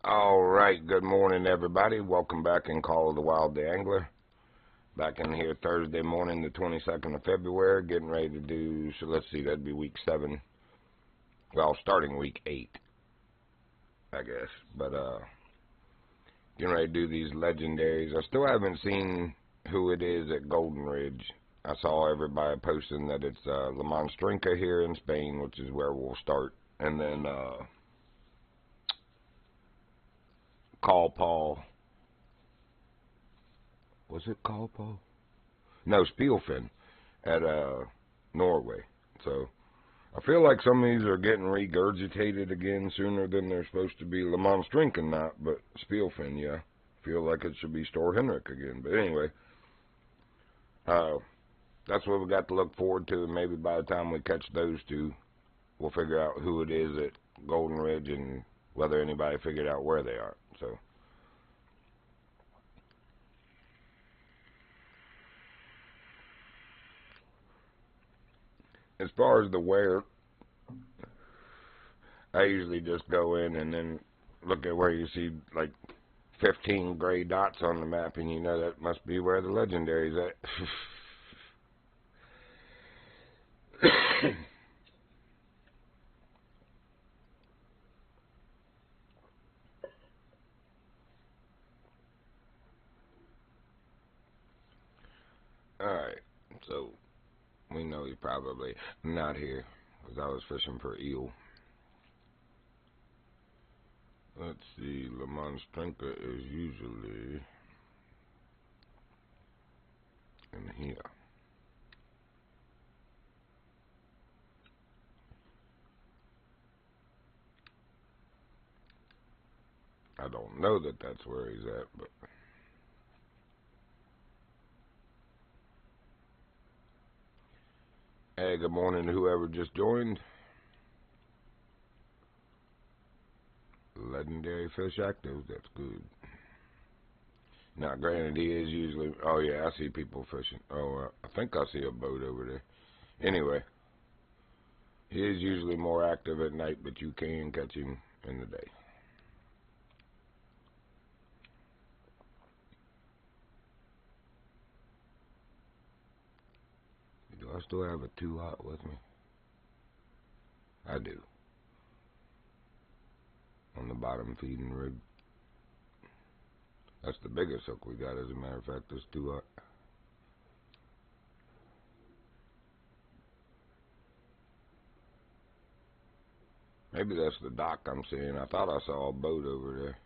All right, good morning, everybody. Welcome back in Call of the Wild the Angler. Back in here Thursday morning, the 22nd of February, getting ready to do, so let's see, that'd be week 7. Well, starting week 8, I guess. But, getting ready to do these legendaries. I still haven't seen who it is at Golden Ridge. I saw everybody posting that it's La Monstrinca here in Spain, which is where we'll start. And then, Call Paul. Was it Call Paul? No, Spielfin at Norway. So I feel like some of these are getting regurgitated again sooner than they're supposed to be. Le Mans Drinking not, but Spielfin, yeah. Feel like it should be Store Henrik again. But anyway, that's what we got to look forward to. And maybe by the time we catch those two, we'll figure out who it is at Golden Ridge and whether anybody figured out where they are. So. As far as the wear, I usually just go in and then look at where you see like 15 gray dots on the map, and you know that must be where the legendary's at. Alright, so we know he's probably not here because I was fishing for eel. Let's see, La Monstrinca is usually in here. I don't know that that's where he's at, but hey, good morning to whoever just joined. Legendary fish active, that's good. Now, granted, he is usually... Oh, yeah, I see people fishing. Oh, I think I see a boat over there. Anyway, he is usually more active at night, but you can catch him in the day. Do I still have a 2-aught with me? I do. On the bottom feeding rig. That's the biggest hook we got, as a matter of fact, this 2-aught. Maybe that's the dock I'm seeing. I thought I saw a boat over there.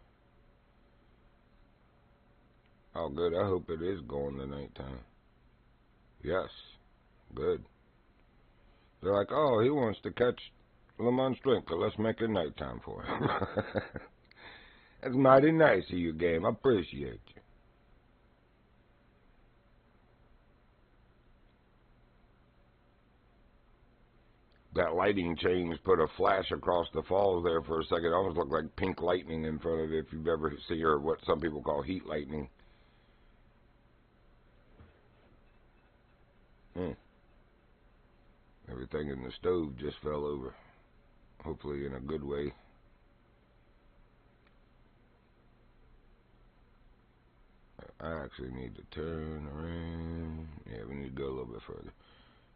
Oh, good. I hope it is going to nighttime. Yes. Good. They're like, oh, he wants to catch La Monstrinca. Let's make it nighttime for him. That's mighty nice of you, game. I appreciate you. That lighting change put a flash across the falls there for a second. It almost looked like pink lightning in front of it, if you've ever seen, or what some people call heat lightning. Everything in the stove just fell over. Hopefully in a good way. I actually need to turn around. Yeah, we need to go a little bit further.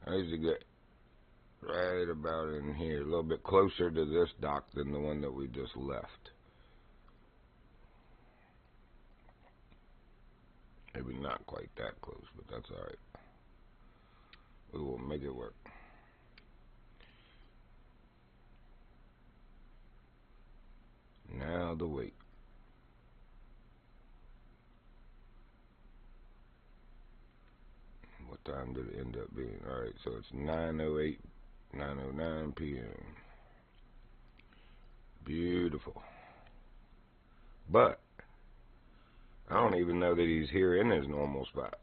I need to get right about in here, a little bit closer to this dock than the one that we just left. Maybe not quite that close, but that's alright. We will make it work. Now the weight. What time did it end up being? Alright, so it's 9:08, 9:09 p.m. Beautiful. But I don't even know that he's here in his normal spot.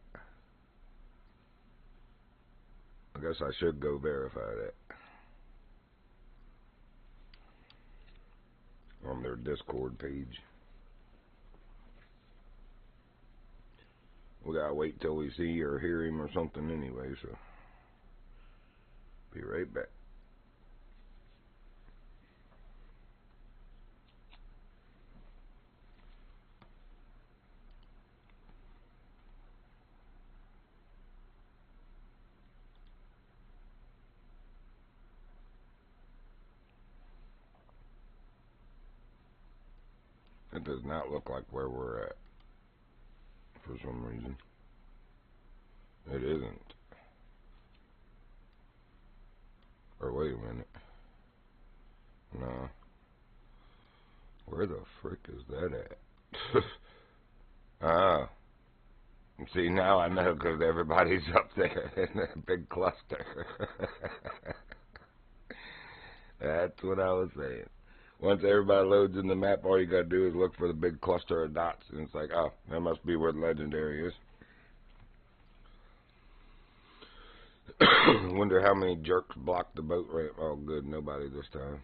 I guess I should go verify that on their Discord page. We gotta wait till we see or hear him or something anyway, so be right back. That does not look like where we're at for some reason. It isn't. Or wait a minute. No. Where the frick is that at? Ah. See, now I know because everybody's up there in a big cluster. That's what I was saying. Once everybody loads in the map, all you gotta do is look for the big cluster of dots, and it's like, oh, that must be where the legendary is. Wonder how many jerks blocked the boat ramp. Oh, good, nobody this time.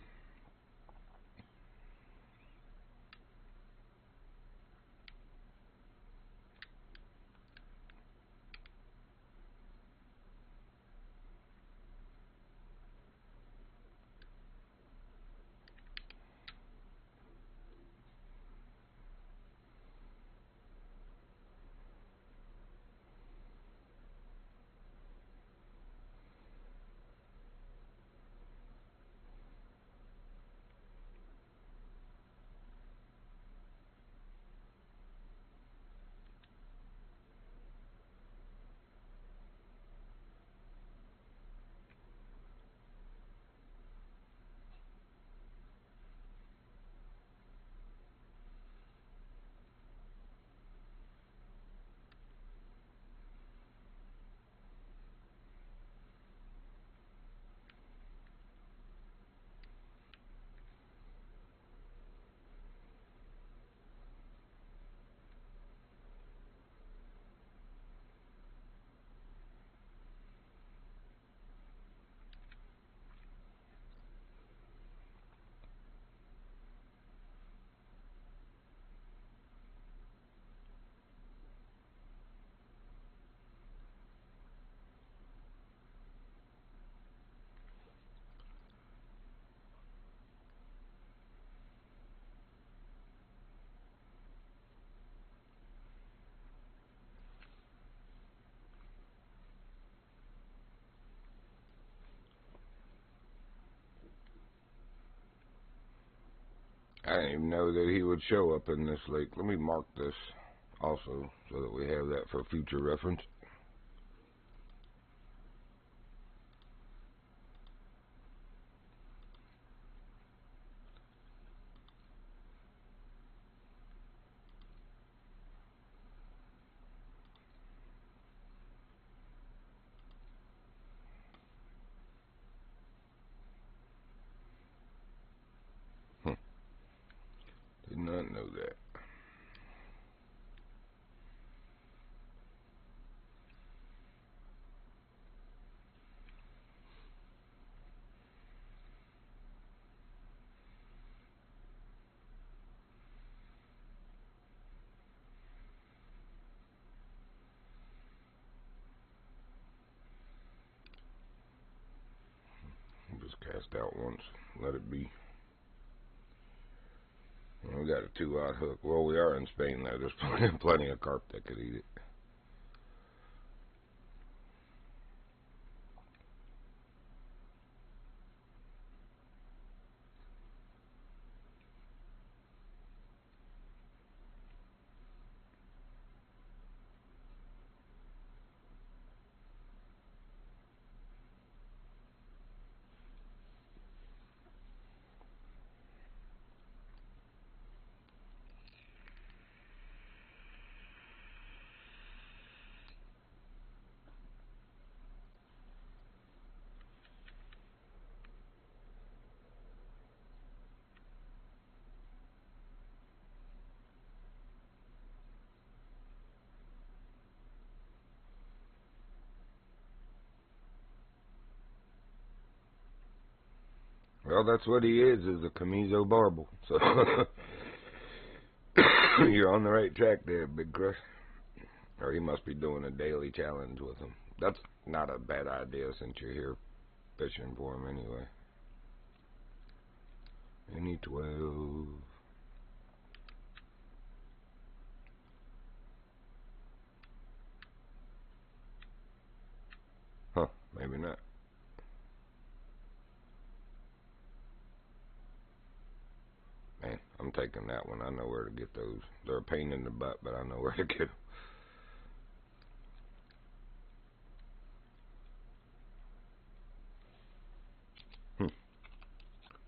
I didn't even know that he would show up in this lake. Let me mark this also so that we have that for future reference. Did not know that. Just cast out once. Let it be. We got a 2-aught hook. Well, we are in Spain though. There's plenty of carp that could eat it. Well, that's what he is a Camiso Barbel. So you're on the right track there, Big Crush. Or he must be doing a daily challenge with him. That's not a bad idea since you're here fishing for him anyway. Any 12. Huh, maybe not. Man, I'm taking that one. I know where to get those. They're a pain in the butt, but I know where to get them.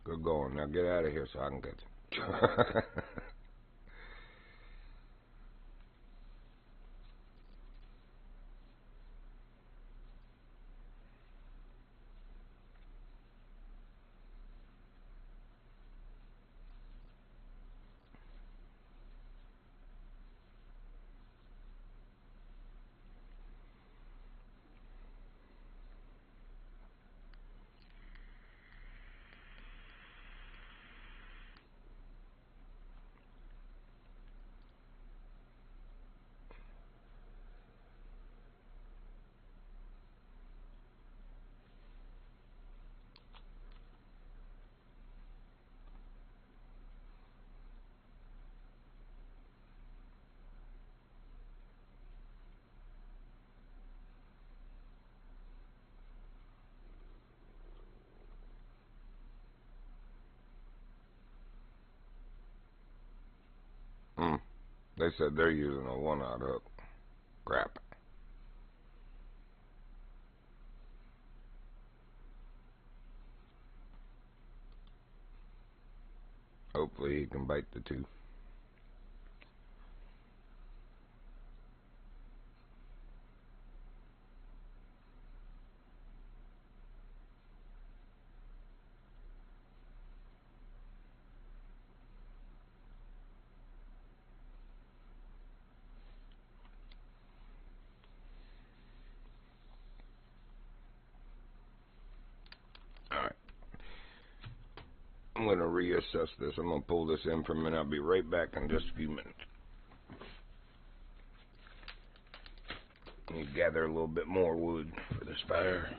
Good going. Now get out of here so I can get you. They said they're using a 1/0 hook. Crap. Hopefully he can bite the 2. Alright. I'm going to reassess this. I'm going to pull this in for a minute. I'll be right back in just a few minutes. Let me gather a little bit more wood for this fire.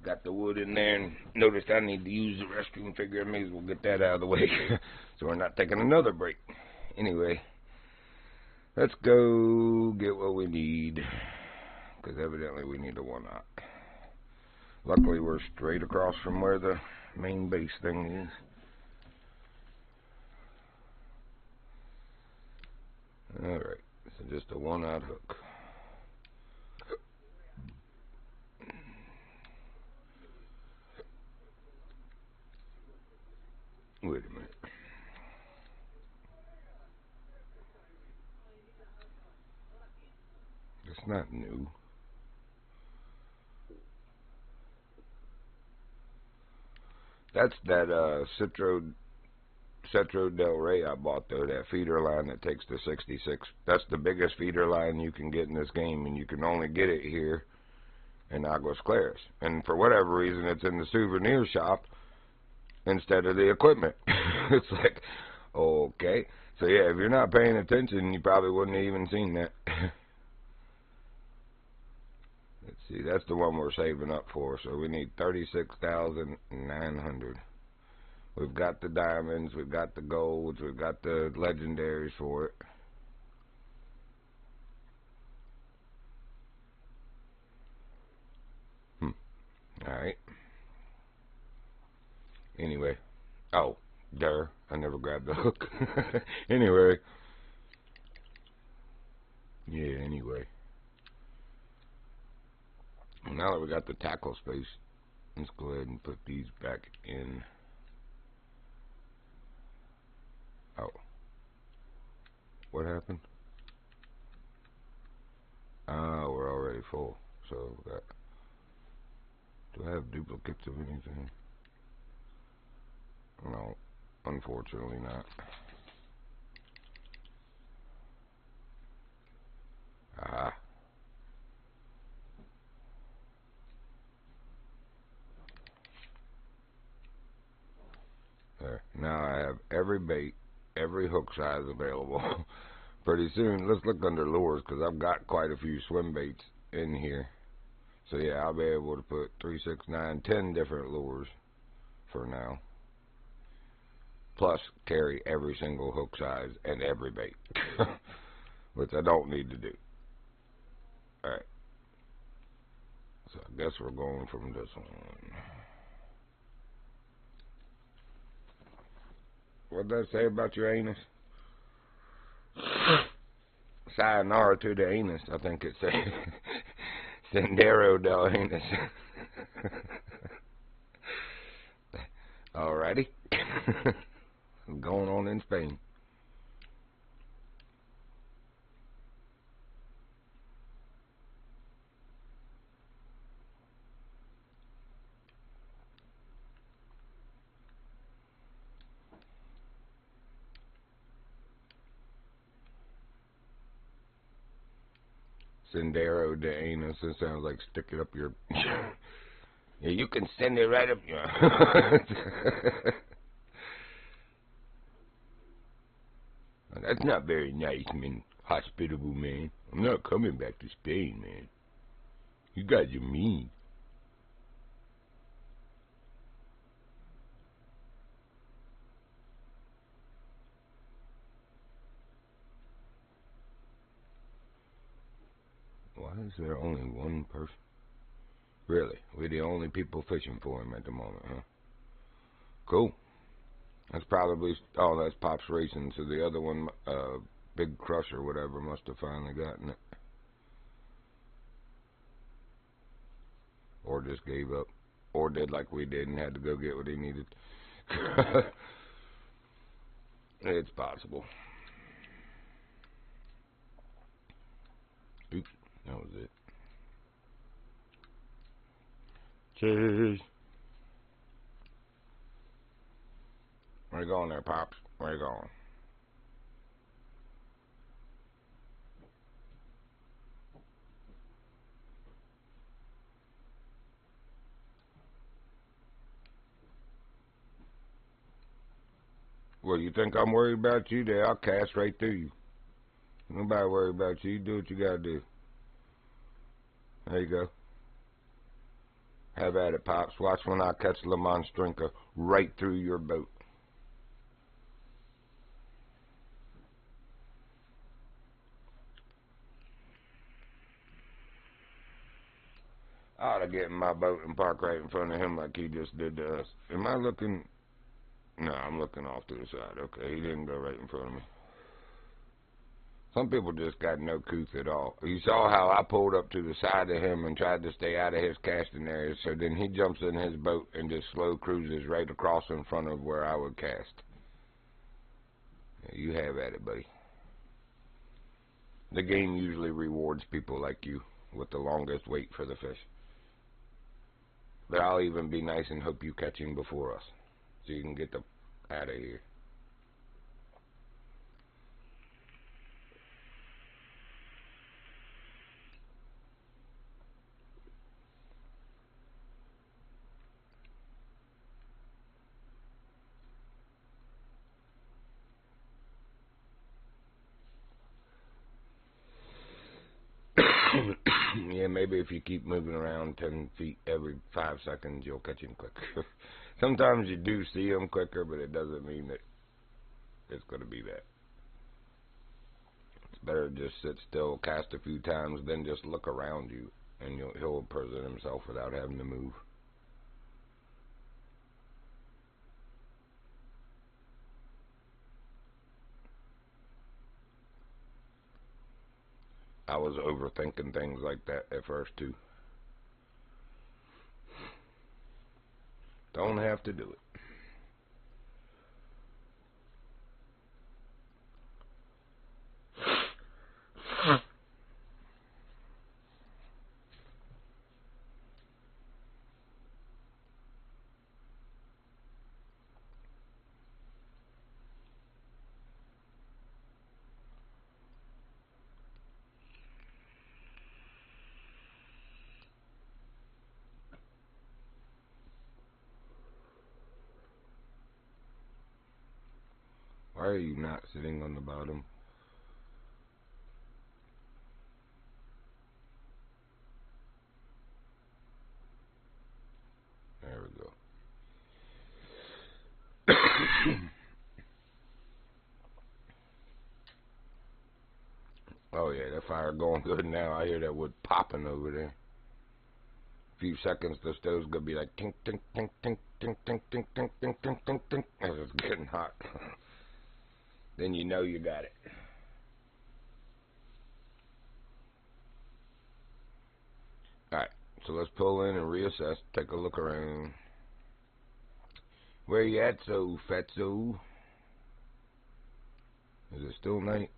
got the wood in there and noticed I need to use the restroom. Figure I may as well get that out of the way so we're not taking another break. Anyway, let's go get what we need, because evidently we need a 1/0. Luckily we're straight across from where the main base thing is. Alright, so just a 1/0 hook. Wait a minute. It's not new. That's that Cetro Del Rey I bought, though, that feeder line that takes the 66. That's the biggest feeder line you can get in this game, and you can only get it here in Aguas Claras. And for whatever reason, it's in the souvenir shop instead of the equipment. It's like, okay. So, yeah, if you're not paying attention, you probably wouldn't have even seen that. Let's see, that's the one we're saving up for. So we need 36,900. We've got the diamonds, we've got the golds, we've got the legendaries for it. Alright. Anyway. Oh, there. I never grabbed the hook. Anyway. Yeah, anyway. Now that we got the tackle space, let's go ahead and put these back in. Oh. What happened? Ah, we're already full. So, that. Do I have duplicates of anything? No, unfortunately not. Ah. There. Now I have every bait, every hook size available. Pretty soon, let's look under lures, because I've got quite a few swim baits in here. So yeah, I'll be able to put 3, 6, 9, 10 different lures for now. Plus, carry every single hook size and every bait, which I don't need to do. Alright. So I guess we're going from this one. What did I say about your anus? Sayonara to the anus, I think it said. Sendero del anus. Alrighty. Going on in Spain. Sendero de anus. It sounds like stick it up your. Yeah, you can send it right up your. That's not very nice, man. Hospitable, man. I'm not coming back to Spain, man. You guys are mean. Why is there only one person? Really? We're the only people fishing for him at the moment, huh? Cool. That's probably... Oh, that's Pop's Racing. So the other one, Big Crush or whatever, must have finally gotten it. Or just gave up. Or did like we did and had to go get what he needed. It's possible. Oops, that was it. Cheers. Where you going there, Pops? Where you going? Well, you think I'm worried about you? There, I'll cast right through you. Nobody worry about you. You do what you gotta do. There you go. Have at it, Pops. Watch when I catch La Monstrinka right through your boat. I ought to get in my boat and park right in front of him like he just did to us. Am I looking? No, I'm looking off to the side. Okay, he didn't go right in front of me. Some people just got no couth at all. You saw how I pulled up to the side of him and tried to stay out of his casting area, so then he jumps in his boat and just slow cruises right across in front of where I would cast. You have at it, buddy. The game usually rewards people like you with the longest wait for the fish. But I'll even be nice and hope you catch him before us, so you can get the out of here. Yeah, maybe if you keep moving around 10 feet every 5 seconds, you'll catch him quicker. Sometimes you do see him quicker, but it doesn't mean that it's going to be that. It's better to just sit still, cast a few times, then just look around you, and he'll present himself without having to move. I was overthinking things like that at first, too. Don't have to do it. Why are you not sitting on the bottom? There we go. Oh yeah, that fire going good now. I hear that wood popping over there. A few seconds, the stove's gonna be like tink tink tink tink tink tink tink tink tink tink tink tink as it's getting hot. Then you know you got it. Alright, so let's pull in and reassess, take a look around. Where you at, so fatso? Is it still night?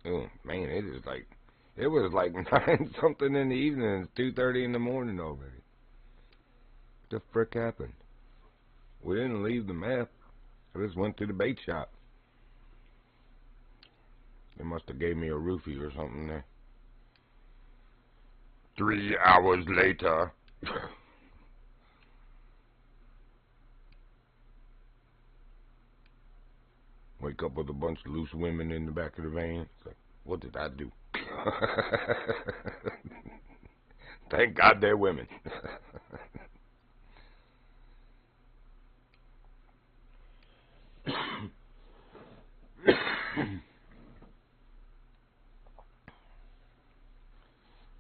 Oh man, it was like 9 something in the evening. It's 2:30 in the morning already. What the frick happened? We didn't leave the map. I just went to the bait shop. They must have gave me a roofie or something there. 3 hours later. Wake up with a bunch of loose women in the back of the van. It's like, what did I do? Thank God they're women.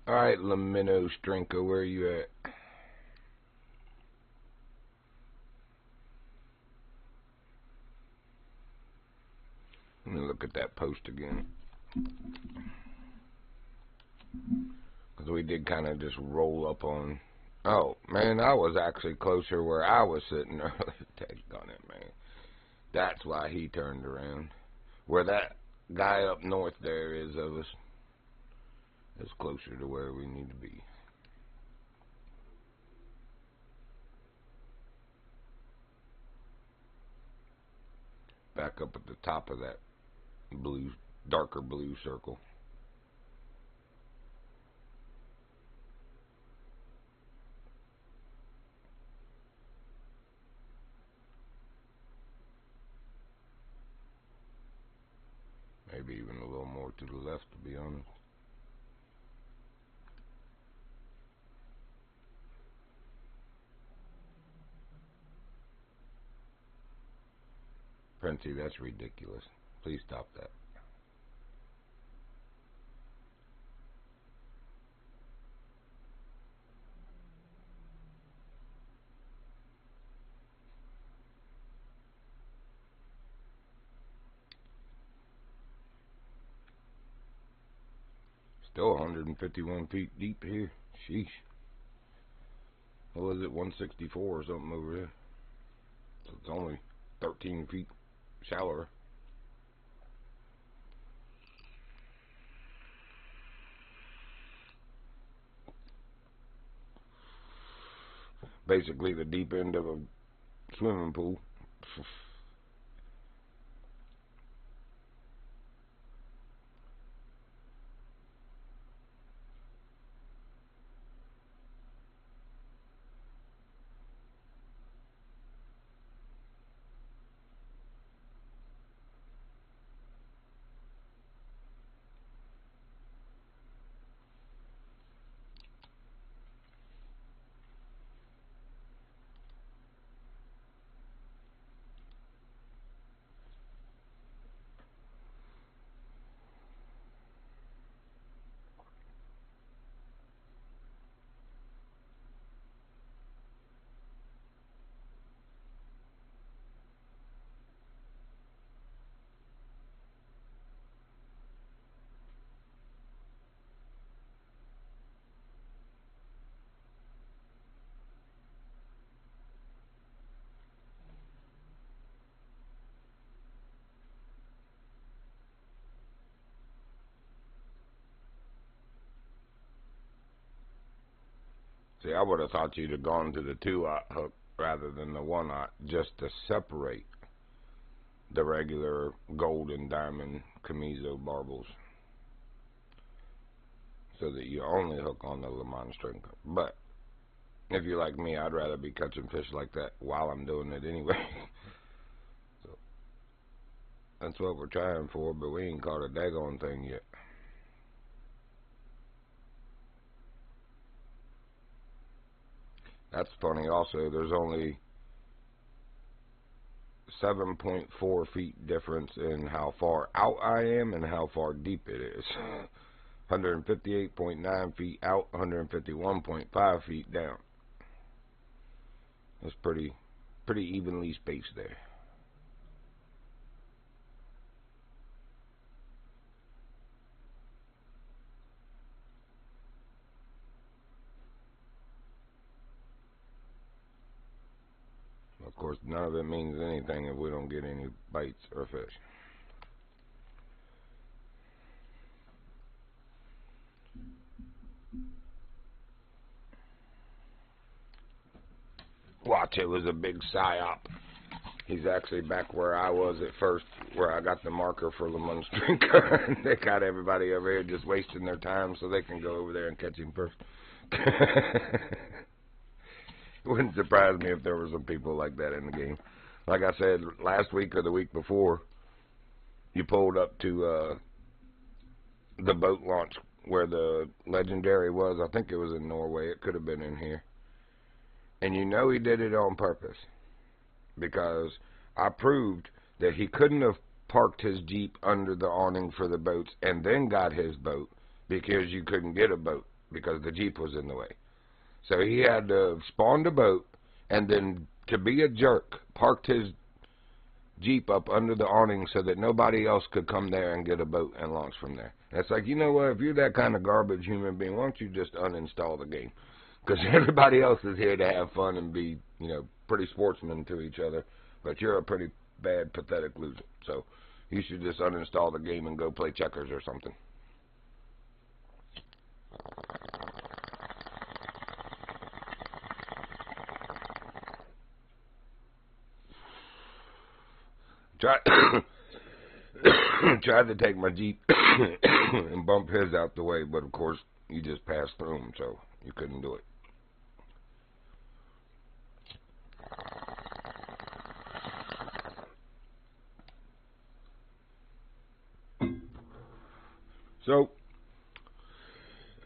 Alright, Lamino Strinka, where are you at? Let me look at that post again. Because we did kind of just roll up on... Oh, man, I was actually closer where I was sitting earlier. Take on it, man. That's why he turned around. Where that guy up north there is of us is closer to where we need to be. Back up at the top of that blue, darker blue circle. Maybe even a little more to the left, to be honest. Spency, that's ridiculous. Please stop that. Still 151 feet deep here. Sheesh. What was it, 164 or something over there? So it's only 13 feet shallower. Basically the deep end of a swimming pool. See, I would have thought you'd have gone to the 2-aught hook rather than the 1-aught just to separate the regular gold and diamond Camiso barbels so that you only hook on the Le Mans string. But if you're like me, I'd rather be catching fish like that while I'm doing it anyway. So that's what we're trying for, but we ain't caught a daggone thing yet. That's funny also, there's only 7.4 feet difference in how far out I am and how far deep it is. 158.9 feet out, 151.5 feet down. That's pretty evenly spaced there. Of course, none of it means anything if we don't get any bites or fish. Watch, it was a big psyop. He's actually back where I was at first, where I got the marker for Le Mans Drinker. They got everybody over here just wasting their time so they can go over there and catch him first. It wouldn't surprise me if there were some people like that in the game. Like I said, last week or the week before, you pulled up to the boat launch where the Legendary was. I think it was in Norway. It could have been in here. And you know he did it on purpose, because I proved that he couldn't have parked his Jeep under the awning for the boats and then got his boat, because you couldn't get a boat because the Jeep was in the way. So he had to spawn the boat and then, to be a jerk, parked his Jeep up under the awning so that nobody else could come there and get a boat and launch from there. And it's like, you know what, if you're that kind of garbage human being, why don't you just uninstall the game? Because everybody else is here to have fun and be, you know, pretty sportsmen to each other, but you're a pretty bad, pathetic loser. So you should just uninstall the game and go play checkers or something. Tried to take my Jeep and bump his out the way, but of course you just passed through him, so you couldn't do it. So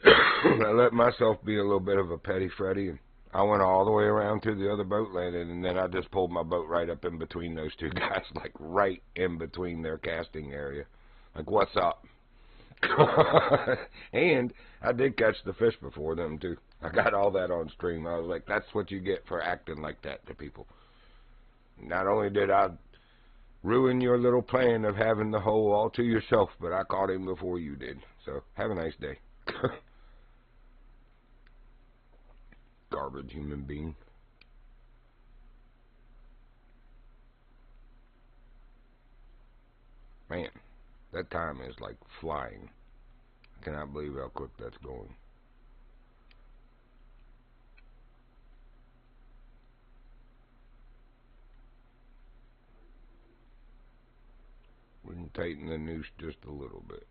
I let myself be a little bit of a petty Freddy, and I went all the way around to the other boat landing, and then I just pulled my boat right up in between those two guys, like right in between their casting area. Like, what's up? And I did catch the fish before them, too. I got all that on stream. I was like, that's what you get for acting like that to people. Not only did I ruin your little plan of having the hole all to yourself, but I caught him before you did. So, have a nice day. Garbage human being. Man, that time is like flying. I cannot believe how quick that's going. We can tighten the noose just a little bit.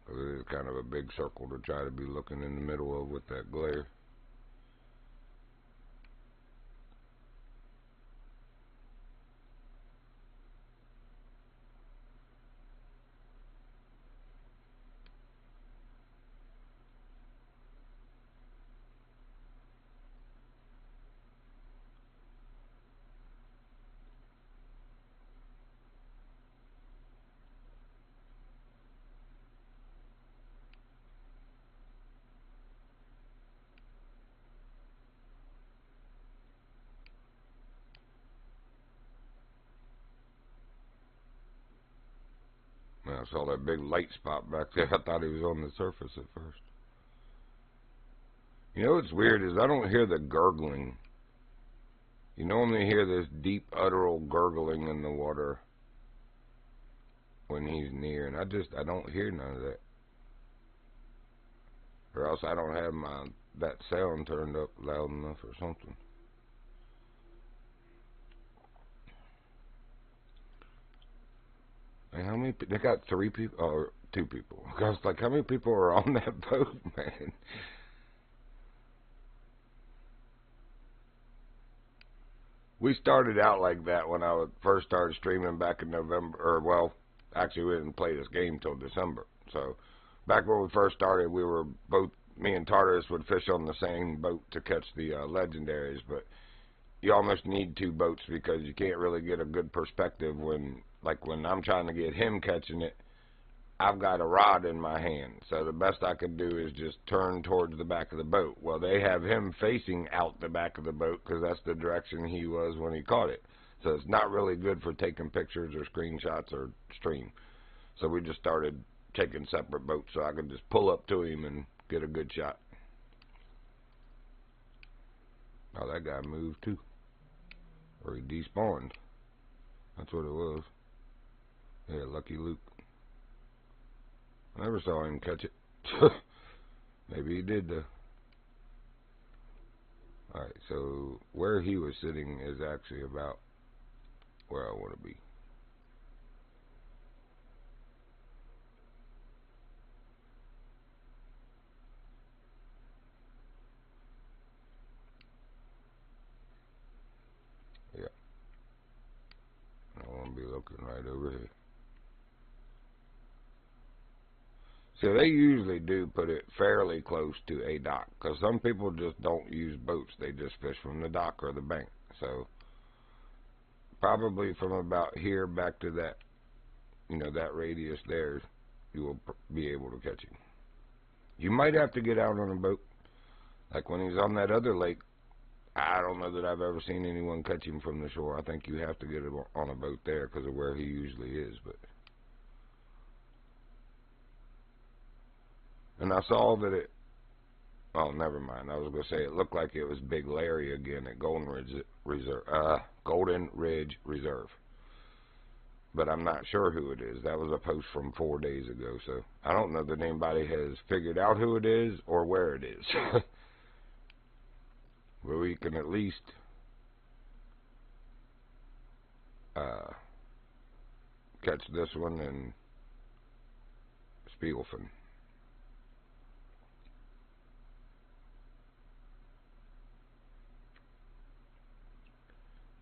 It is kind of a big circle to try to be looking in the middle of with that glare. When I saw that big light spot back there, I thought he was on the surface at first. You know what's weird is I don't hear the gurgling. You normally hear this deep, utteral gurgling in the water when he's near, and I don't hear none of that. Or else I don't have that sound turned up loud enough or something. And how many? They got 3 people or 2 people. I was like, how many people are on that boat, man? We started out like that when I first started streaming back in November, or well, actually we didn't play this game till December. So back when we first started, we were both, me and Tartarus would fish on the same boat to catch the legendaries, but you almost need 2 boats because you can't really get a good perspective when I'm trying to get him catching it. I've got a rod in my hand, so the best I could do is just turn towards the back of the boat. Well, they have him facing out the back of the boat because that's the direction he was when he caught it. So it's not really good for taking pictures or screenshots or stream. So we just started taking separate boats so I could just pull up to him and get a good shot. Oh, that guy moved too. Or he despawned. That's what it was. Yeah, Lucky Luke. I never saw him catch it. Maybe he did though. Alright, so where he was sitting is actually about where I want to be. Yeah. I want to be looking right over here. So they usually do put it fairly close to a dock, because some people just don't use boats. They just fish from the dock or the bank. So probably from about here back to that, that radius there, you will be able to catch him. You might have to get out on a boat. Like when he's on that other lake, I don't know that I've ever seen anyone catch him from the shore. I think you have to get him on a boat there because of where he usually is. And I saw that it, oh, never mind. I was going to say it looked like it was Big Larry again at Golden Ridge Reserve. But I'm not sure who it is. That was a post from 4 days ago, so I don't know that anybody has figured out who it is or where it is. But we can at least catch this one and Spielfen.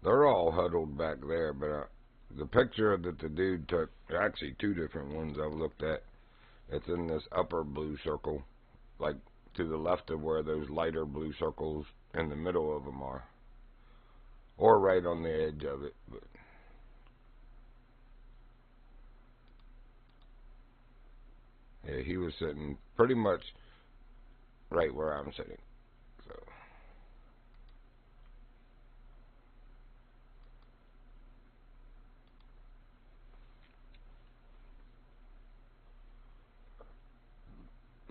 They're all huddled back there, but the picture that the dude took, actually 2 different ones I've looked at, it's in this upper blue circle, like to the left of where those lighter blue circles in the middle of them are, or right on the edge of it. But yeah, he was sitting pretty much right where I'm sitting. So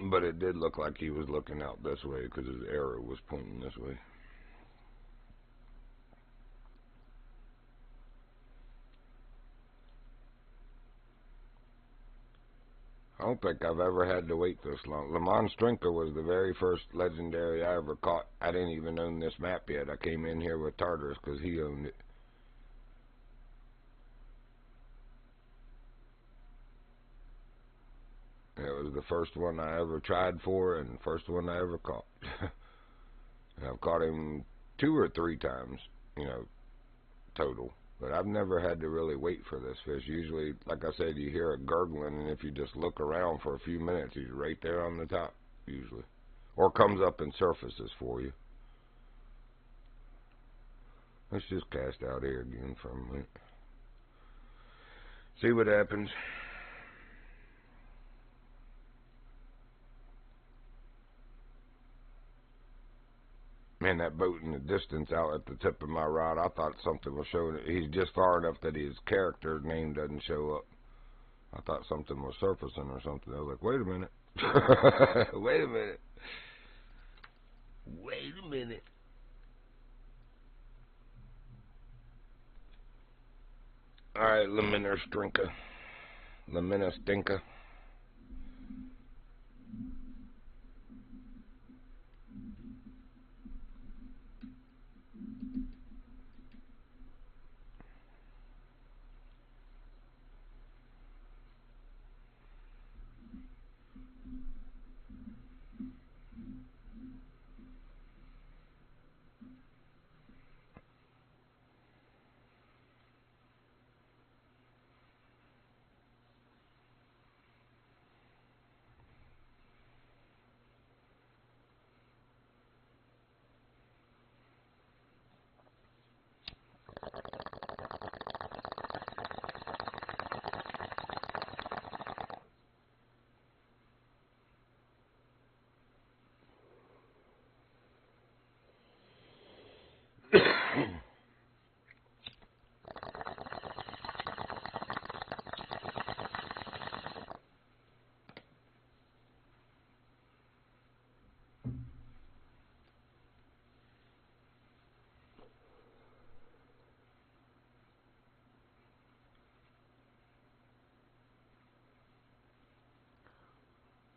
but it did look like he was looking out this way because his arrow was pointing this way. I don't think I've ever had to wait this long. Le Mans Trinka was the very first legendary I ever caught. I didn't even own this map yet. I came in here with Tartarus because he owned it. It was the first one I ever tried for and the first one I ever caught. And I've caught him 2 or 3 times, you know, total. But I've never had to really wait for this fish. Usually, like I said, you hear it gurgling, and if you just look around for a few minutes, he's right there on the top, usually. Or comes up and surfaces for you. Let's just cast out here again for a minute. See what happens. Man, that boat in the distance out at the tip of my rod, I thought something was showing. He's just far enough that his character name doesn't show up. I thought something was surfacing or something. I was like, wait a minute. Wait a minute. Wait a minute. Alright, Lamina Strinka. Lamina Stinka.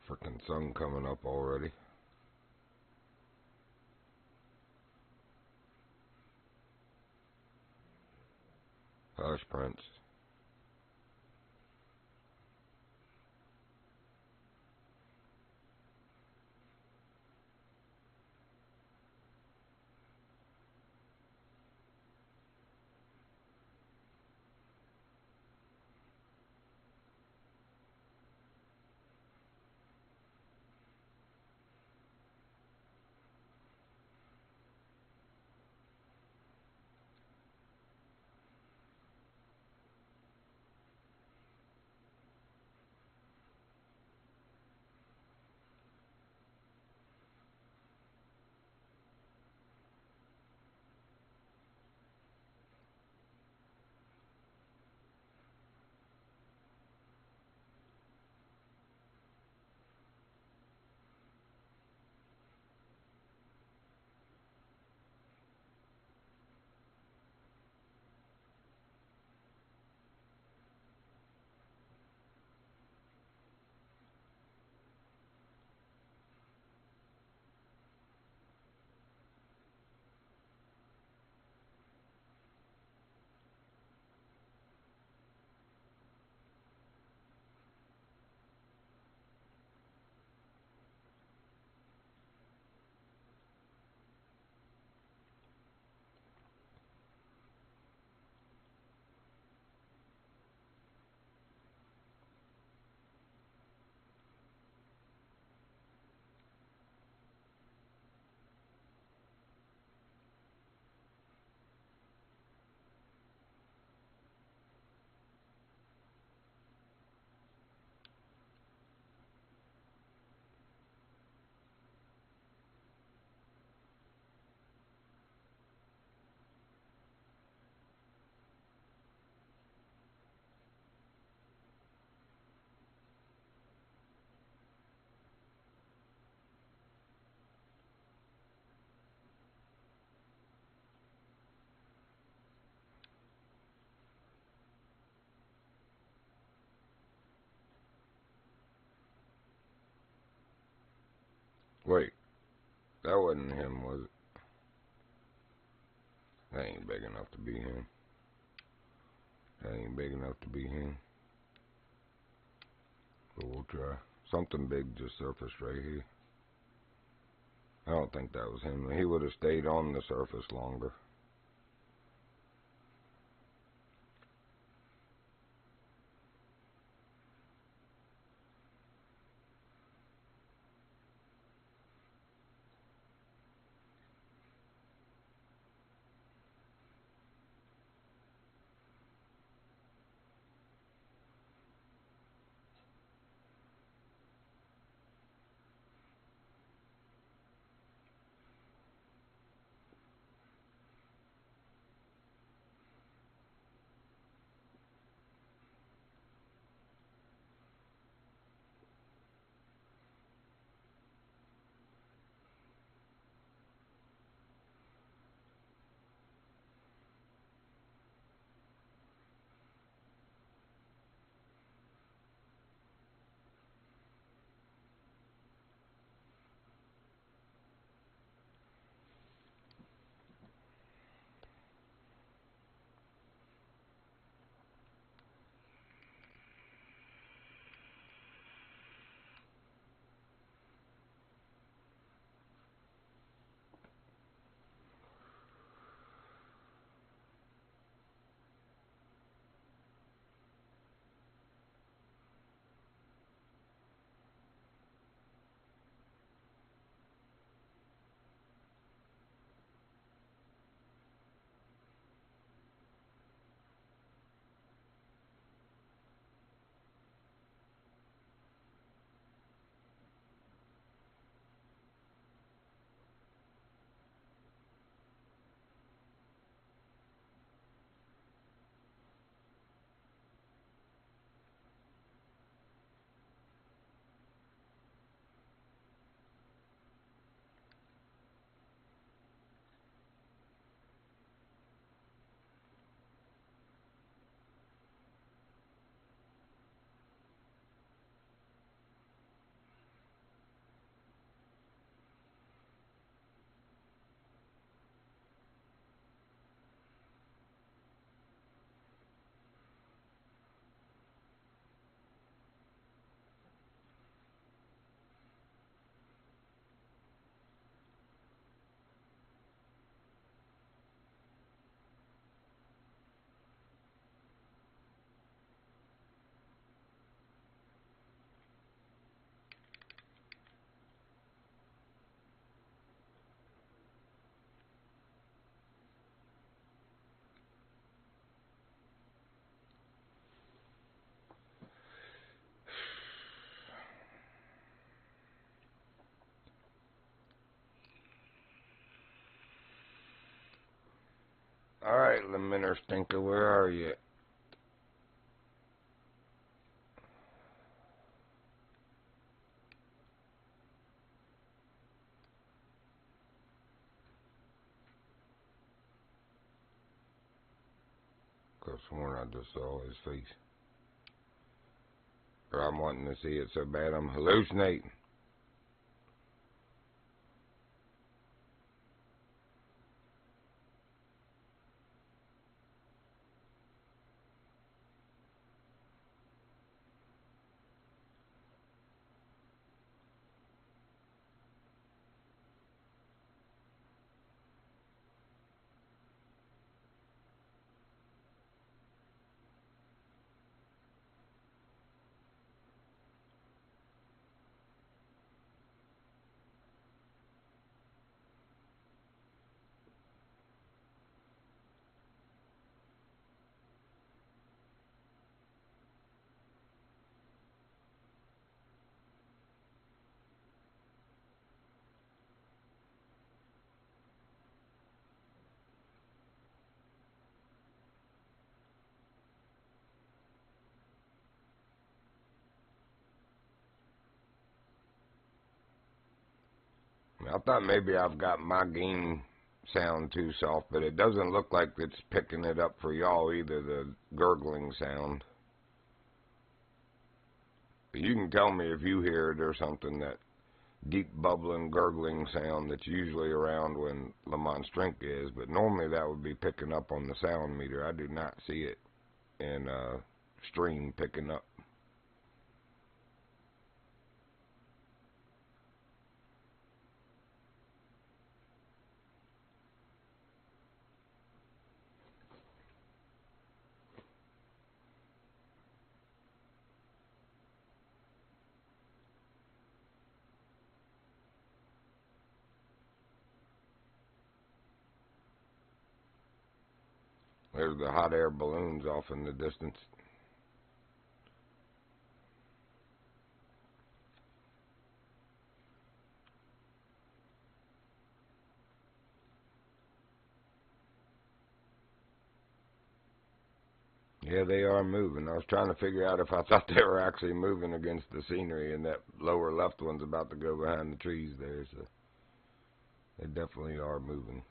Frickin' sun coming up already. Hush, Prince. Wait, that wasn't him, was it? That ain't big enough to be him. That ain't big enough to be him. But we'll try. Something big just surfaced right here. I don't think that was him. He would have stayed on the surface longer. Alright, Lementer Stinker, where are you? Could've sworn I just saw his face. Or I'm wanting to see it so bad I'm hallucinating. I thought maybe I've got my game sound too soft, but it doesn't look like it's picking it up for y'all either, the gurgling sound. But you can tell me if you hear it or something that deep bubbling, gurgling sound that's usually around when Le Mans Drink is, but normally that would be picking up on the sound meter. I do not see it in stream picking up. There's the hot air balloons off in the distance. Yeah, they are moving. I was trying to figure out if I thought they were actually moving against the scenery, and that lower left one's about to go behind the trees there, so they definitely are moving.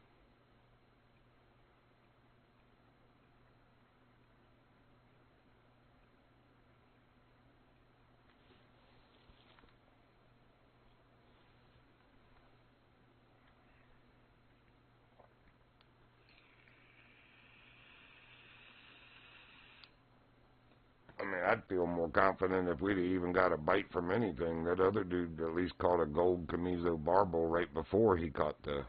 I mean, I'd feel more confident if we'd even got a bite from anything. That other dude at least caught a gold Camiso barbel right before he caught the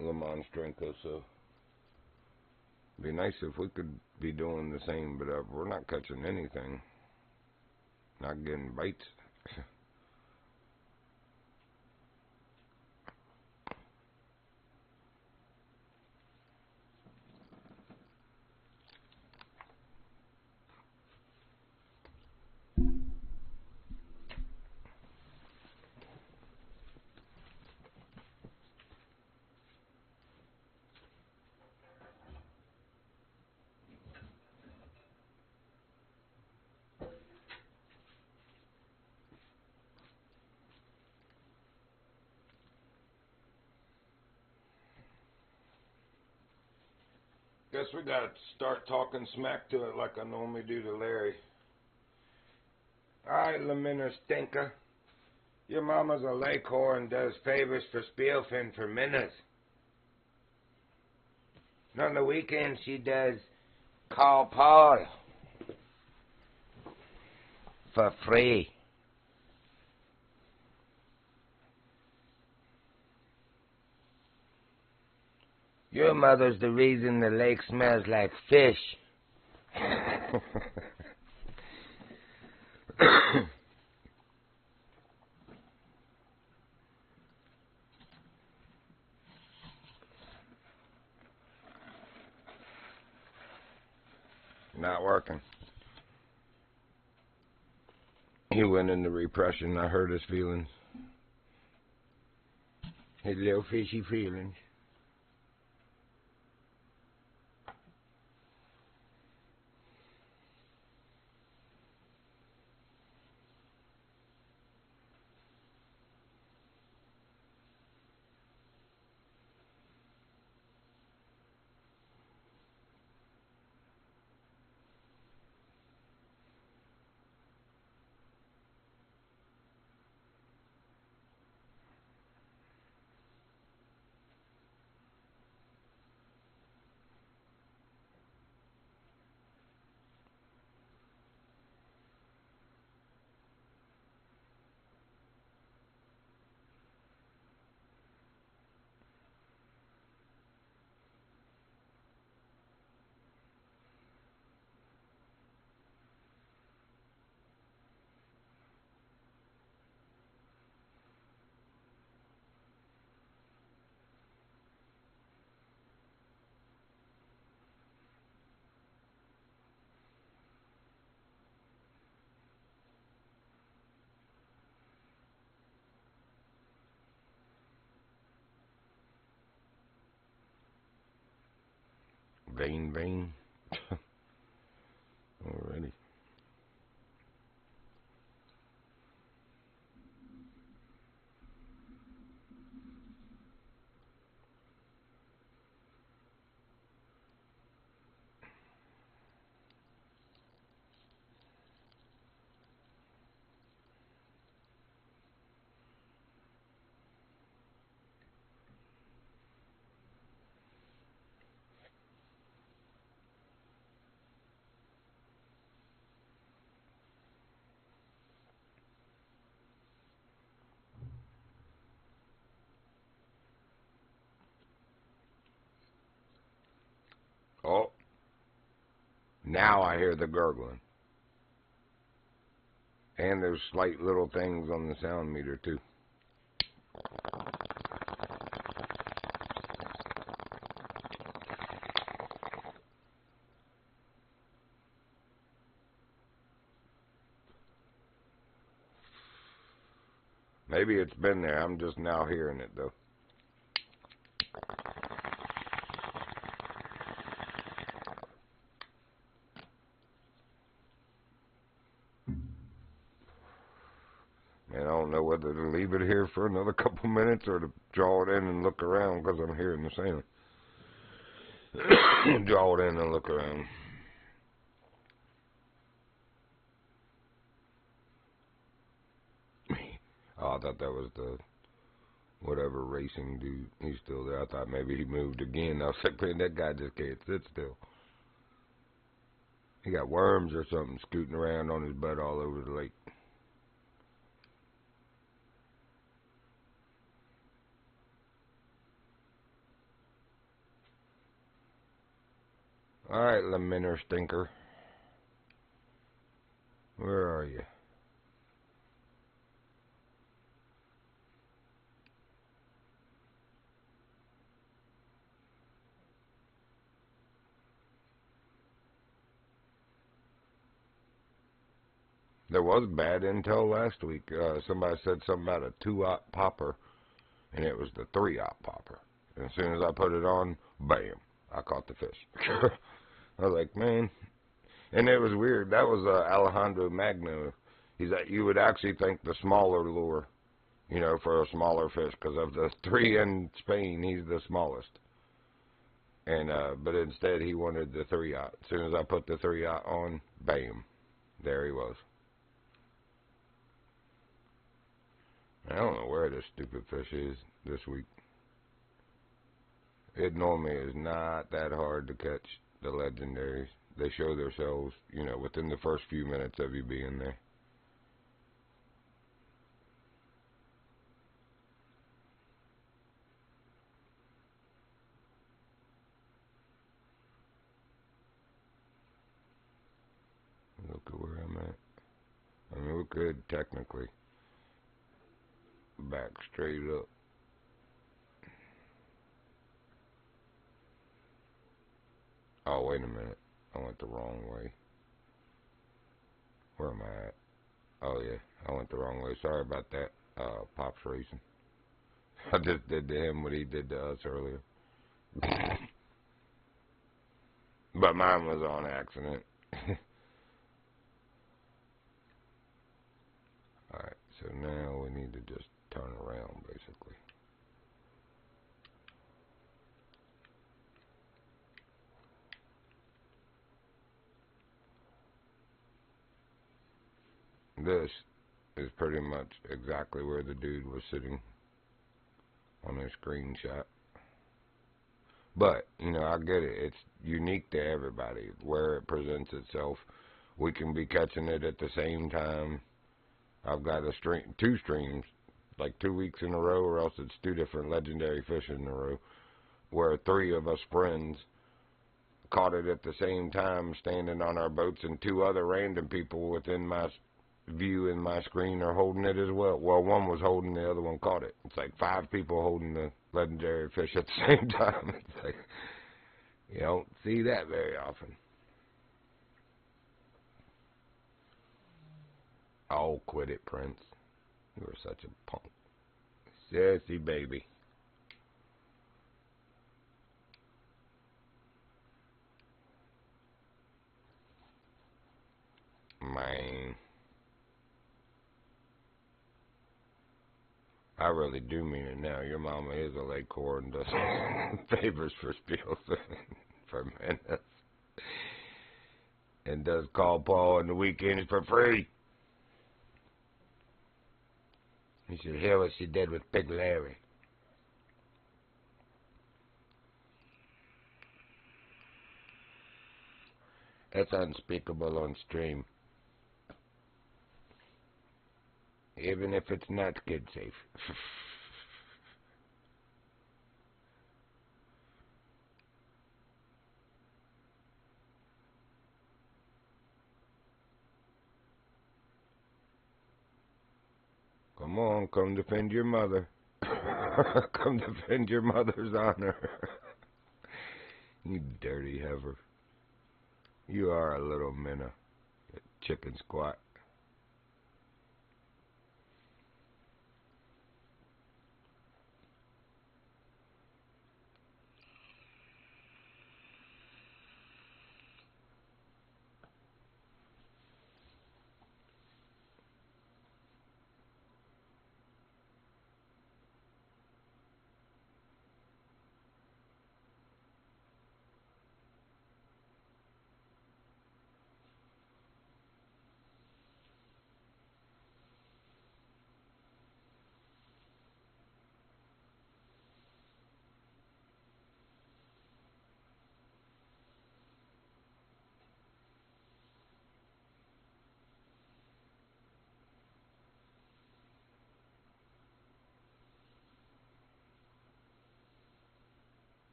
Le Mans Drinko, so it'd be nice if we could be doing the same, but we're not catching anything. Not getting bites. Guess we gotta start talking smack to it like I normally do to Larry. Alright, Lamina Stinker. Your mama's a lake whore and does favors for Spielfin for minutes. And on the weekend she does call Paul for free. Your mother's the reason the lake smells like fish. Not working. He went into repression. I hurt his feelings. His little fishy feelings. Vain. Alrighty. Oh, now I hear the gurgling. And there's slight little things on the sound meter, too. Maybe it's been there. I'm just now hearing it, though. And I don't know whether to leave it here for another couple minutes or to draw it in and look around because I'm hearing the sound. Draw it in and look around. Oh, I thought that was the whatever racing dude. He's still there. I thought maybe he moved again. I was like, man, that guy just can't sit still. He got worms or something scooting around on his butt all over the lake. All right, Leminer Stinker. Where are you? There was bad intel last week. Somebody said something about a 2-aught popper, and it was the 3-aught popper. And as soon as I put it on, bam, I caught the fish. I was like, man. And it was weird. That was Alejandro Magno. He's like, you would actually think the smaller lure, you know, for a smaller fish, because of the 3 in Spain, he's the smallest. And but instead, he wanted the 3-aught. As soon as I put the 3-aught on, bam, there he was. I don't know where this stupid fish is this week. It normally is not that hard to catch the legendaries. They show themselves, you know, within the first few minutes of you being there. Look at where I'm at. I mean, we could technically back straight up. Oh, wait a minute. I went the wrong way. Where am I at? Oh, yeah. I went the wrong way. Sorry about that, Pops Racing. I just did to him what he did to us earlier. But mine was on accident. Alright, so now we need to just turn around, basically. This is pretty much exactly where the dude was sitting on his screenshot. But, you know, I get it. It's unique to everybody where it presents itself. We can be catching it at the same time. I've got two streams, like 2 weeks in a row, or else it's 2 different legendary fish in a row, where 3 of us friends caught it at the same time, standing on our boats, and 2 other random people within my view in my screen are holding it as well. Well, one was holding, the other one caught it. It's like 5 people holding the legendary fish at the same time. It's like, you don't see that very often. Oh, quit it, Prince. You were such a punk. Sassy baby. Man. I really do mean it now. Your mama is a lake whore and does favors for Spiels for minutes. And does call Paul on the weekends for free. You should hear what she did with Big Larry. That's unspeakable on stream. Even if it's not kid safe. on, come defend your mother. Come defend your mother's honor. You dirty heifer. You are a little minnow. Chicken squat.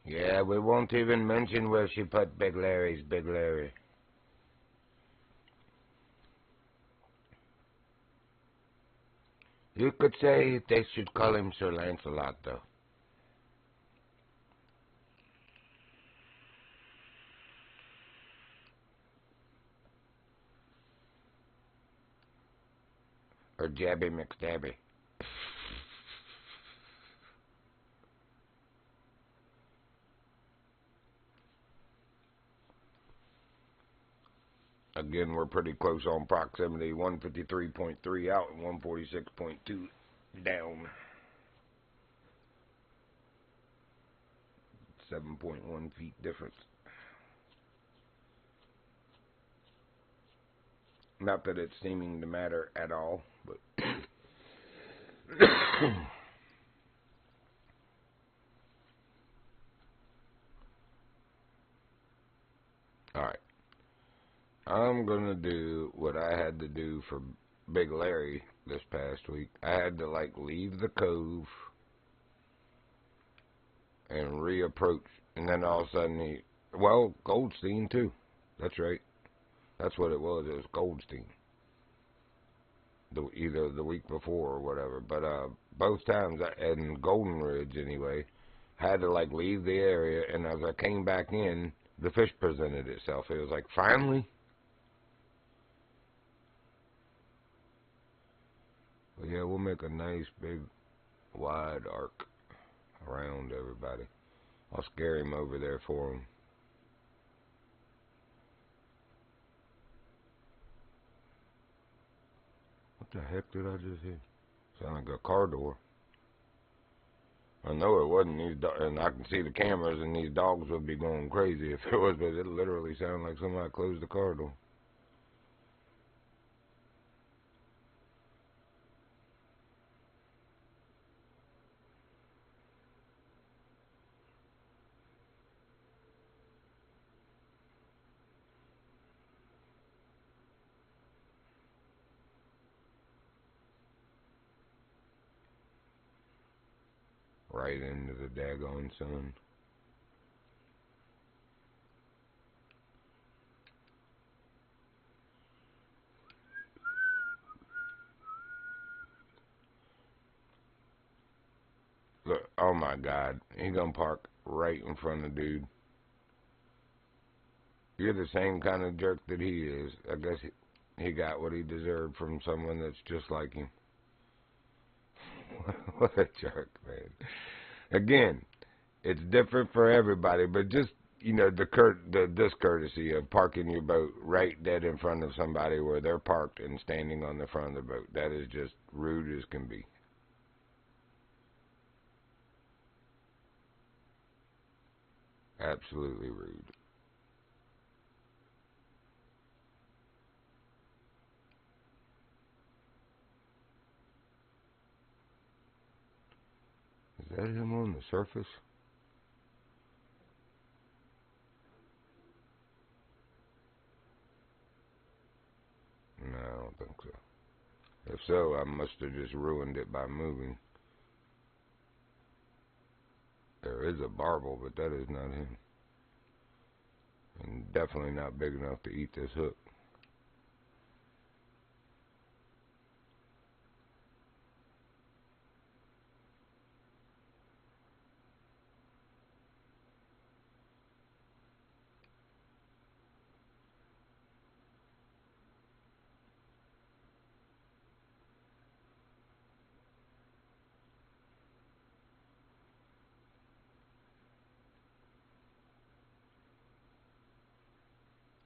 Yeah, we won't even mention where she put Big Larry's Big Larry. You could say they should call him Sir Lancelot, though. Or Jabby McStabby. Again, we're pretty close on proximity. 153.3 out and 146.2 down. 7.1 feet difference. Not that it's seeming to matter at all, but... Alright. I'm gonna do what I had to do for Big Larry this past week. I had to, like, leave the cove and reapproach. And then all of a sudden well, Goldstein, too. That's right. That's what it was. It was Goldstein. Either the week before or whatever. But both times, in Golden Ridge anyway, I had to, like, leave the area. And as I came back in, the fish presented itself. It was like, finally? But yeah, we'll make a nice, big, wide arc around everybody. I'll scare him over there for him. What the heck did I just hear? Sounded like a car door. I know it wasn't these dogs, and I can see the cameras, and these dogs would be going crazy if it was, but it literally sounded like somebody closed the car door. Right into the daggone sun. Look, oh my God, he gonna park right in front of dude. You're the same kind of jerk that he is. I guess he got what he deserved from someone that's just like him. What a jerk, man. Again, it's different for everybody, but just, you know, the discourtesy of parking your boat right dead in front of somebody where they're parked and standing on the front of the boat. That is just rude as can be. Absolutely rude. Is that him on the surface? No, I don't think so. If so, I must have just ruined it by moving. There is a barbel, but that is not him. And definitely not big enough to eat this hook.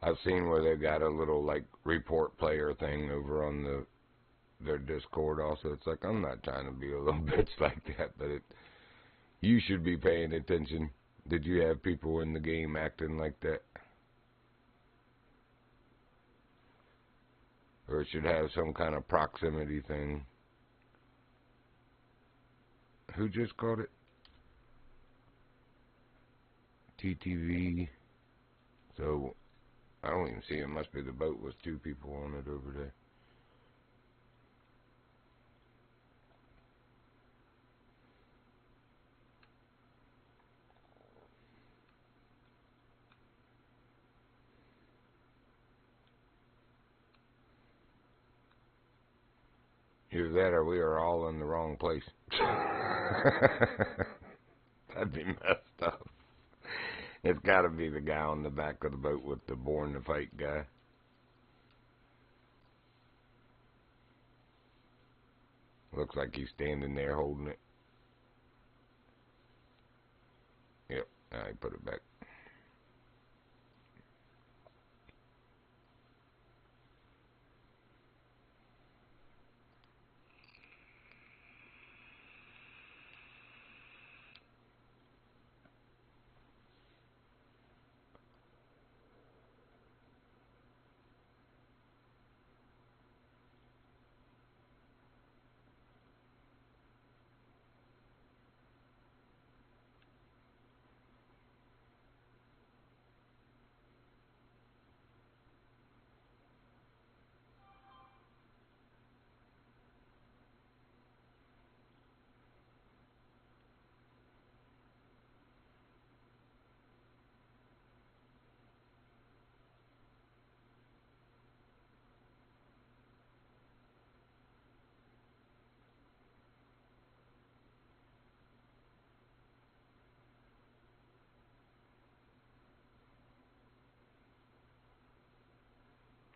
I've seen where they got a little like report player thing over on their Discord also. It's like, I'm not trying to be a little bitch like that, but you should be paying attention. Did you have people in the game acting like that? Or it should have some kind of proximity thing. Who just caught it? TTV. So, I don't even see it. Must be the boat with 2 people on it over there. Either that or we are all in the wrong place. That'd be messed up. It's got to be the guy on the back of the boat with the born to fight guy. Looks like he's standing there holding it. Yep, now he put it back.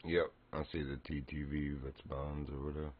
Yep, I see the TTV that's bonds over there.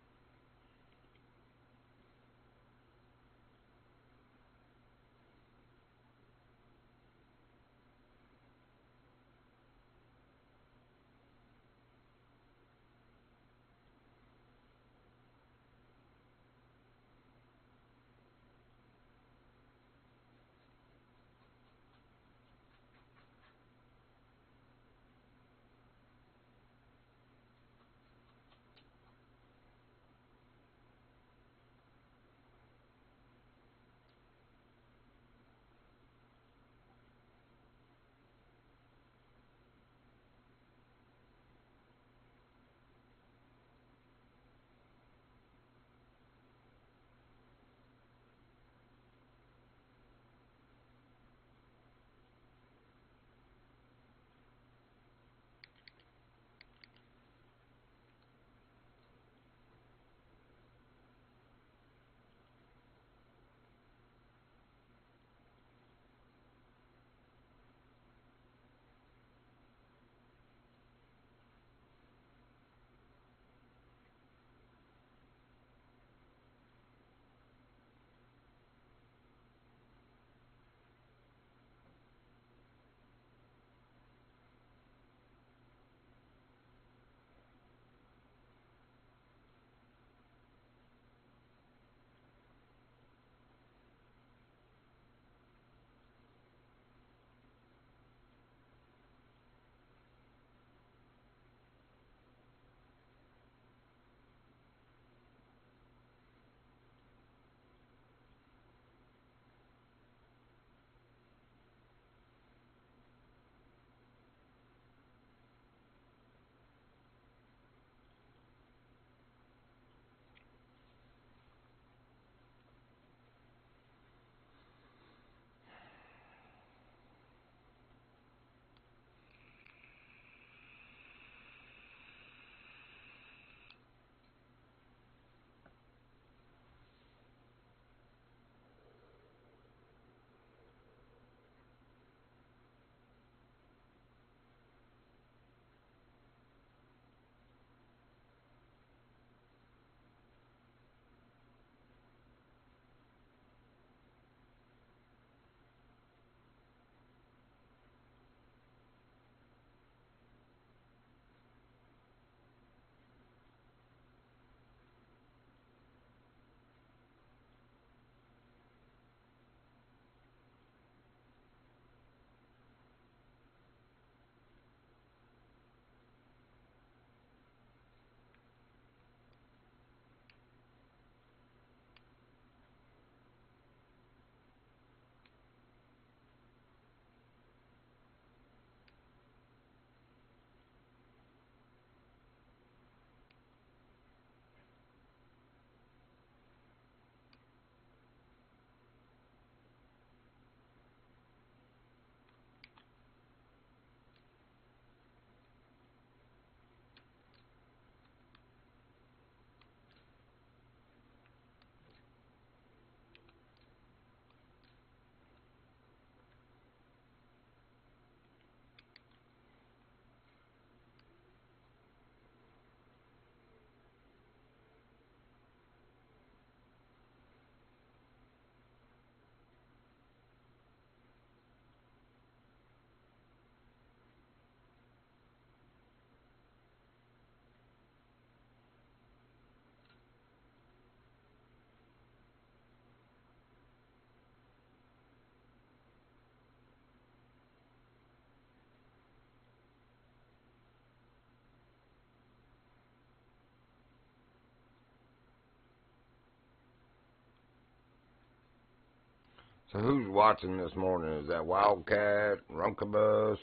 So who's watching this morning? Is that Wildcat, Runkabus,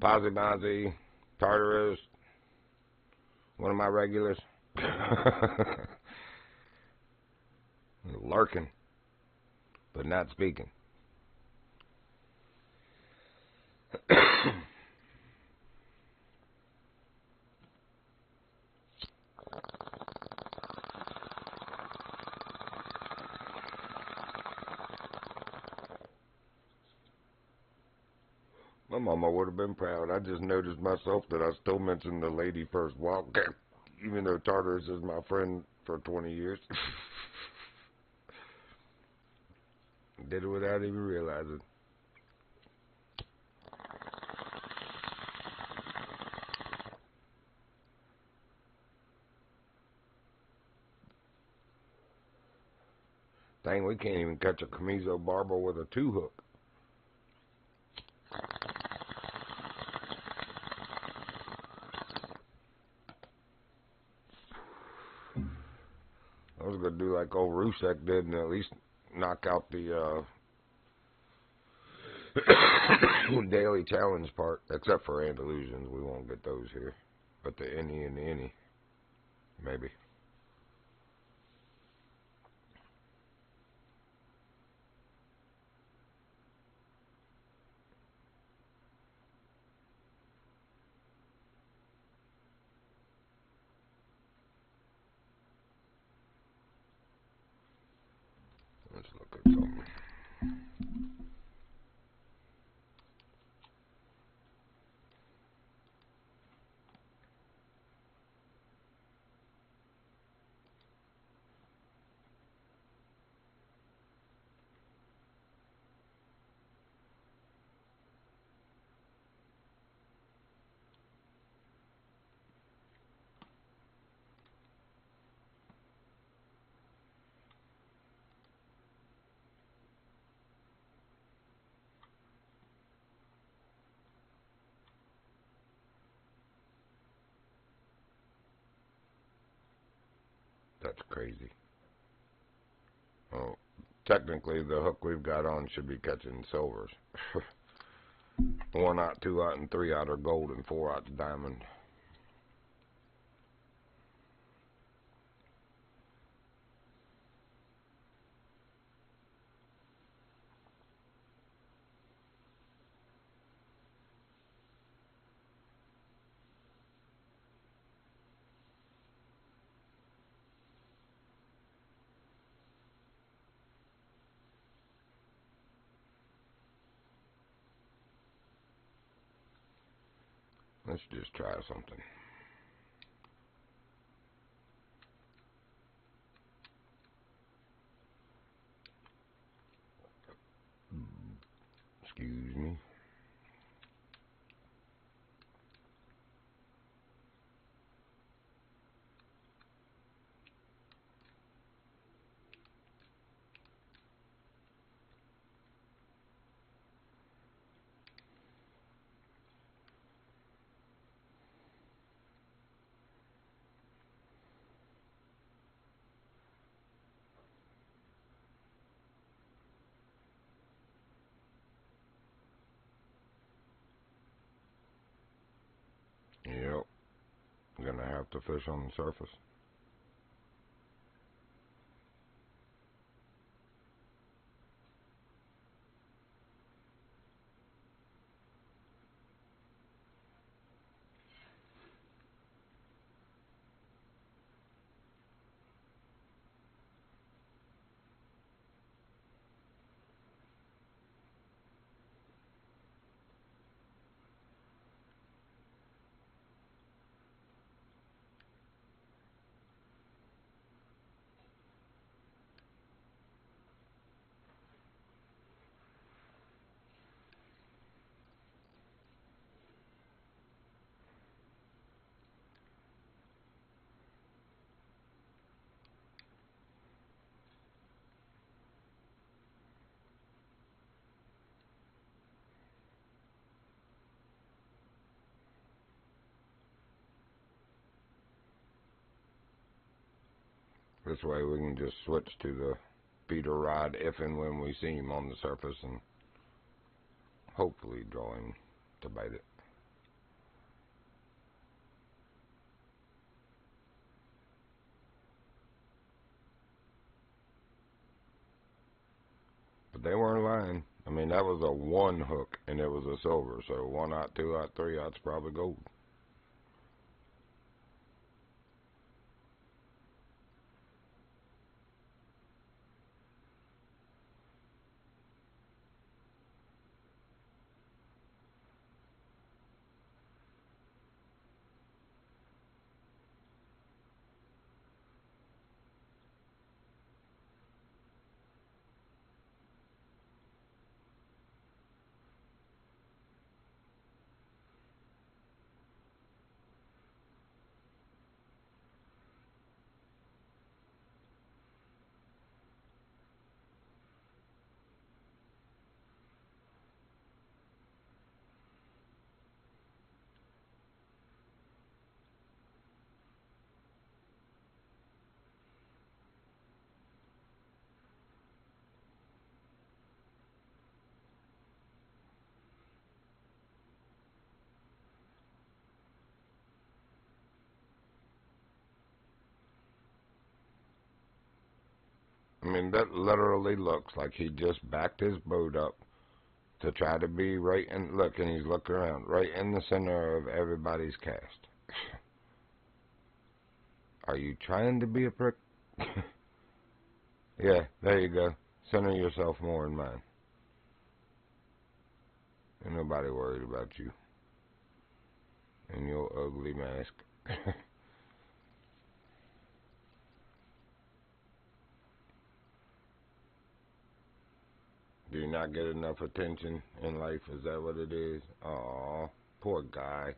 Pozibazi, Tartarus, one of my regulars? Lurking, but not speaking. My mama would have been proud. I just noticed myself that I still mentioned the lady first Wildcat, even though Tartarus is my friend for 20 years. Did it without even realizing. Dang, we can't even catch a Camiso barber with a 2-hook. I was going to do like old Rusek did and at least knock out the daily challenge part, except for Andalusians. We won't get those here. But the innie and the innie, maybe. Let's look at something. That's crazy. Oh, technically the hook we've got on should be catching silvers. 1/0, 2/0, and 3/0 are gold and 4/0's diamond. Let's just try something. Excuse me. Yep. Gonna have to fish on the surface. This way we can just switch to the speeder rod if and when we see him on the surface, and hopefully draw him to bite it. But they weren't lying. I mean, that was a 1 hook, and it was a silver, so 1/0, 2/0, 3/0's probably gold. I mean, that literally looks like he just backed his boat up to try to be right in, look, and he's looking around, right in the center of everybody's cast. Are you trying to be a prick? Yeah, there you go. Center yourself more in mine. Ain't nobody worried about you and your ugly mask. Do you not get enough attention in life? Is that what it is? Aw, poor guy.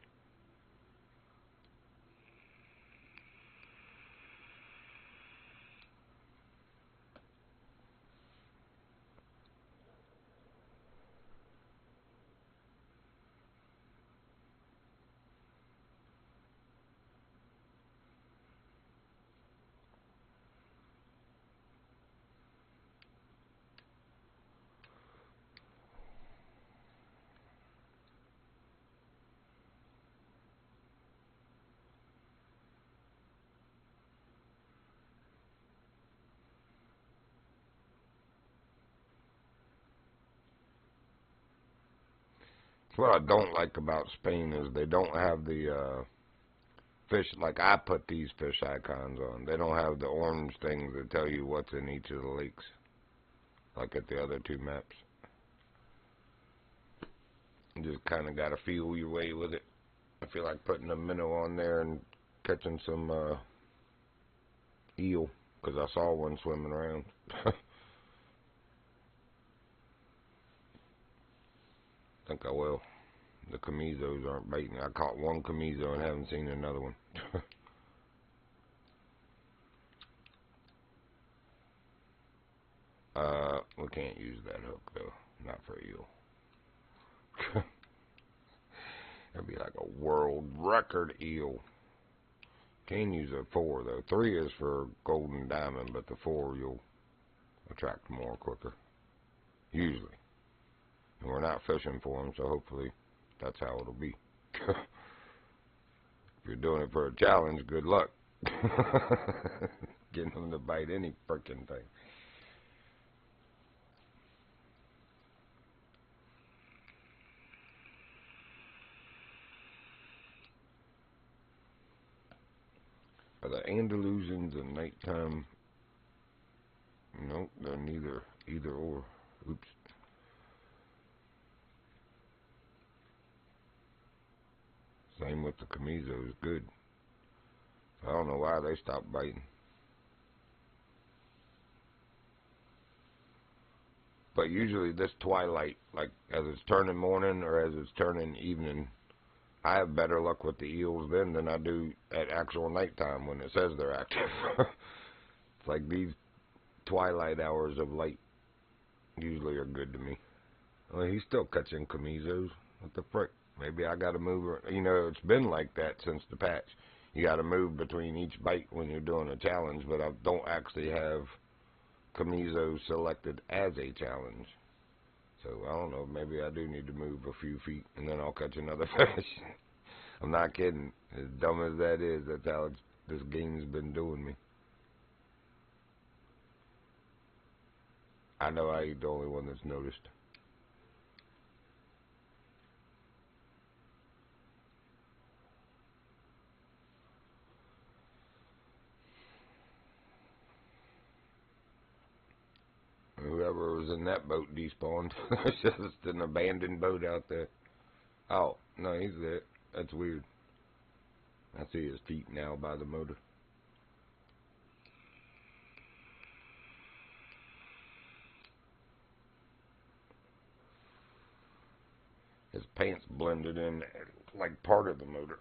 What I don't like about Spain is they don't have the fish, like I put these fish icons on. They don't have the orange things that tell you what's in each of the lakes, like at the other 2 maps. You just kind of got to feel your way with it. I feel like putting a minnow on there and catching some eel, because I saw one swimming around. I think I will. The chamizos aren't biting. I caught 1 chamizo and haven't seen another one. We can't use that hook though. Not for eel. It'd be like a world record eel. Can use a 4 though. 3 is for golden diamond, but the 4 you'll attract more quicker. Usually. And we're not fishing for them, so hopefully that's how it'll be. If you're doing it for a challenge, good luck. Getting them to bite any frickin' thing. Are the Andalusians a nighttime? Nope, they're neither. Either or. Oops. Same with the chamizos. Good. I don't know why they stopped biting. But usually this twilight, like as it's turning morning or as it's turning evening, I have better luck with the eels then than I do at actual nighttime when it says they're active. It's like these twilight hours of light usually are good to me. Well, he's still catching chamizos. What the frick? Maybe I gotta move. You know, it's been like that since the patch. You gotta move between each bite when you're doing a challenge, but I don't actually have Camiso selected as a challenge. So, I don't know, maybe I do need to move a few feet, and then I'll catch another fish. I'm not kidding. As dumb as that is, that's how this game's been doing me. I know I ain't the only one that's noticed. Whoever was in that boat despawned. It's just an abandoned boat out there. Oh, no, he's there. That's weird. I see his feet now by the motor. His pants blended in like part of the motor.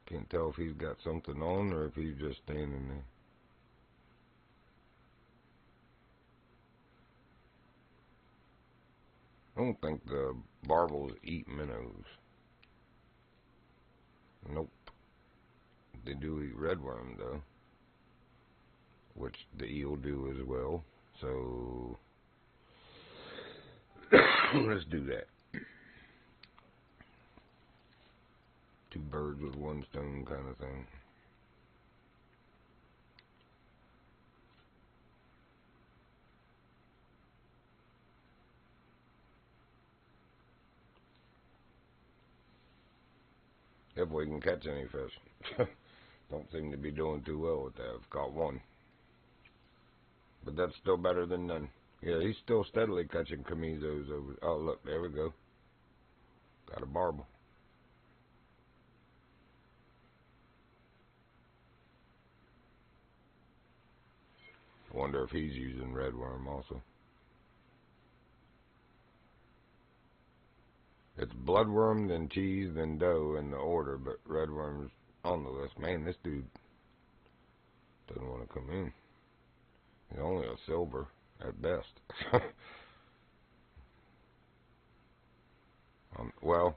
Can't tell if he's got something on or if he's just standing there. I don't think the barbels eat minnows. Nope. They do eat redworm though, which the eel do as well. So let's do that. Two birds with one stone kind of thing. If we can catch any fish. Don't seem to be doing too well with that. I've caught one. But that's still better than none. Yeah, he's still steadily catching camisos over. Oh, look, there we go. Got a barbel. I wonder if he's using redworm also. It's bloodworm, then cheese, then dough in the order, but redworm's on the list. Man, this dude doesn't want to come in. He's only a silver at best. Well,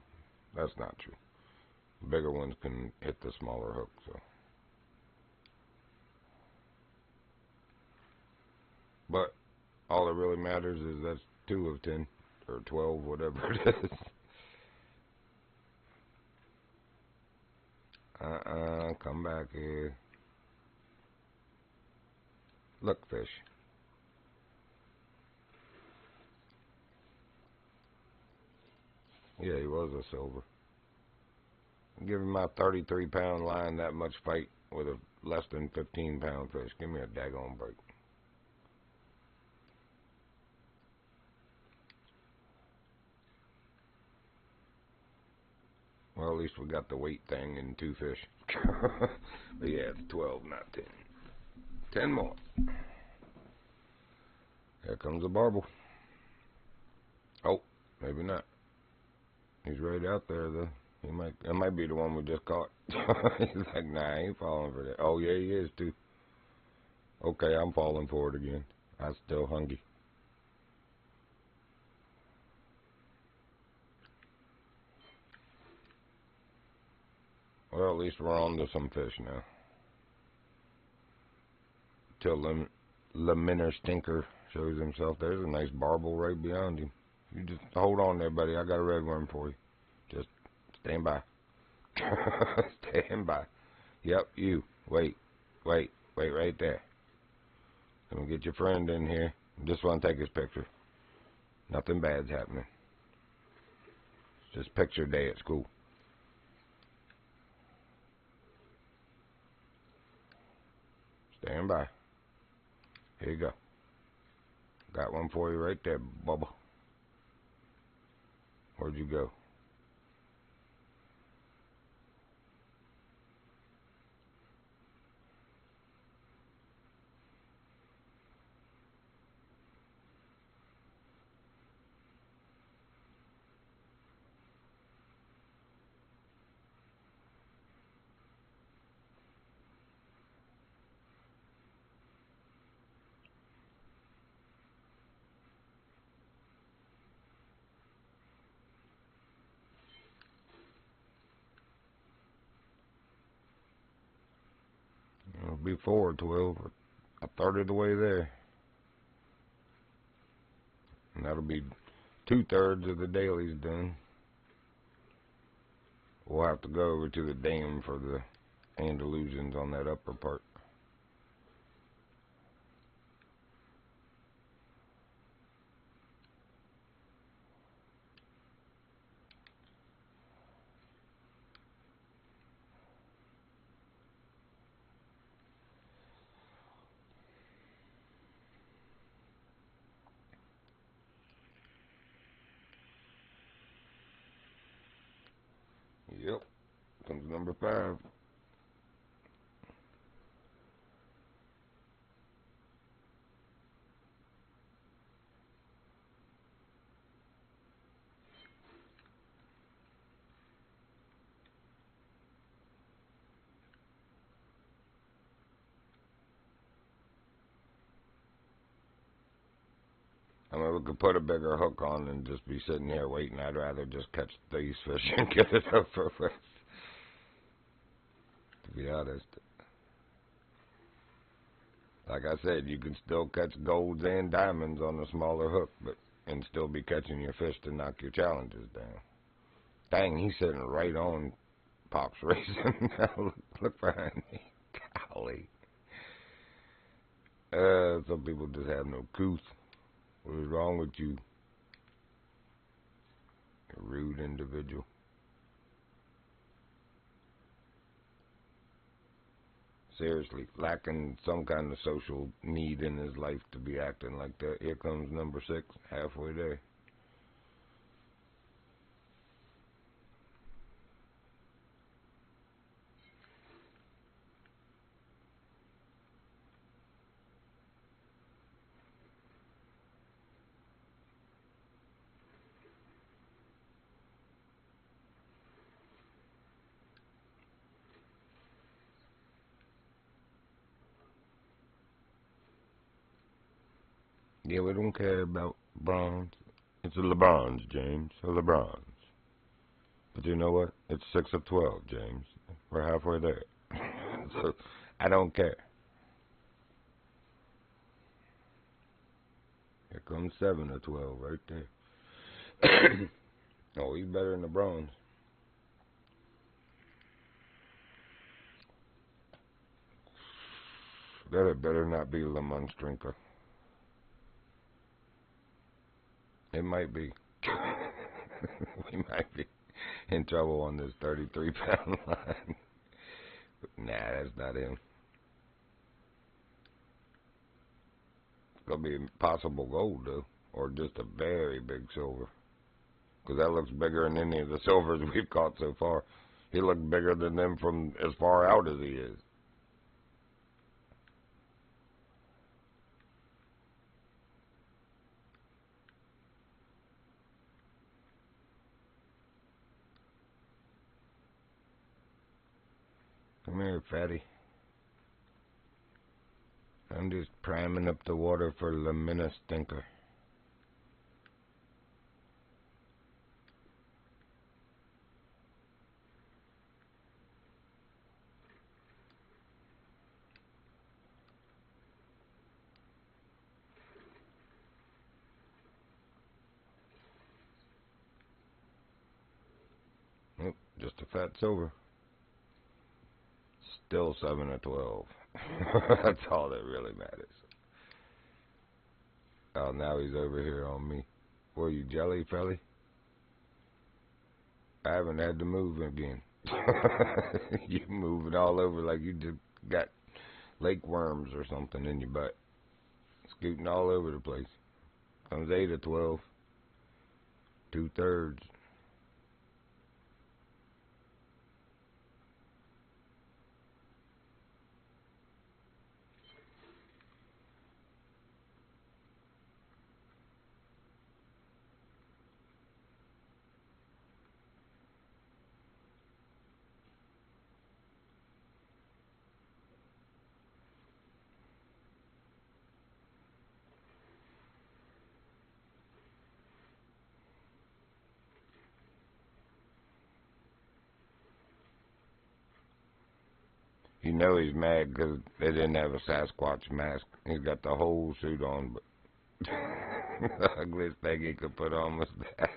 that's not true. Bigger ones can hit the smaller hook, so. But all that really matters is that's 2 of 10 or 12, whatever it is. Come back here. Look, fish. Yeah, he was a silver. Give him my 33-pound line that much fight with a less than 15-pound fish. Give me a daggone break. Well, at least we got the weight thing in 2 fish. But yeah, it's 12, not 10. 10 more. Here comes the barbel. Oh, maybe not. He's right out there, though. That might be the one we just caught. He's like, nah, I ain't falling for that. Oh, yeah, he is, too. Okay, I'm falling for it again. I'm still hungry. Well, at least we're on to some fish now. Till Leminer Stinker shows himself. There's a nice barbel right beyond him. You just hold on there, buddy. I got a redworm for you. Just stand by. Stand by. Yep, you. Wait right there. Let me get your friend in here. Just want to take his picture. Nothing bad's happening. It's just picture day at school. Stand by. Here you go. Got one for you right there, Bubba. Where'd you go? be 412, a third of the way there. And that'll be 2/3 of the dailies done. We'll have to go over to the dam for the Andalusians on that upper part. Yep, comes number 5. I mean, we could put a bigger hook on and just be sitting here waiting. I'd rather just catch these fish and get it over with, to be honest. Like I said, you can still catch golds and diamonds on a smaller hook, and still be catching your fish to knock your challenges down. Dang, he's sitting right on Pop's racing. Look behind me. Golly. Some people just have no couth. What is wrong with you? A rude individual. Seriously, lacking some kind of social need in his life to be acting like that. Here comes number 6, halfway there. Yeah, we don't care about bronze. It's a LeBron's, James. A LeBron's. But you know what? It's 6 of 12, James. We're halfway there. So, I don't care. Here comes 7 of 12 right there. Oh, he's better than the bronze. That better not be Le Monstrinker. It might be. We might be in trouble on this 33-pound line. But nah, that's not him. It's going to be a possible gold, though. Or just a very big silver. Because that looks bigger than any of the silvers we've caught so far. He looked bigger than them from as far out as he is. Come here, fatty. I'm just priming up the water for Lamina Stinker. Nope, just a fat silver. Still 7 of 12. That's all that really matters. Oh, now he's over here on me. Were you jelly, felly? I haven't had to move again. You moving all over like you just got lake worms or something in your butt. Scooting all over the place. Comes 8 of 12. 2/3. You know he's mad because they didn't have a Sasquatch mask. He's got the whole suit on, but the ugliest thing he could put on was that.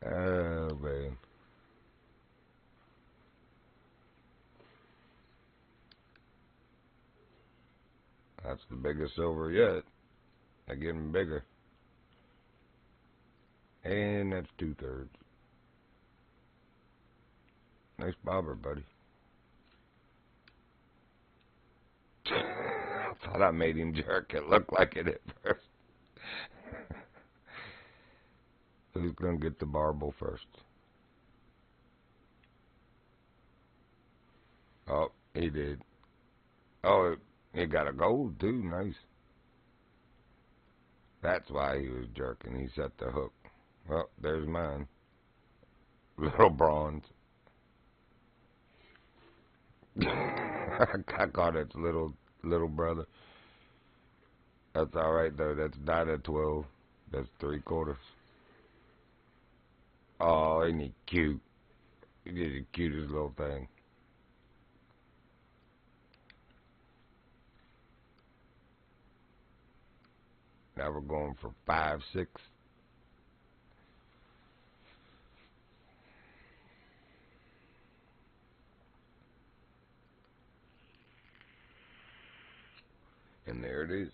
Oh, man. That's the biggest silver yet. They're getting bigger. And that's 2/3. Nice bobber, buddy. I thought I made him jerk. It looked like it at first. Who's going to get the barbel first? Oh, he did. Oh, he got a gold, too. Nice. That's why he was jerking. He set the hook. Well, there's mine. Little bronze. I caught its little brother. That's all right, though. That's 9 of 12. That's 3/4. Oh, ain't he cute? He's the cutest little thing. Now we're going for 5, 6. And there it is.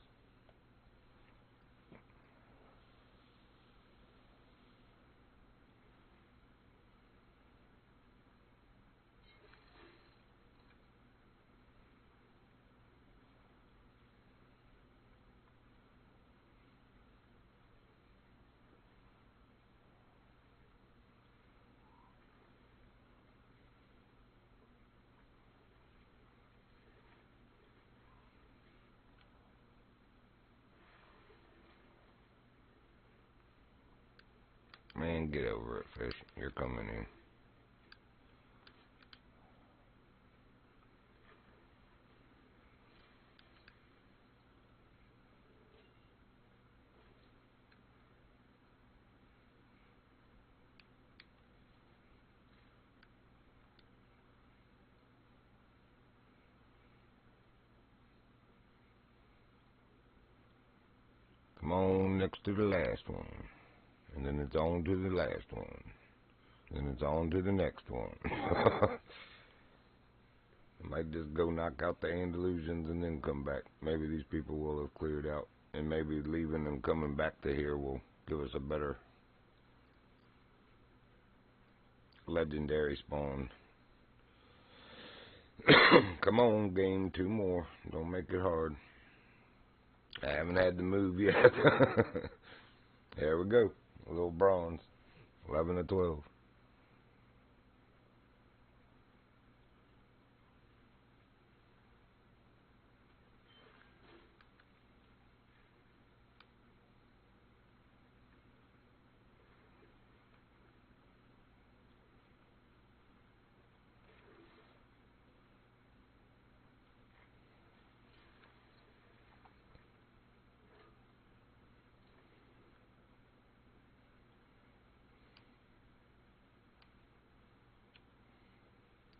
Man, get over it, fish. You're coming in. Come on next to the last one. And then it's on to the last one. Then it's on to the next one. I might just go knock out the Andalusians and then come back. Maybe these people will have cleared out. And maybe leaving and coming back to here will give us a better legendary spawn. Come on, game. 2 more. Don't make it hard. I haven't had to move yet. There we go. A little bronze. 11 of 12.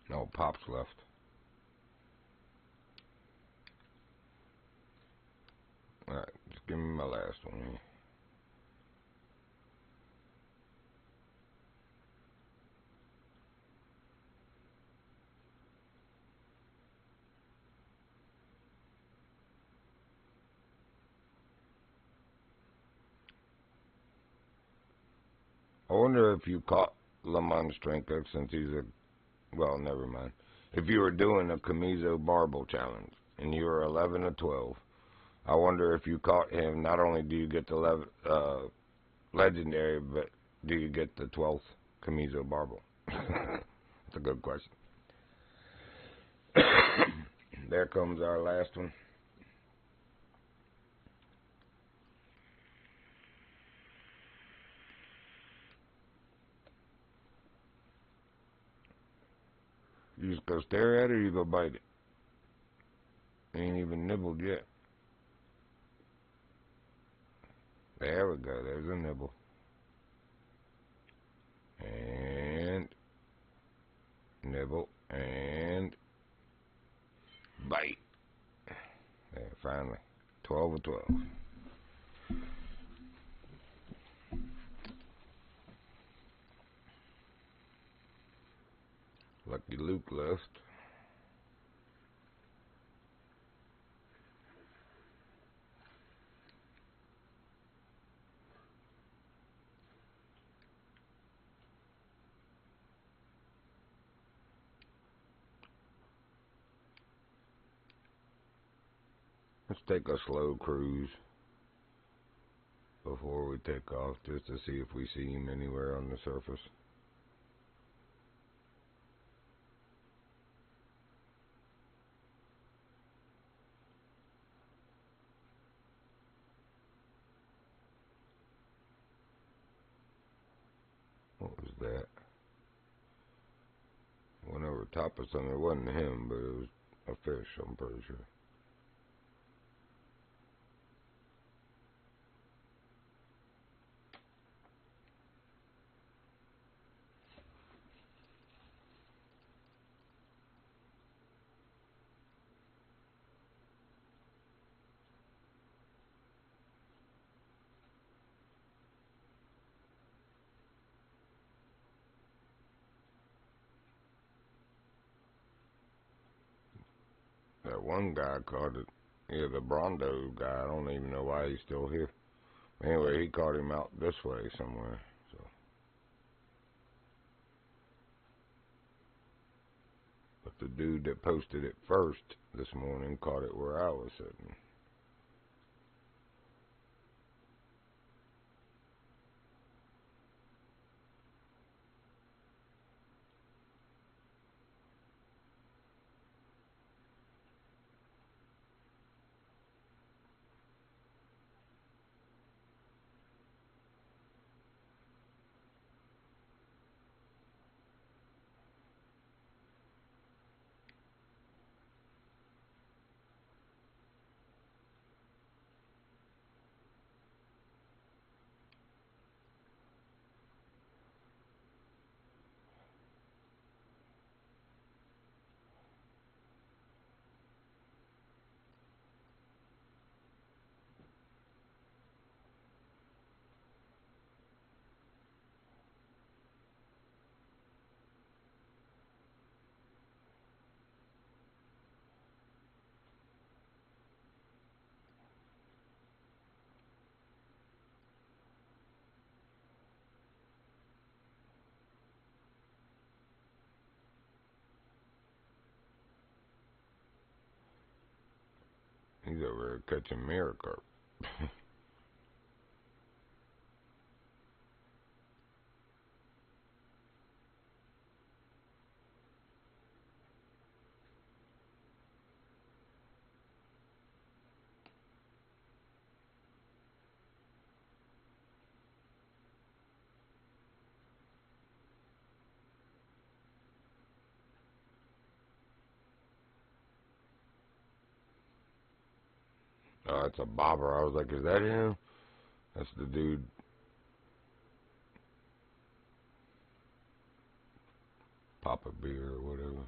No, Pop's left. Alright, just give me my last one here. I wonder if you caught La Monstrenko since he's a... Well, never mind. If you were doing a Camiso Barbel challenge and you were 11 of 12, I wonder if you caught him, not only do you get the legendary, but do you get the 12th Camiso Barbel? That's a good question. There comes our last one. You just go stare at it or you go bite it? Ain't even nibbled yet. There we go. There's a nibble. And nibble. And bite. There, finally. 12 of 12. Lucky Luke left. Let's take a slow cruise before we take off, just to see if we see him anywhere on the surface. What was that? Went over top of something. It wasn't him, but it was a fish, I'm pretty sure. That one guy caught it. Yeah, the Brondo guy. I don't even know why he's still here. Anyway, he caught him out this way somewhere. So, but the dude that posted it first this morning caught it where I was sitting. He's over there catching mirror carp. Oh, it's a bobber. I was like, is that him? That's the dude. Papa beer or whatever.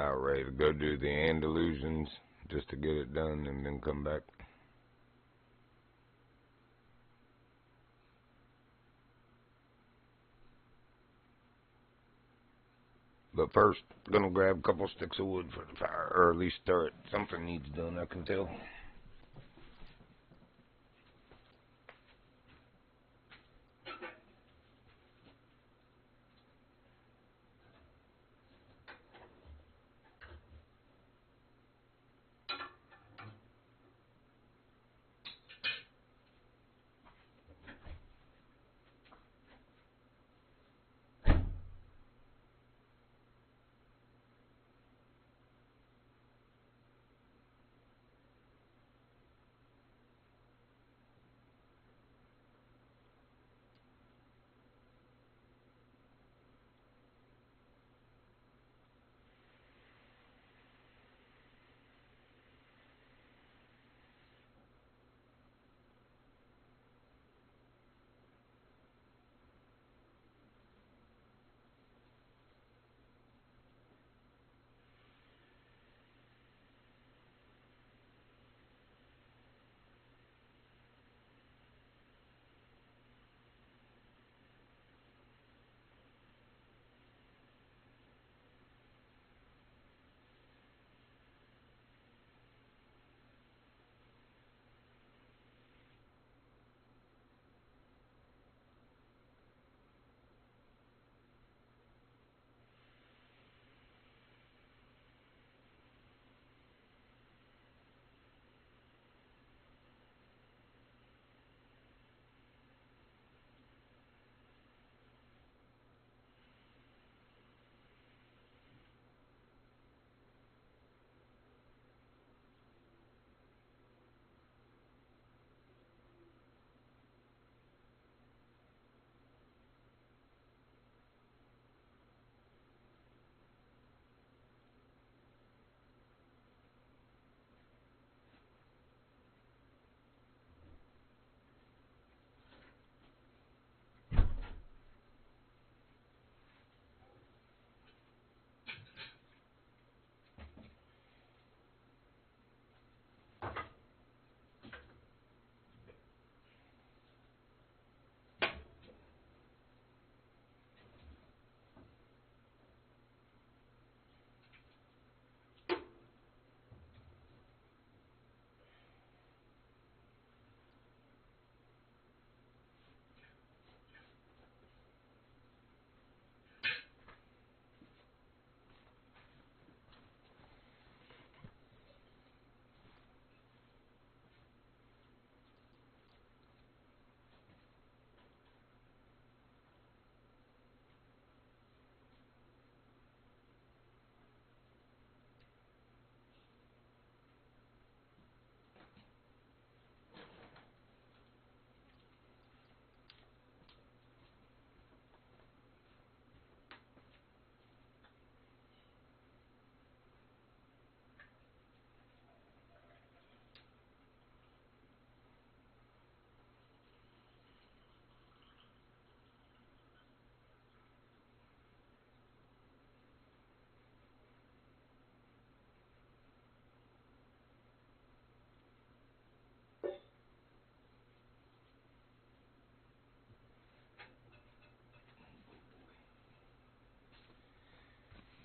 about ready to go do the Andalusians just to get it done and then come back. But first, gonna grab a couple sticks of wood for the fire, or at least stir it. Something needs done, I can tell.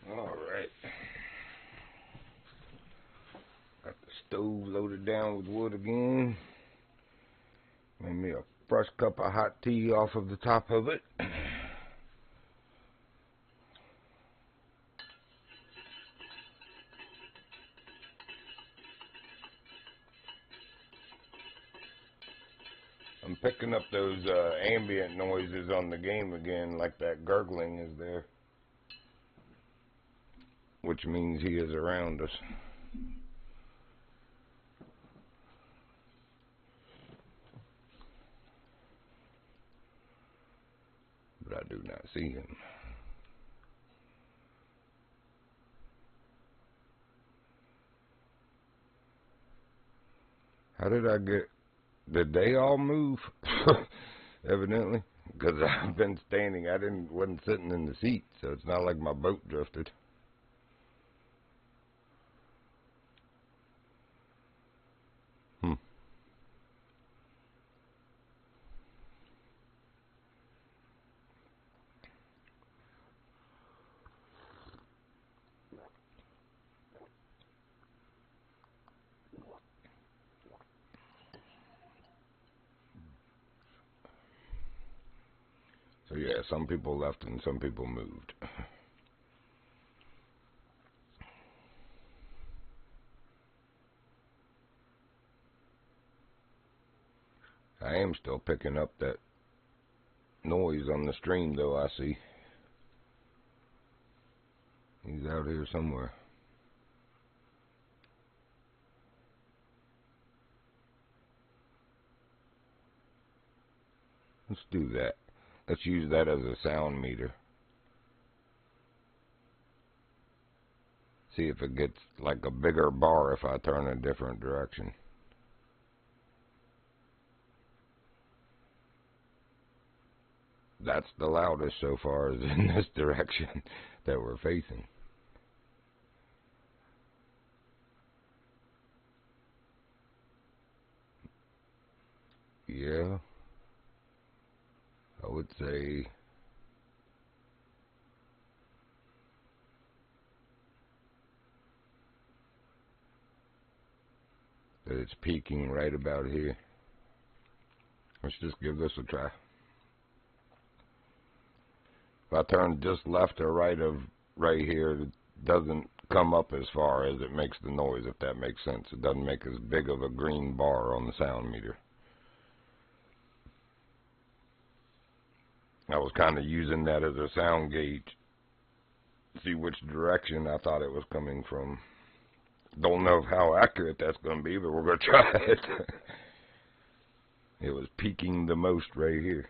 Alright. Got the stove loaded down with wood again. Made me a fresh cup of hot tea off of the top of it. I'm picking up those ambient noises on the game again, like that gurgling is there, which means he is around us. But I do not see him. How did I get... Did they all move? Evidently. Because I've been standing. Wasn't sitting in the seat, so it's not like my boat drifted. So yeah, some people left and some people moved. I am still picking up that noise on the stream, though. I see he's out here somewhere. Let's do that. Let's use that as a sound meter. See if it gets like a bigger bar if I turn a different direction. That's the loudest so far is in this direction that we're facing. Yeah, I would say that it's peaking right about here. Let's just give this a try. If I turn just left or right of right here, it doesn't come up as far as it makes the noise, if that makes sense. It doesn't make as big of a green bar on the sound meter. I was kind of using that as a sound gauge, see which direction I thought it was coming from. Don't know how accurate that's going to be, but we're going to try it. It was peaking the most right here.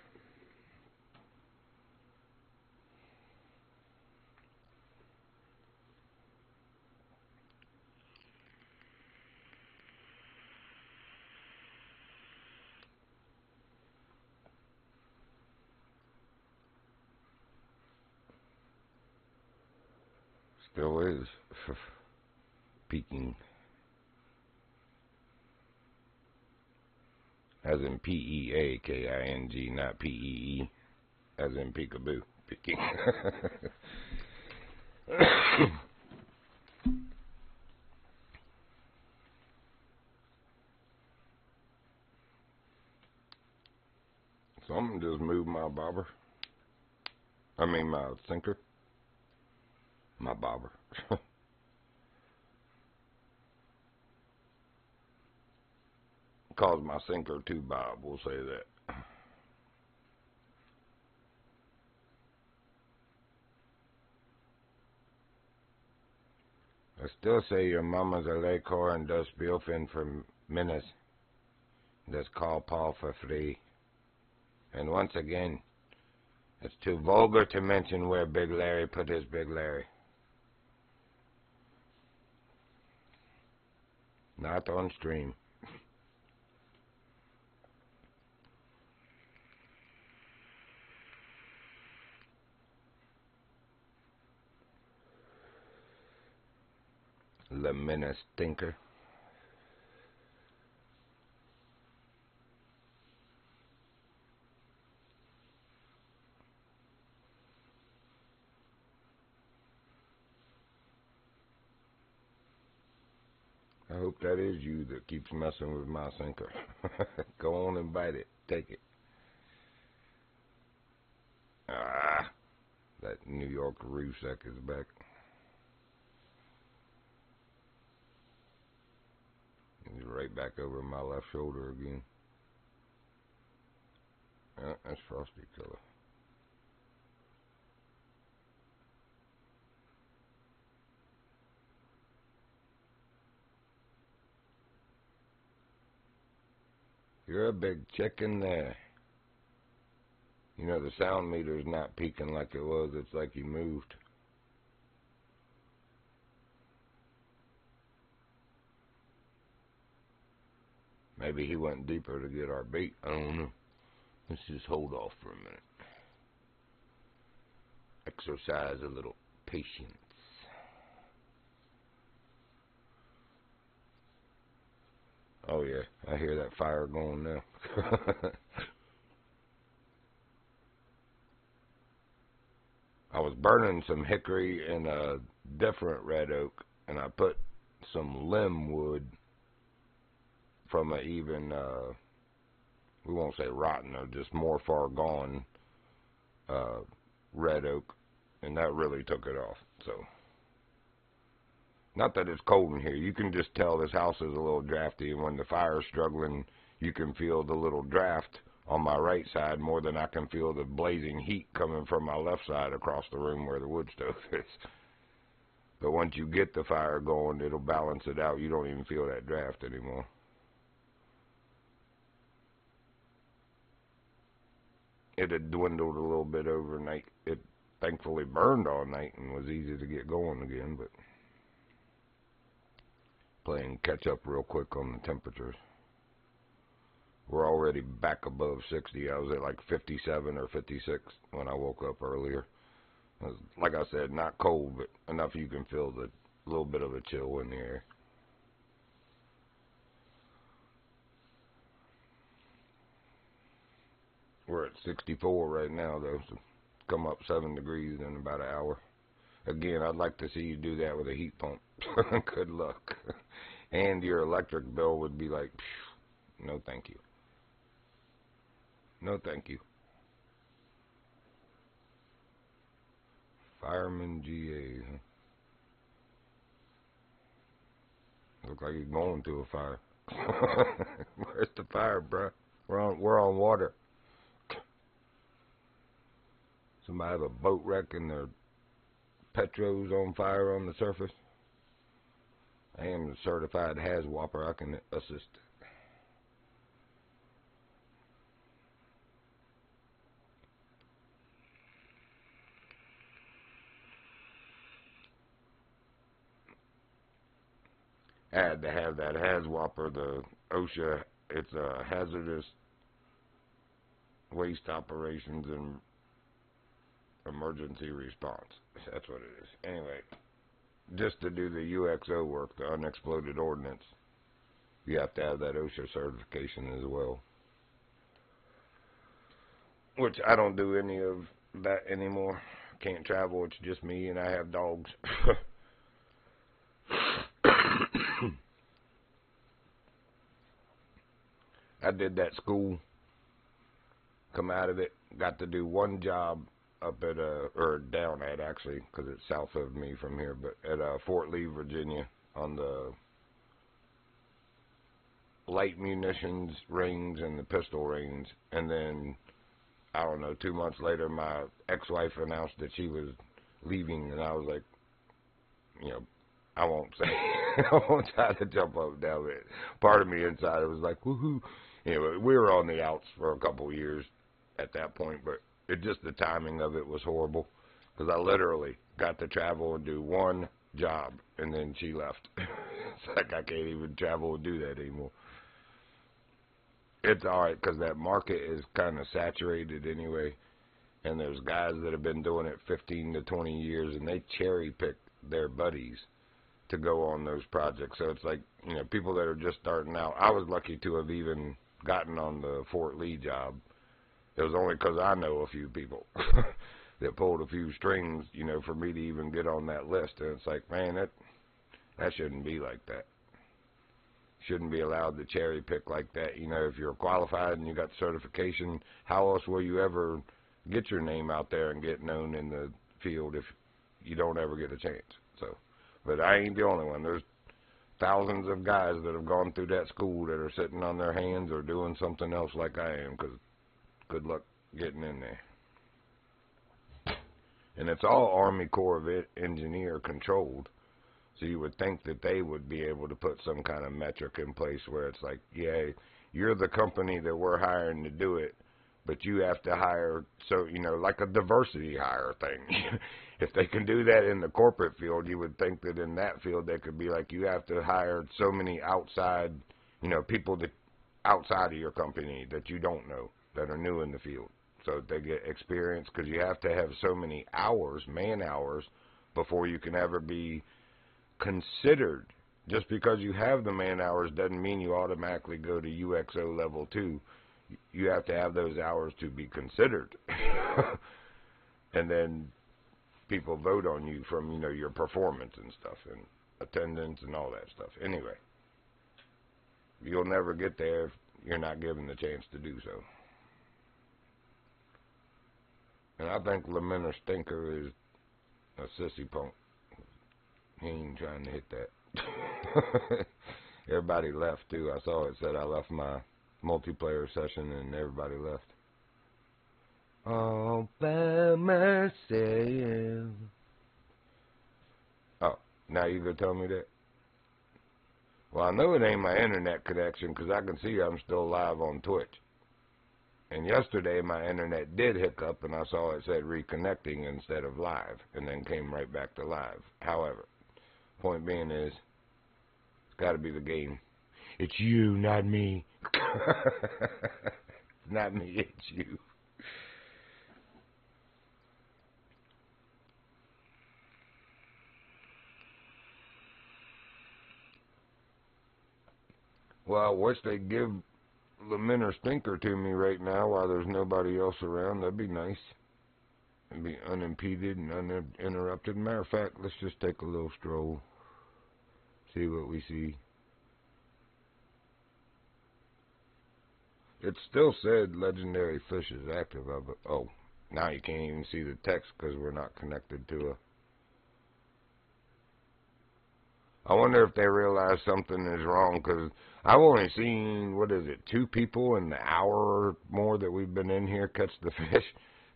Still is peaking. As in P-E-A-K-I-N-G, not P-E-E. As in peekaboo. Peaking. So I'm going to just move my bobber. I mean my sinker. My bobber. Cause my sinker to bob, we'll say that. I still say your mama's a Lakor and does Spielfin for minutes. Does call Paul for free. And once again, it's too vulgar to mention where Big Larry put his Big Larry. Not on stream. Lamina stinker. I hope that is you that keeps messing with my sinker. Go on and bite it. Take it. Ah, that New York Rusek is back. He's right back over my left shoulder again. That's Frosty Killer. You're a big chicken there. You know, the sound meter's not peaking like it was. It's like he moved. Maybe he went deeper to get our bait. I don't know. Let's just hold off for a minute. Exercise a little patience. Oh yeah, I hear that fire going now. I was burning some hickory and a different red oak, and I put some limb wood from a even, we won't say rotten, or just more far gone uh, red oak, and that really took it off. So, not that it's cold in here. You can just tell this house is a little drafty, and when the fire's struggling, you can feel the little draft on my right side more than I can feel the blazing heat coming from my left side across the room where the wood stove is. But once you get the fire going, it'll balance it out. You don't even feel that draft anymore. It had dwindled a little bit overnight. It thankfully burned all night and was easy to get going again, but playing catch up real quick on the temperatures. We're already back above 60. I was at like 57 or 56 when I woke up earlier. It was, like I said, not cold, but enough you can feel the little bit of a chill in the air. We're at 64 right now, though, so come up 7 degrees in about an hour. Again, I'd like to see you do that with a heat pump. Good luck. And your electric bill would be like, no thank you. No thank you. Fireman GA. Huh? Look like he's going to a fire. Where's the fire, bruh? We're on water. Somebody have a boat wreck and their petro's on fire on the surface. I am a certified hazwapper. I can assist. I had to have that hazwapper, the OSHA. It's a hazardous waste operations and emergency response. That's what it is. Anyway, just to do the UXO work, the unexploded ordnance, you have to have that OSHA certification as well. Which I don't do any of that anymore. Can't travel, it's just me, and I have dogs. I did that school, come out of it, got to do one job up at, or down at actually, because it's south of me from here, but at Fort Lee, Virginia, on the light munitions rings and the pistol rings, and then, I don't know, 2 months later, my ex-wife announced that she was leaving, and I was like, you know, I won't say, I won't try to jump up and down it. Part of me inside, it was like, woohoo. Anyway, we were on the outs for a couple of years at that point, but it just, the timing of it was horrible, because I literally got to travel and do one job, and then she left. It's like I can't even travel and do that anymore. It's alright, because that market is kind of saturated anyway, and there's guys that have been doing it 15 to 20 years, and they cherry pick their buddies to go on those projects. So it's like, you know, people that are just starting out. I was lucky to have even gotten on the Fort Lee job. It was only because I know a few people that pulled a few strings, you know, for me to even get on that list. And it's like, man, that shouldn't be like that. Shouldn't be allowed to cherry pick like that. You know, if you're qualified and you got certification, how else will you ever get your name out there and get known in the field if you don't ever get a chance? So, but I ain't the only one. There's thousands of guys that have gone through that school that are sitting on their hands or doing something else like I am, because good luck getting in there. And it's all Army Corps of Engineer controlled. So you would think that they would be able to put some kind of metric in place where it's like, yeah, you're the company that we're hiring to do it, but you have to hire, so, you know, like a diversity hire thing. If they can do that in the corporate field, you would think that in that field they could be like, you have to hire so many outside, you know, people that outside of your company that you don't know, that are new in the field, so they get experience, because you have to have so many hours, man hours, before you can ever be considered. Just because you have the man hours doesn't mean you automatically go to UXO level 2. You have to have those hours to be considered. And then people vote on you from, you know, your performance and stuff, and attendance and all that stuff. Anyway, you'll never get there if you're not given the chance to do so. And I think Lemon Stinker is a sissy punk. He ain't trying to hit that. Everybody left, too. I saw it said I left my multiplayer session and everybody left. All by myself. Oh, now you gonna tell me that? Well, I know it ain't my internet connection because I can see I'm still live on Twitch. And yesterday my internet did hiccup and I saw it said reconnecting instead of live and then came right back to live. However, point being is, it's got to be the game. It's you, not me. Not me, it's you. Well, I wish they'd give Lemon or Stinker to me right now while there's nobody else around. That'd be nice. It'd be unimpeded and uninterrupted. Matter of fact, let's just take a little stroll. See what we see. It still said legendary fish is active. Oh, now you can't even see the text because we're not connected to a... I wonder if they realize something is wrong because I've only seen, 2 people in the hour or more that we've been in here catch the fish.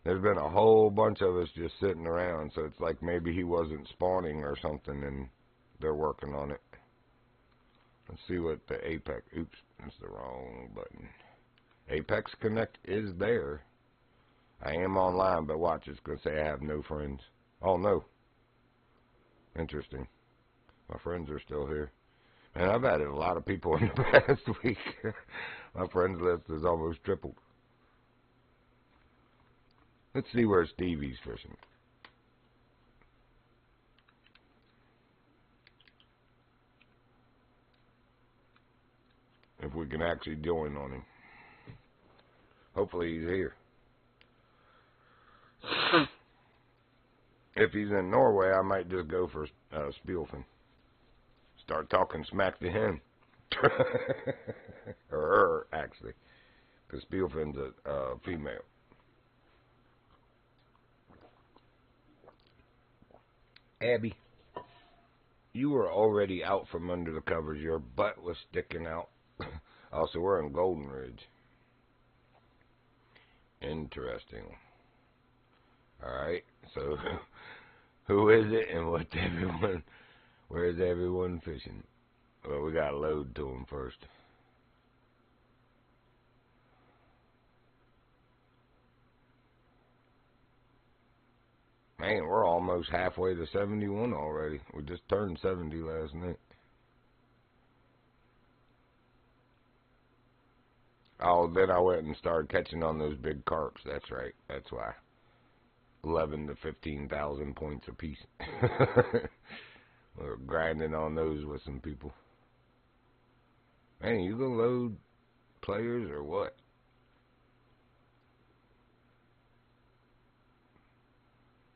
There's been a whole bunch of us just sitting around, so it's like maybe he wasn't spawning or something and they're working on it. Let's see what the Apex... Oops, that's the wrong button. Apex Connect is there. I am online, but watch, it's going to say I have no friends. Oh, no. Interesting. My friends are still here. And I've added a lot of people in the past week. My friends list is almost tripled. Let's see where Stevie's fishing. If we can actually join on him. Hopefully he's here. If he's in Norway, I might just go for Spielfin. Start talking smack to him. Or her, actually. Because Spielfin's a female. Abby, you were already out from under the covers. Your butt was sticking out. Oh, so we're in Golden Ridge. Interesting. Alright, so who is it and what's everyone? Where's everyone fishing? Well, we gotta load to them first. Man, we're almost halfway to 71 already. We just turned 70 last night. Oh, then I went and started catching on those big carps. That's right. That's why. 11 to 15,000 points apiece. We're grinding on those with some people. Man, you gonna load players or what?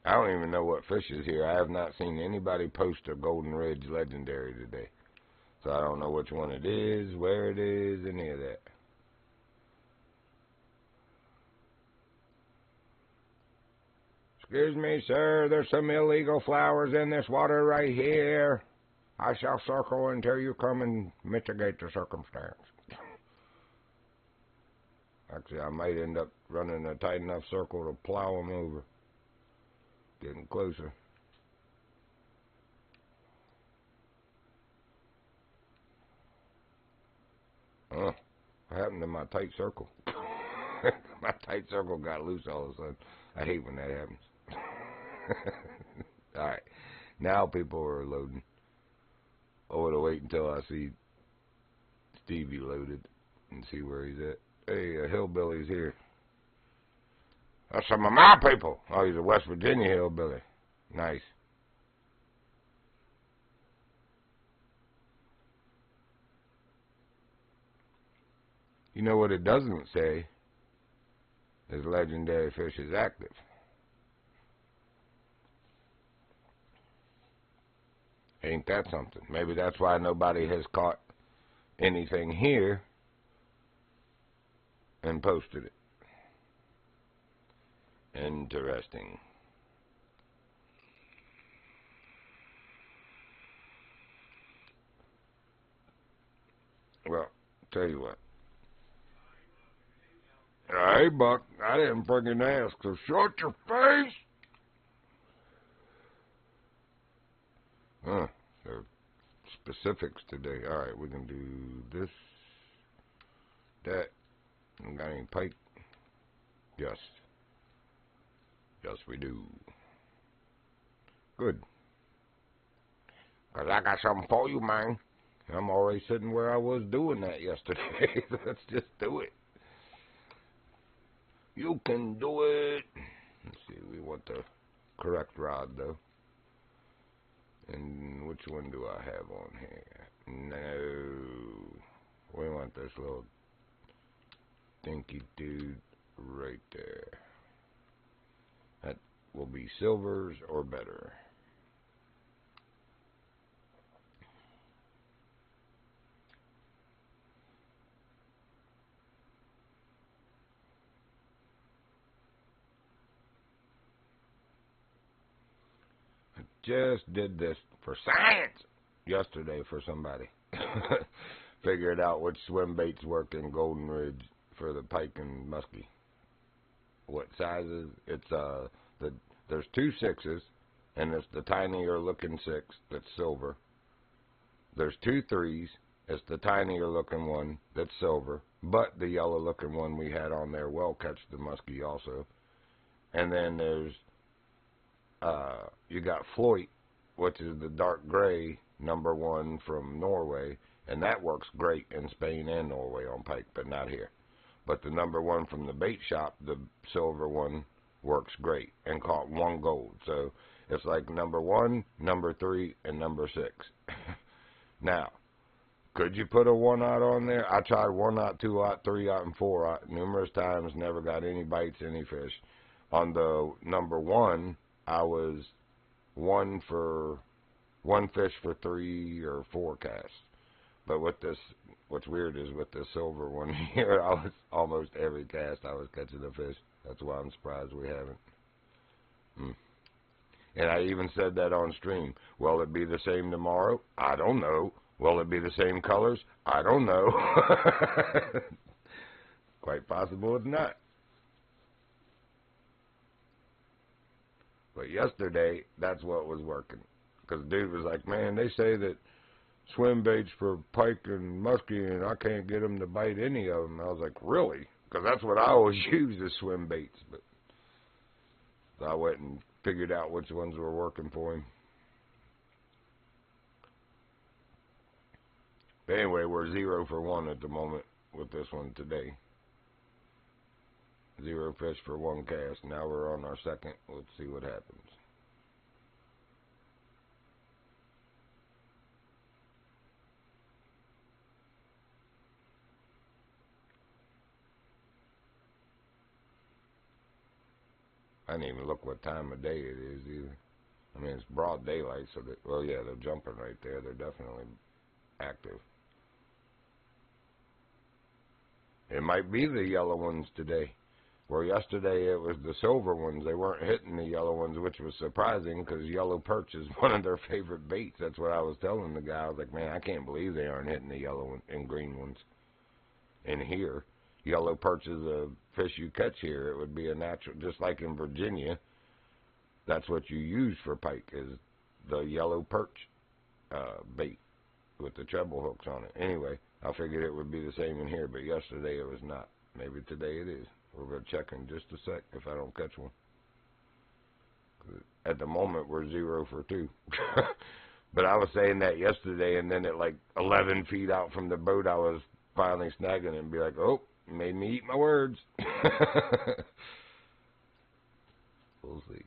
I don't even know what fish is here. I have not seen anybody post a Golden Ridge Legendary today. So I don't know which one it is, where it is, any of that. Excuse me, sir, there's some illegal flowers in this water right here. I shall circle until you come and mitigate the circumstance. Actually, I might end up running a tight enough circle to plow them over. Getting closer. What happened to my tight circle? My tight circle got loose all of a sudden. I hate when that happens. Alright. Now people are loading. I want to wait until I see Stevie loaded and see where he's at. Hey, a hillbilly's here. That's some of my people. Oh, he's a West Virginia hillbilly. Nice. You know what it doesn't say is legendary fish is active. Ain't that something? Maybe that's why nobody has caught anything here and posted it. Interesting. Well, tell you what. Hey, Buck, I didn't freaking ask, so shut your face! Huh, there are specifics today. Alright, we can do this, that. We got any pike? Yes. Yes, we do. Good. 'Cause I got something for you, man. I'm already sitting where I was doing that yesterday. Let's just do it. You can do it. Let's see, we want the correct rod, though. And which one do I have on here? No. We want this little dinky dude right there. That will be silvers or better. Just did this for science yesterday for somebody. Figured out which swim baits work in Golden Ridge for the pike and muskie. What sizes? It's there's 2 6s, and it's the tinier looking 6 that's silver. There's 2 3s. It's the tinier looking one that's silver, but the yellow looking one we had on there will catch the muskie also. And then there's you got Floyd, which is the dark gray #1 from Norway, and that works great in Spain and Norway on pike, but not here. But the #1 from the bait shop, the silver one, works great and caught 1 gold. So it's like #1, #3, and #6. Now, could you put a 1/0 on there? I tried 1/0, 2/0, 3/0, and 4/0 numerous times, never got any bites, any fish. On the #1, I was 1 fish for 3 or 4 casts. But with this, what's weird is with this silver one here, I was almost every cast I was catching a fish. That's why I'm surprised we haven't. And I even said that on stream. Will it be the same tomorrow? I don't know. Will it be the same colors? I don't know. Quite possible it's not. But yesterday, that's what was working. Because dude was like, man, they say that swim baits for pike and muskie, and I can't get them to bite any of them. I was like, really? Because that's what I always use as swim baits. But so I went and figured out which ones were working for him. But anyway, we're 0 for 1 at the moment with this one today. 0 fish for 1 cast. Now we're on our second. Let's see what happens. I didn't even look what time of day it is either. I mean, it's broad daylight, so that, well, yeah, they're jumping right there. They're definitely active. It might be the yellow ones today. Where yesterday it was the silver ones. They weren't hitting the yellow ones, which was surprising because yellow perch is one of their favorite baits. That's what I was telling the guy. I was like, man, I can't believe they aren't hitting the yellow and green ones in here. Yellow perch is a fish you catch here. It would be a natural, just like in Virginia. That's what you use for pike is the yellow perch bait with the treble hooks on it. Anyway, I figured it would be the same in here, but yesterday it was not. Maybe today it is. We're going to check in just a sec if I don't catch one. At the moment, we're 0 for 2. But I was saying that yesterday, and then at like 11 feet out from the boat, I was finally snagging it and be like, oh, made me eat my words. We'll see.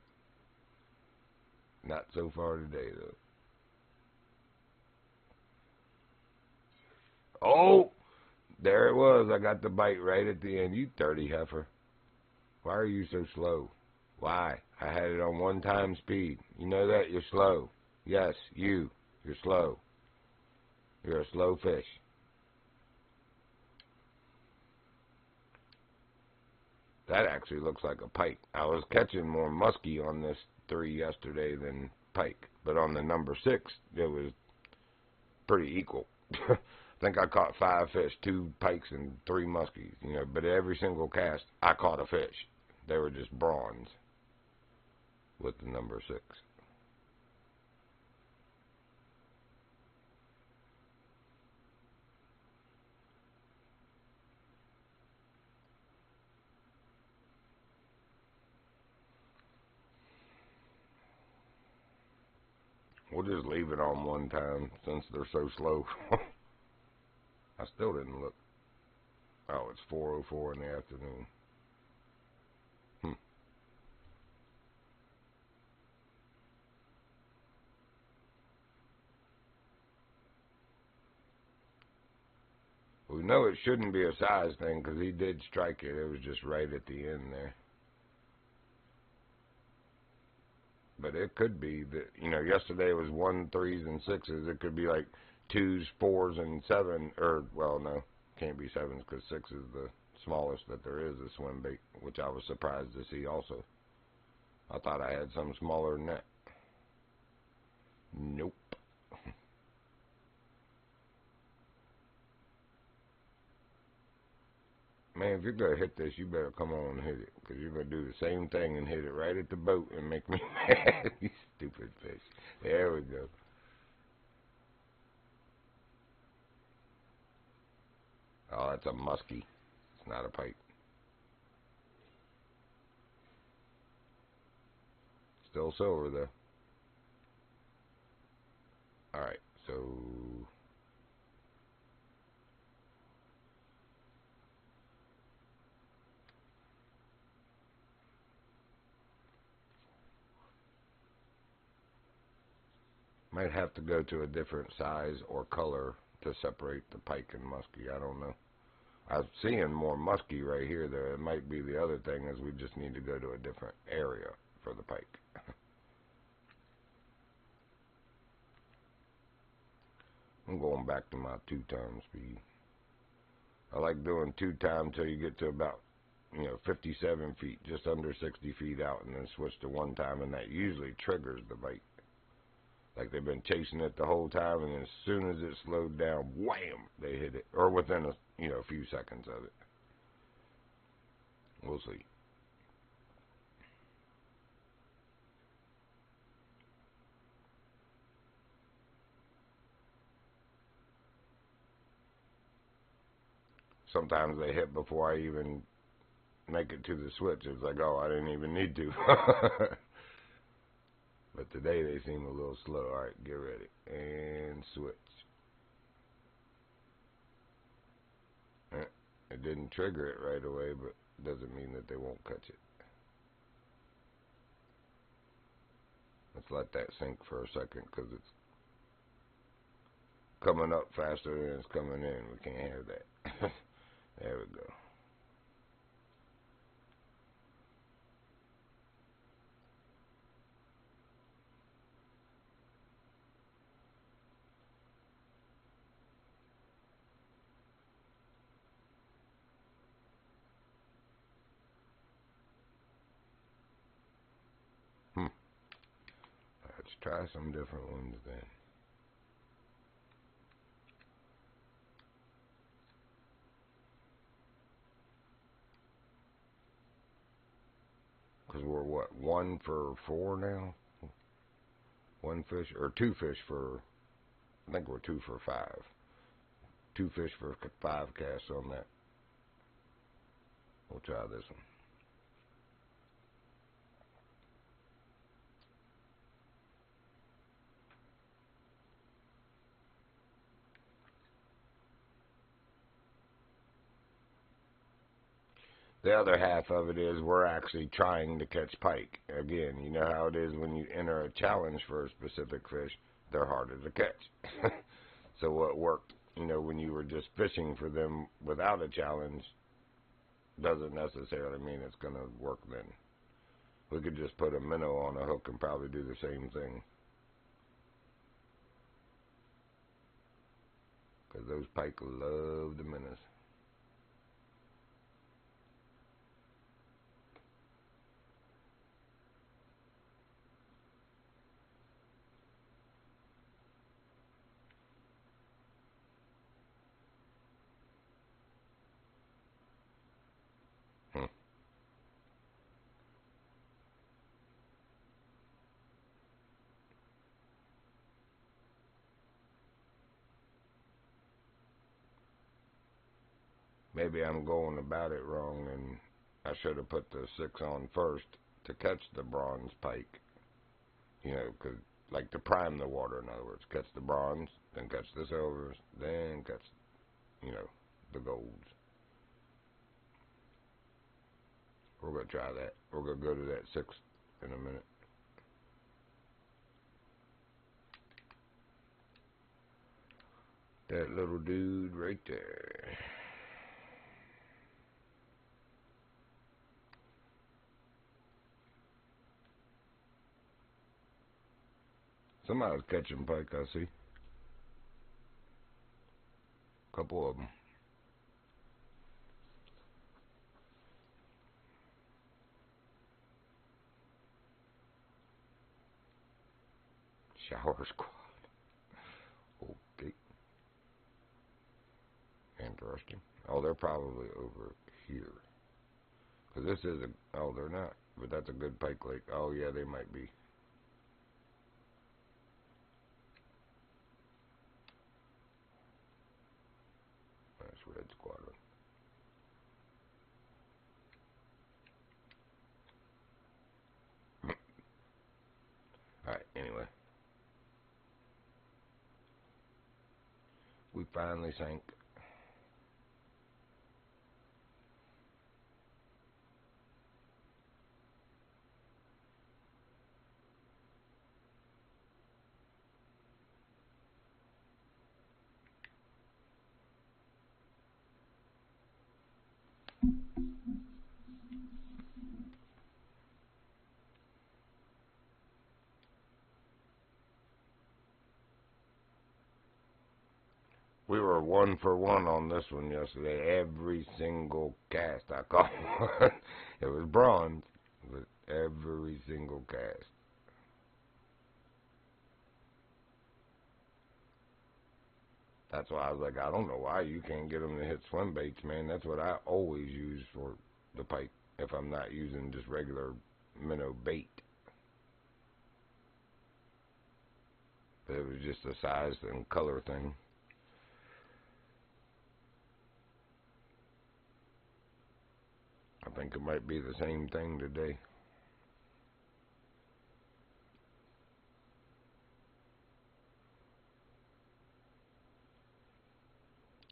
Not so far today, though. Oh! There it was. I got the bite right at the end. You dirty heifer. Why are you so slow? Why? I had it on 1 time speed. You know that? You're slow. Yes, you. You're slow. You're a slow fish. That actually looks like a pike. I was catching more muskie on this 3 yesterday than pike, but on the number 6, it was pretty equal. I think I caught 5 fish, 2 pikes and 3 muskies, but every single cast I caught a fish. They were just bronze with the number 6. We'll just leave it on one time since they're so slow. I still didn't look. Oh, it's 4:04 in the afternoon. We know it shouldn't be a size thing because he did strike it. It was just right at the end there. But it could be that, yesterday it was 1, 3s, and 6s. It could be like 2s, 4s, and 7. Or, well, no, can't be 7s because 6 is the smallest that there is a swim bait, which I was surprised to see also. I thought I had some smaller than that. Nope. Man, if you're going to hit this, you better come on and hit it. Because you're going to do the same thing and hit it right at the boat and make me mad. You stupid fish. There we go. Oh, that's a muskie. It's not a pike. Still silver, though. Alright, so... might have to go to a different size or color to separate the pike and muskie. I don't know. I'm seeing more muskie right here, though. It might be the other thing is we just need to go to a different area for the pike. I'm going back to my 2-time speed. I like doing 2 times till you get to about 57 feet, just under 60 feet out, and then switch to 1 time, and that usually triggers the bite. Like they've been chasing it the whole time, and as soon as it slowed down, wham, they hit it, or within a few seconds of it. We'll see. Sometimes they hit before I even make it to the switch. It's like, oh, I didn't even need to. But today they seem a little slow. All right, get ready and switch. It didn't trigger it right away, but doesn't mean that they won't catch it. Let's let that sink for a second because it's coming up faster than it's coming in. We can't have that. There we go. Let's try some different ones then. Because we're what, 1 for 4 now? 1 fish, or 2 fish for, I think we're 2 for 5. 2 fish for 5 casts on that. We'll try this one. The other half of it is we're actually trying to catch pike. Again, you know how it is when you enter a challenge for a specific fish, they're harder to catch. So what worked, when you were just fishing for them without a challenge, doesn't necessarily mean it's going to work then. We could just put a minnow on a hook and probably do the same thing. Because those pike love the minnows. maybe I'm going about it wrong, and I should have put the 6 on first to catch the bronze pike. You know, like to prime the water, in other words. Catch the bronze, then catch the silvers, then catch, the golds. We're going to try that. We're going to go to that 6 in a minute. That little dude right there. Somebody's catching pike, I see. Couple of them. Shower squad. Okay. Interesting. Oh, they're probably over here. Because this is a... Oh, they're not. But that's a good pike lake. Oh, yeah, they might be. That's Red Squadron. Alright, anyway. We finally sank. We were 1 for 1 on this one yesterday. Every single cast I caught one. It was bronze, but every single cast. That's why I was like, I don't know why you can't get them to hit swim baits, man. That's what I always use for the pike if I'm not using just regular minnow bait. But it was just a size and color thing. I think it might be the same thing today.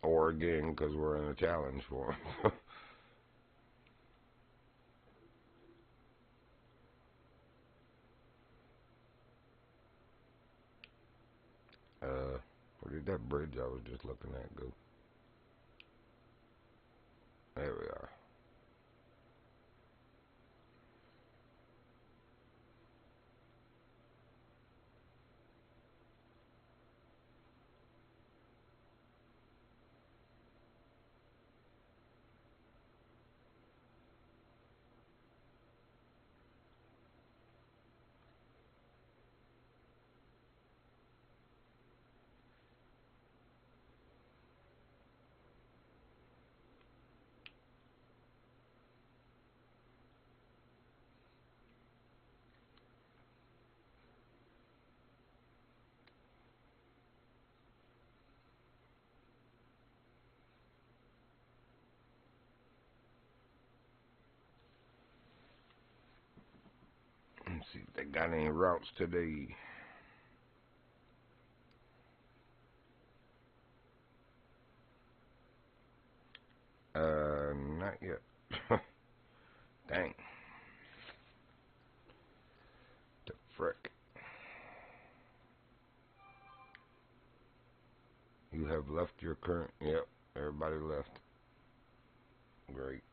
Or again, because we're in a challenge for them. Where did that bridge I was just looking at go? There we are. Let's see if they got any routes today. Not yet. Dang. The frick. You have left your current... Yep, everybody left. Great.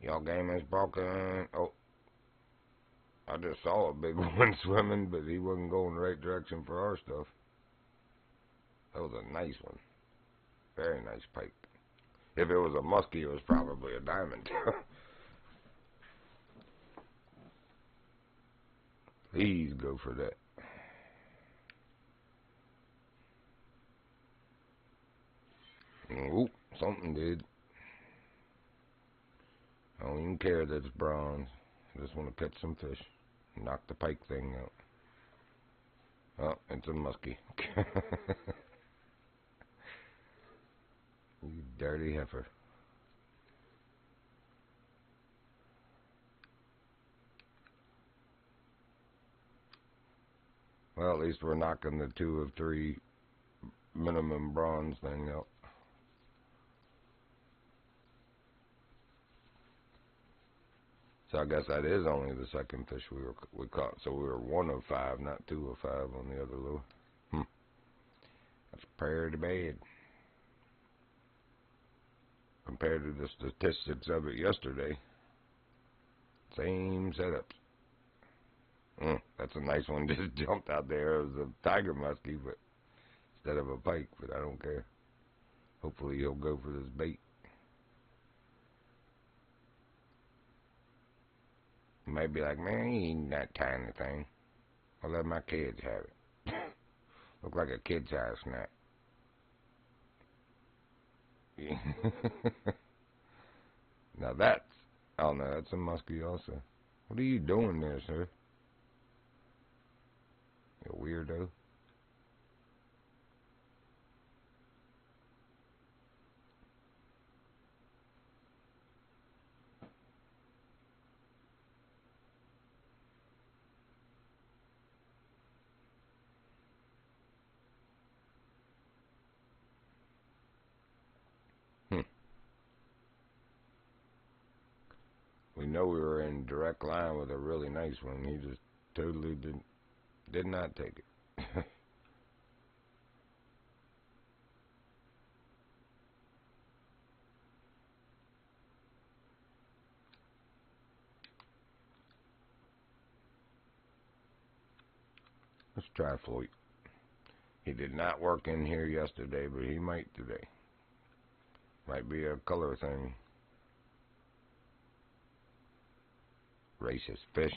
Y'all game is broken. Oh. I just saw a big one swimming, but he wasn't going the right direction for our stuff. That was a nice one. Very nice pike. If it was a muskie, it was probably a diamond. Please go for that. Oop, something did. I don't even care that it's bronze. I just want to catch some fish. Knock the pike thing out. Oh, it's a muskie. dirty heifer. Well, at least we're knocking the 2 of 3 minimum bronze thing out. So I guess that is only the second fish we caught. So we were 1 of 5, not 2 of 5 on the other lure. That's pretty bad compared to the statistics of it yesterday. Same setups. That's a nice one. Just jumped out there. It was a tiger muskie, but instead of a pike. But I don't care. Hopefully he'll go for this bait. He might be like, man, he ain't that tiny thing. I'll let my kids have it. Look like a kid's size snack. Now that's, oh no, that's a muskie also. What are you doing there, sir? You weirdo. We know we were in direct line with a really nice one. He just totally did not take it. Let's try Floyd. He did not work in here yesterday, but he might today. Might be a color thing. Racist fish.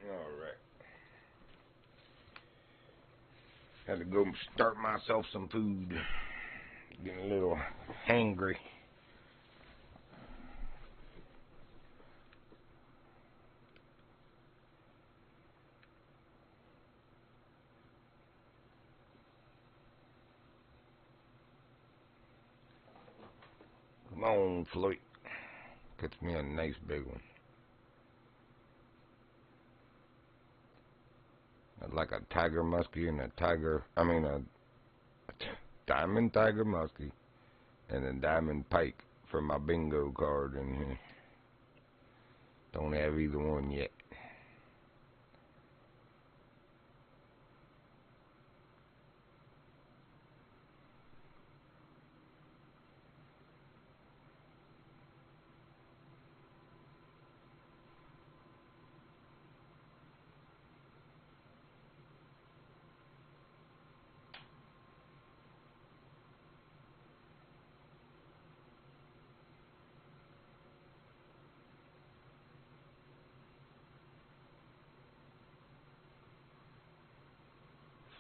Alright. Had to go start myself some food. Getting a little hangry. Come on, Floyd. Catch me a nice big one. I'd like a tiger muskie and a diamond tiger muskie and a diamond pike for my bingo card in here. Don't have either one yet.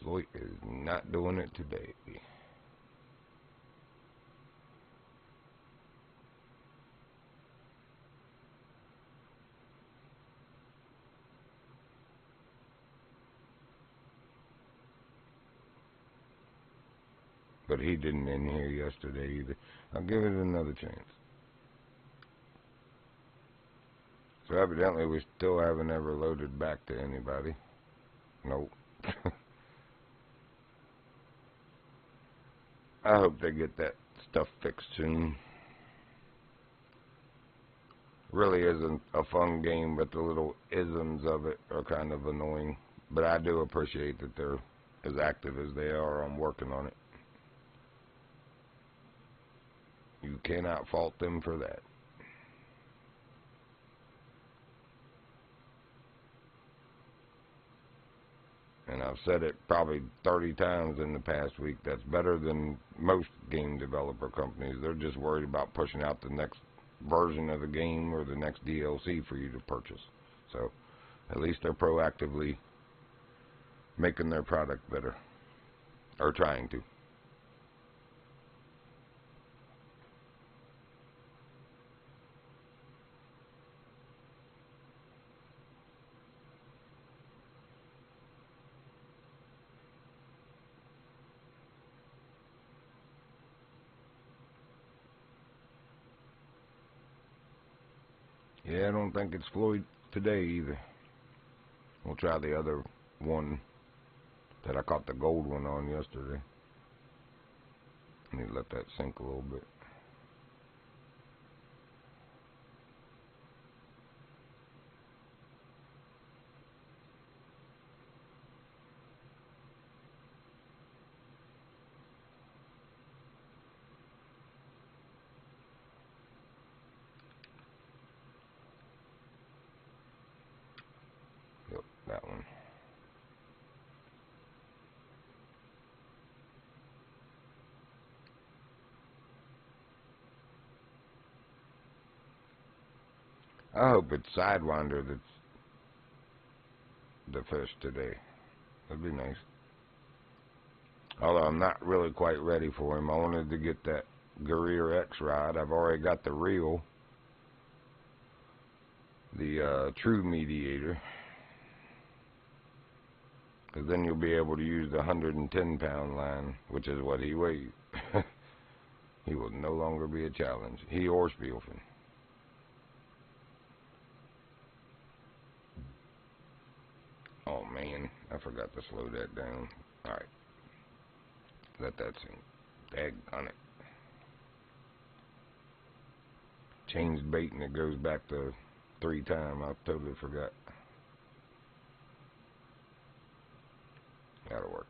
Floyd is not doing it today. But he didn't in here yesterday either. I'll give it another chance. So evidently we still haven't ever loaded back to anybody. Nope. I hope they get that stuff fixed soon. really isn't a fun game, but the little isms of it are kind of annoying. But I do appreciate that they're as active as they are on working on it. You cannot fault them for that. And I've said it probably 30 times in the past week, that's better than most game developer companies. They're just worried about pushing out the next version of the game or the next DLC for you to purchase. So at least they're proactively making their product better, or trying to. Yeah, I don't think it's Floyd today either. We'll try the other one that I caught the gold one on yesterday. I need to let that sink a little bit. Yep, that one. I hope it's Sidewinder that's the fish today. That'd be nice. Although I'm not really quite ready for him. I wanted to get that Guerrier X rod. I've already got the reel, the True Mediator, because then you'll be able to use the 110-pound line, which is what he weighs. He will no longer be a challenge. He or Spielfin. Oh man, I forgot to slow that down. Alright. Let that sink. Daggone it. Changed bait and it goes back to 3 times. I totally forgot. That'll work.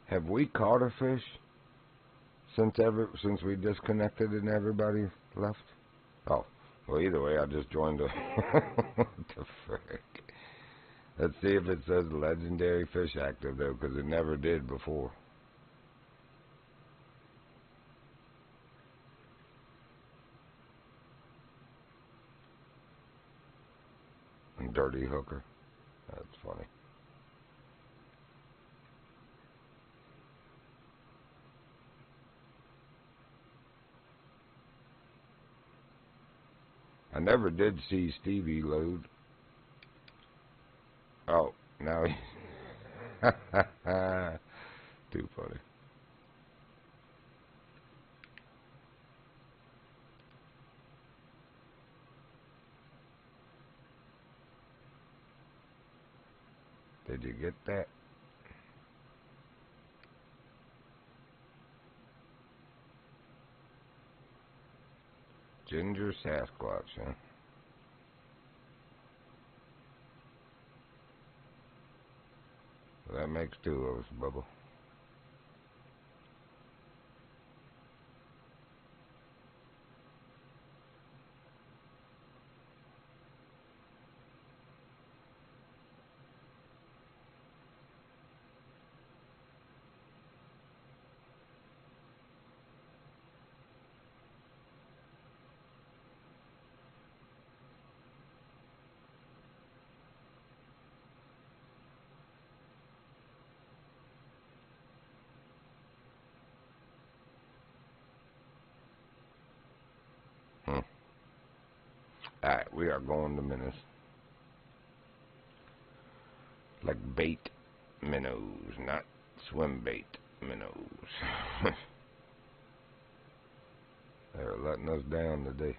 Have we caught a fish since we disconnected and everybody left? Oh, well, either way, I just joined a... What the frick? Let's see if it says legendary fish active, though, because it never did before. Dirty hooker. That's funny. I never did see Stevie load. Oh, now he... Too funny. Did you get that? Ginger Sasquatch, huh? That makes 2 of us, Bubba. Alright, we are going to minnows. Like bait minnows, not swim bait minnows. They're letting us down today.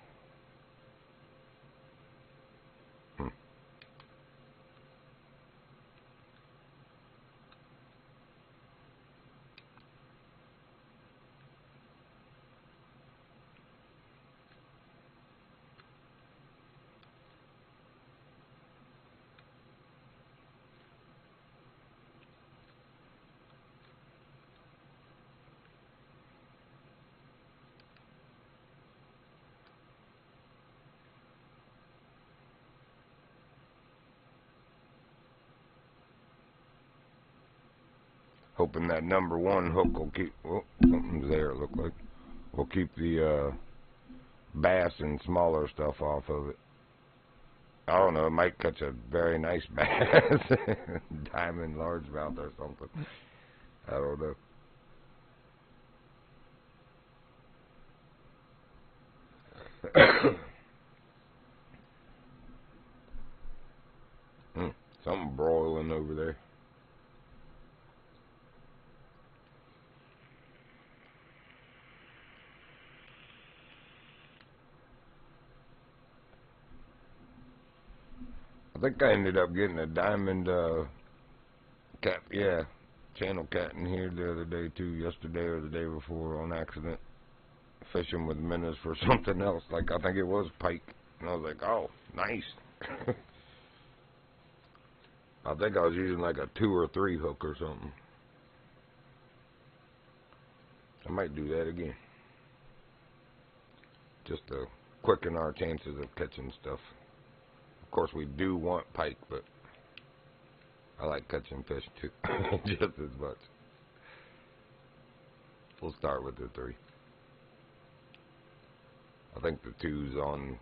Hoping that number one hook will keep, oh, something's there, it looked like. Will keep the bass and smaller stuff off of it. I don't know, it might catch a very nice bass. Diamond largemouth or something. I don't know. Something broiling over there. I think I ended up getting a diamond cat, yeah, channel cat in here the other day too, yesterday or the day before on accident, fishing with minnows for something else, like I think it was pike, and I was like, oh, nice. I think I was using like a 2 or 3 hook or something. I might do that again, just to quicken our chances of catching stuff. Of course, we do want pike, but I like catching fish too, just as much. We'll start with the 3. I think the 2's on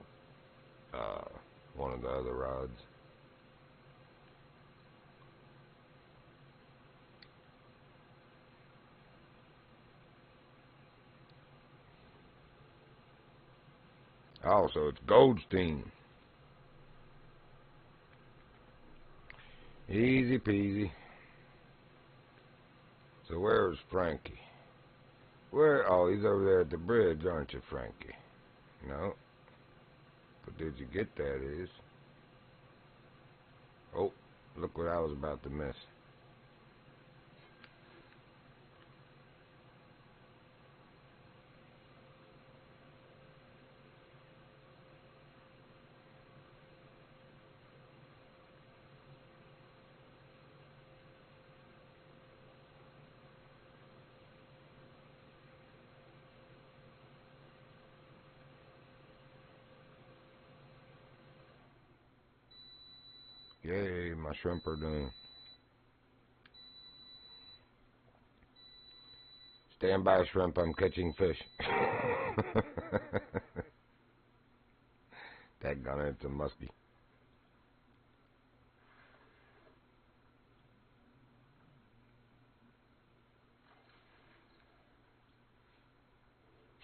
one of the other rods. Oh, so it's Goldstein. Easy peasy. So where's Frankie? Where? Oh, he's over there at the bridge, aren't you, Frankie? No. But did you get that is? Oh, look what I was about to miss. Yay, my shrimp are done. Stand by, shrimp, I'm catching fish. Daggone it, it's a muskie.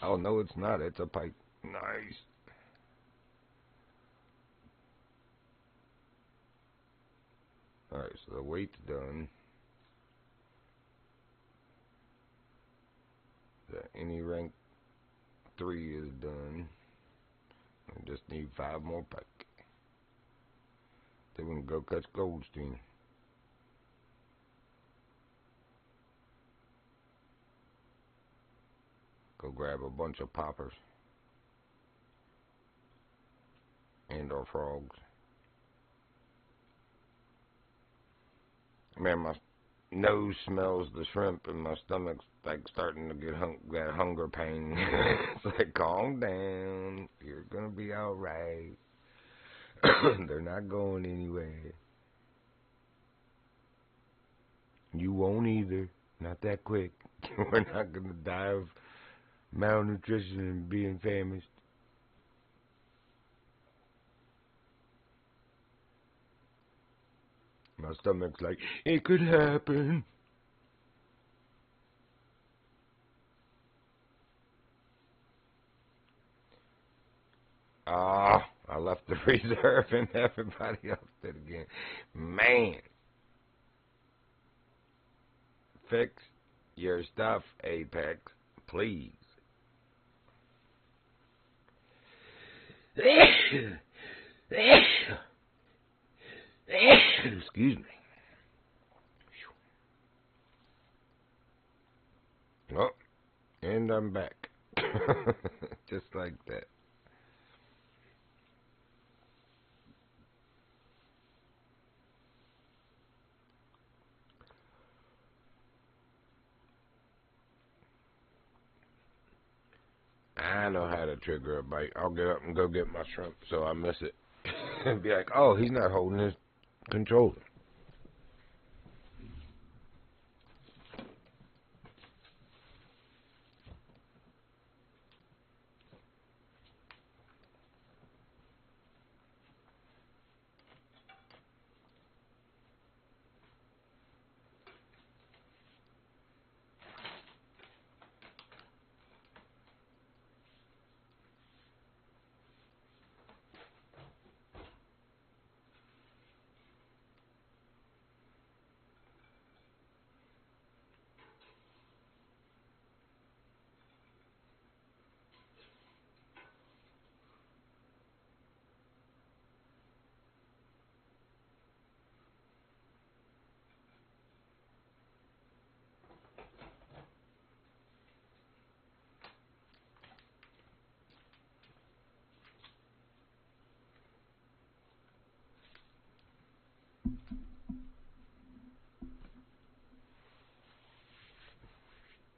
Oh, no, it's not. It's a pike. Nice. Alright, so the weight's done. The any rank 3 is done. I just need 5 more pike. Then we can go catch Goldstein. Go grab a bunch of poppers. And or frogs. Man, my nose smells the shrimp and my stomach's like starting to get that hunger pain. It's like, calm down. You're gonna be alright. They're not going anywhere. You won't either. Not that quick. We're not gonna die of malnutrition and being famished. My stomach's like, it could happen. I left the reserve and everybody else did again. Man. Fix your stuff, Apex, please. Excuse me. Oh, and I'm back. Just like that. I know how to trigger a bite. I'll get up and go get my shrimp so I miss it. And be like, oh, he's not holding his controller.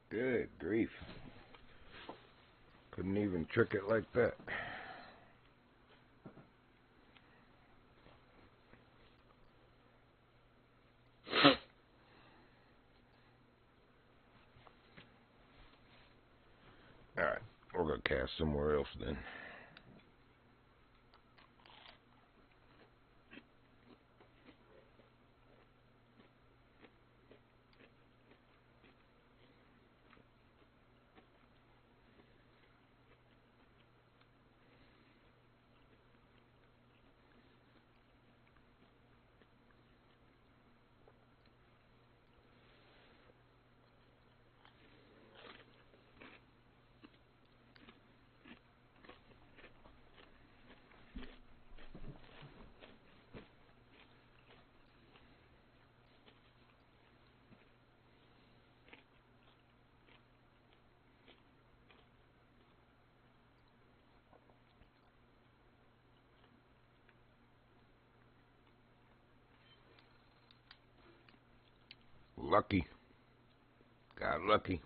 Good grief. Couldn't even trick it like that. Alright, we're going to cast somewhere else then. Lucky. Got lucky.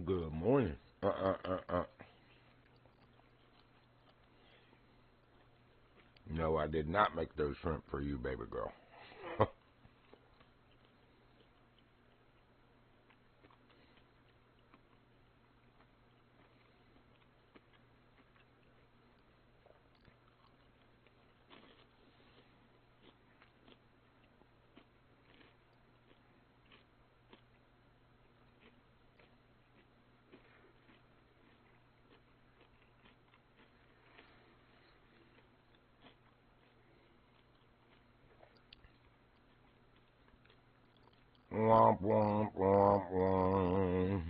Good morning. No, I did not make those shrimp for you, baby girl. Womp, womp, womp, womp.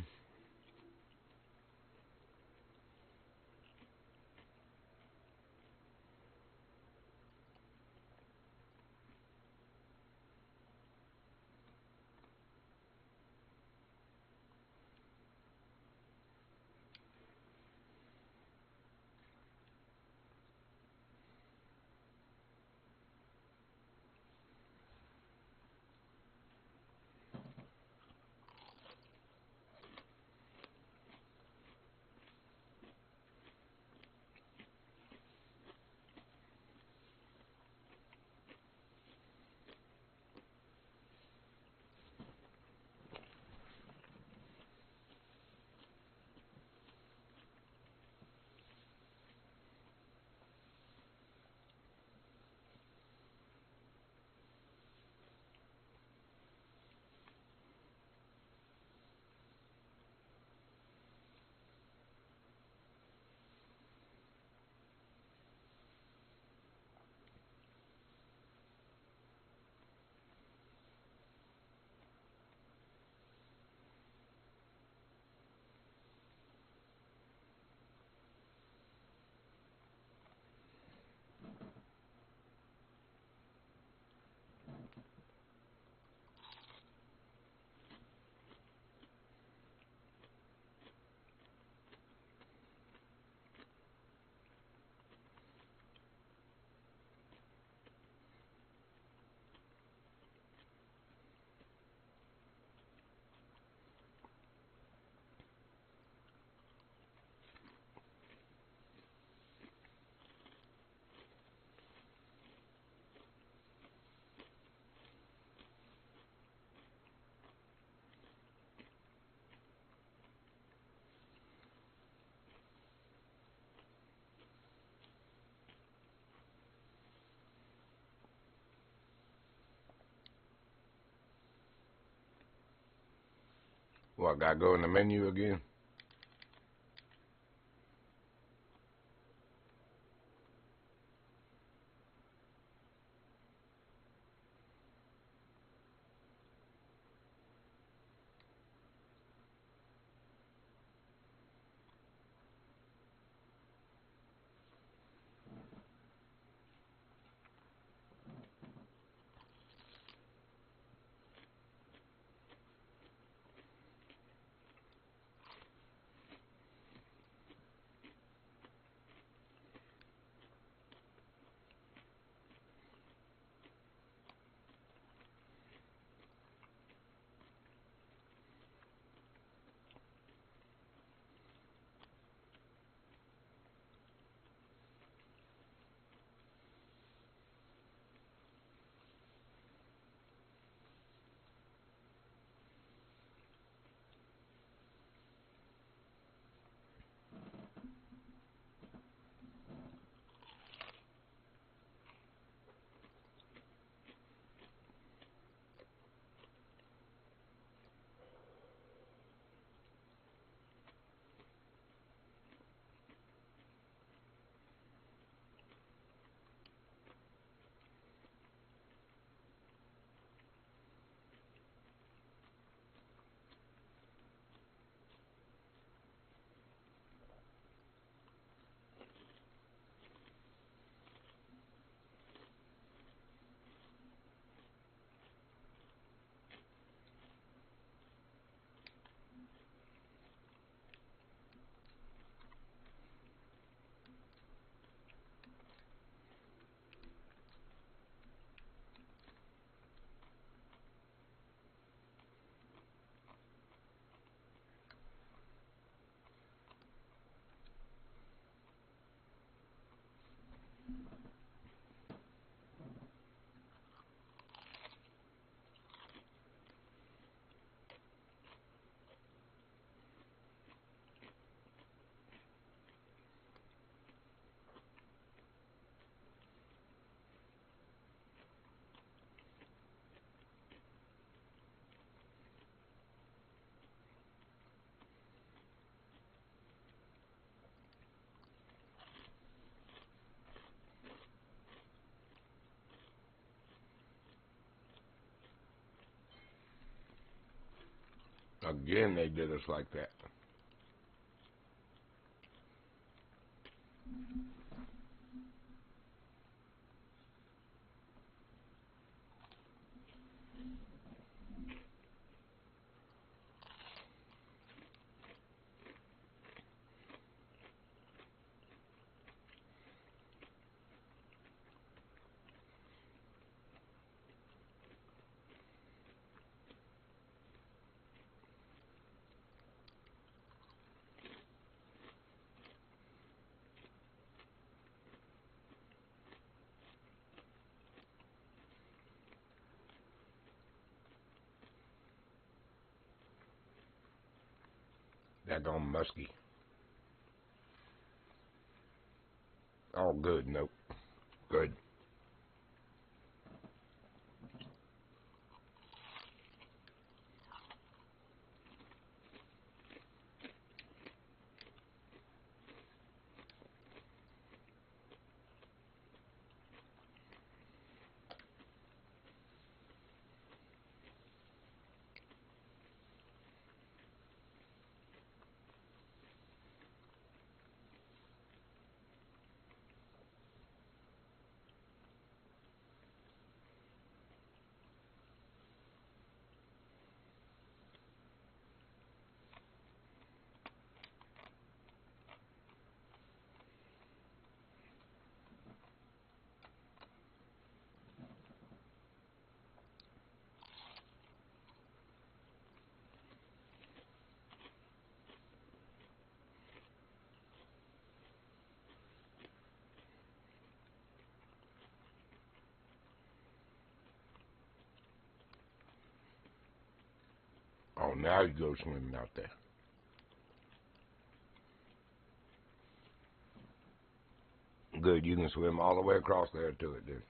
Well, I gotta go in the menu again. Again, they did us like that. That gone musky. Oh, good. Nope. Good. Oh, now you go swimming out there. Good. You can swim all the way across there to it, dude.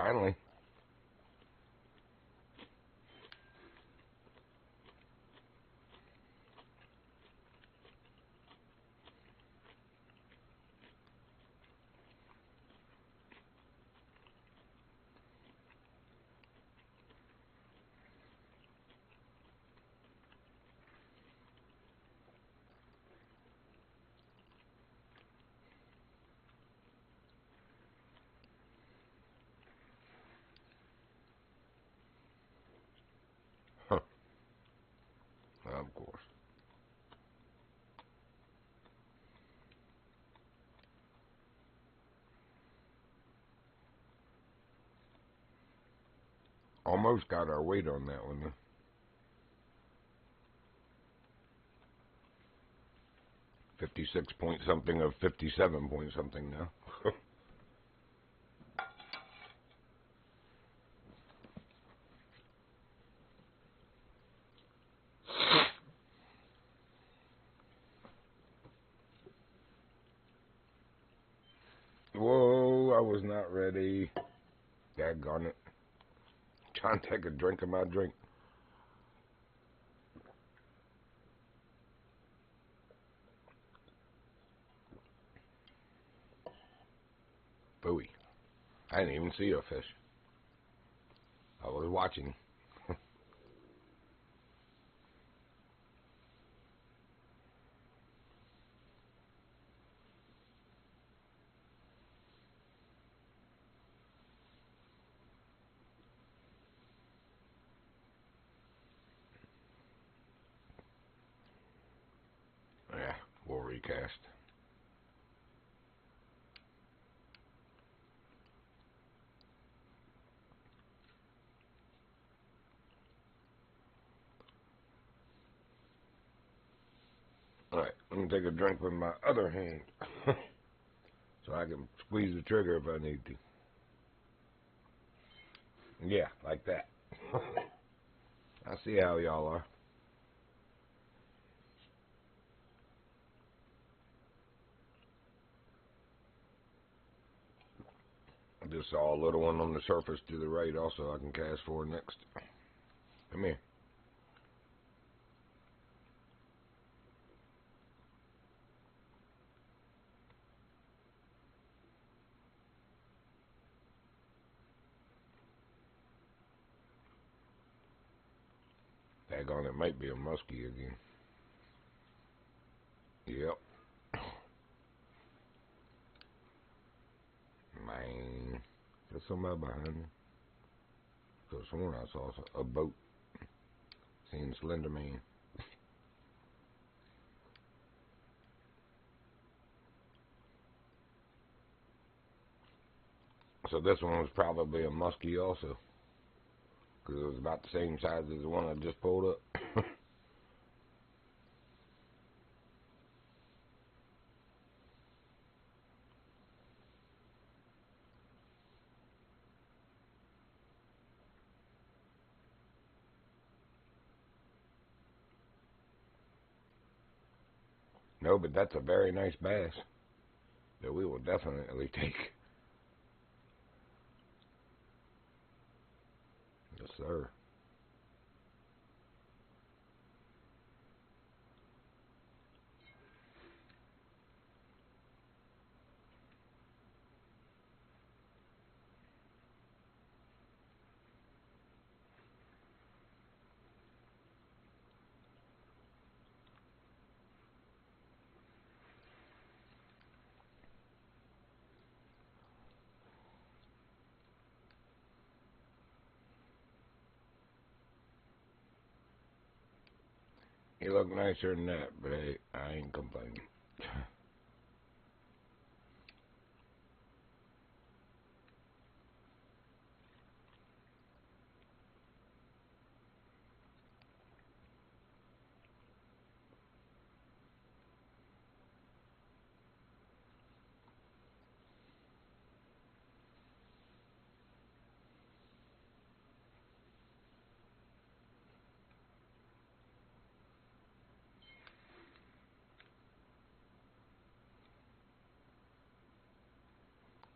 Finally. Huh. Of course. Almost got our weight on that one, though. 56 point something of 57 point something now. Whoa, I was not ready. Daggone it. Trying to take a drink of my drink. Booey. I didn't even see a fish. I was watching. Yeah, we'll recast. Alright, let me take a drink with my other hand. So I can squeeze the trigger if I need to. Yeah, like that. I see how y'all are. I just saw a little one on the surface to the right also I can cast for next. Come here. Daggone, it might be a muskie again. Yep. Man. There's somebody behind me. Could have sworn I saw a boat. Seen Slender Man. So this one was probably a muskie also. Because it was about the same size as the one I just pulled up. No, but that's a very nice bass that we will definitely take. Yes, sir. He looked nicer than that, but hey, I ain't complaining.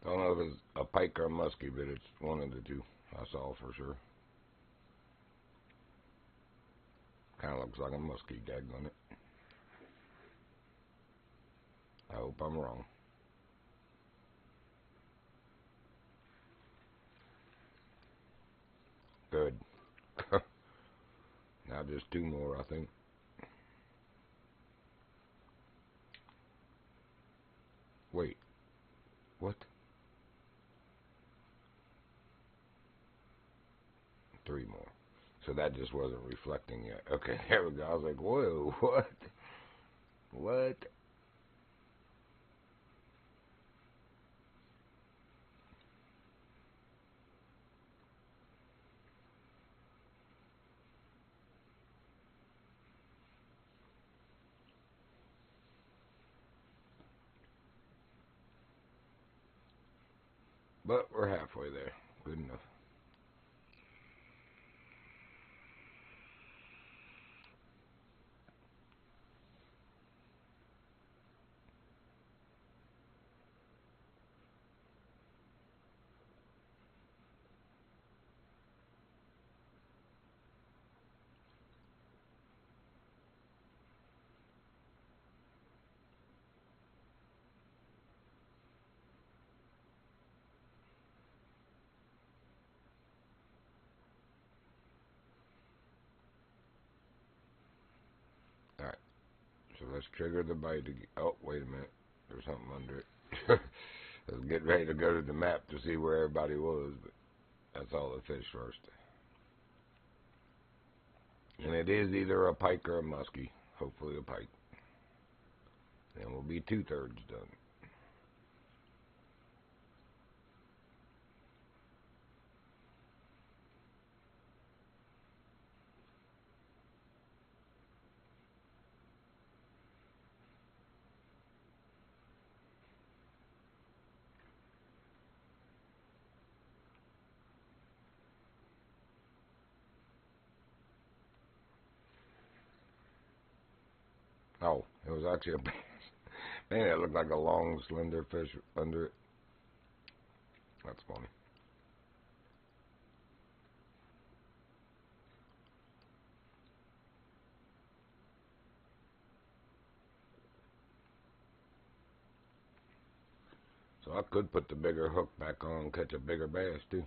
Don't know if it's a pike or a muskie, but it's one of the two. I saw for sure. Kind of looks like a muskie, daggone it. I hope I'm wrong. Good. Now just two more, I think. Wait. What? Three more. So that just wasn't reflecting yet. Okay, there we go. I was like, whoa, what? What? But we're halfway there. Good enough. Alright. So let's trigger the bite again. Oh, wait a minute. There's something under it. I was getting ready to go to the map to see where everybody was, but that's all the fish first. And it is either a pike or a muskie. Hopefully a pike. Then we'll be 2/3 done. Oh, it was actually a bass. Man, it looked like a long, slender fish under it. That's funny. So I could put the bigger hook back on and catch a bigger bass, too.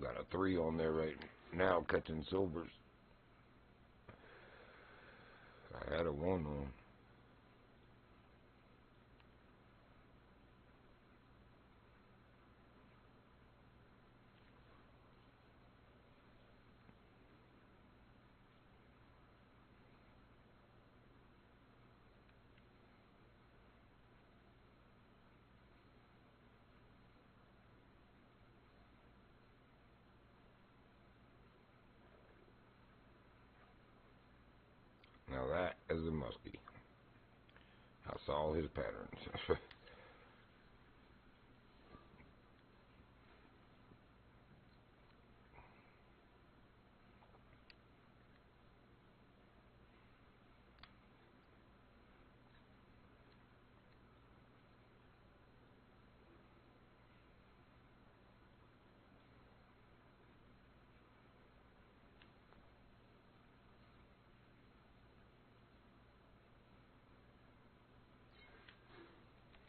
Got a 3 on there right now, catching silvers. I had a 1 on. Now that is a muskie. I saw his patterns.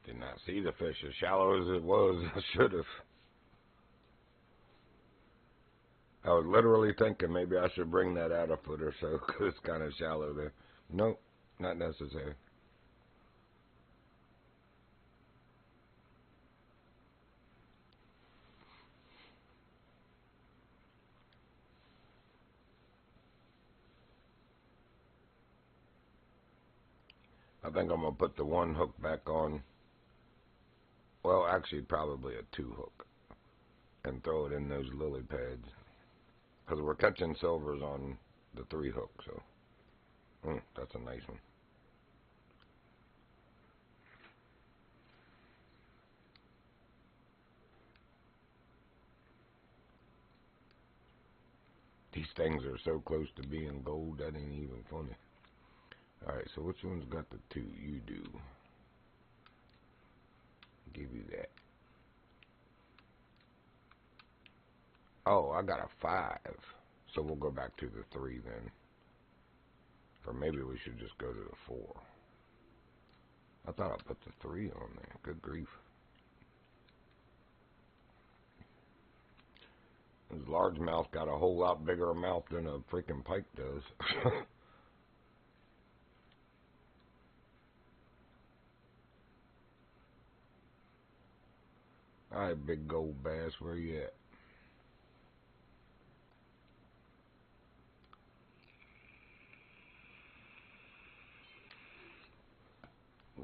Did not see the fish as shallow as it was. I should have. I was literally thinking maybe I should bring that out a foot or so because it's kind of shallow there. Nope, not necessary. I think I'm going to put the 1 hook back on. Well, actually, probably a 2 hook. And throw it in those lily pads. Because we're catching silvers on the 3 hook, so. That's a nice one. These things are so close to being gold, that ain't even funny. Alright, so which one's got the 2? You do. Give you that. Oh, I got a 5. So we'll go back to the 3 then. Or maybe we should just go to the 4. I thought I put the 3 on there. Good grief. This largemouth got a whole lot bigger mouth than a freaking pike does. Alright, big gold bass, where you at?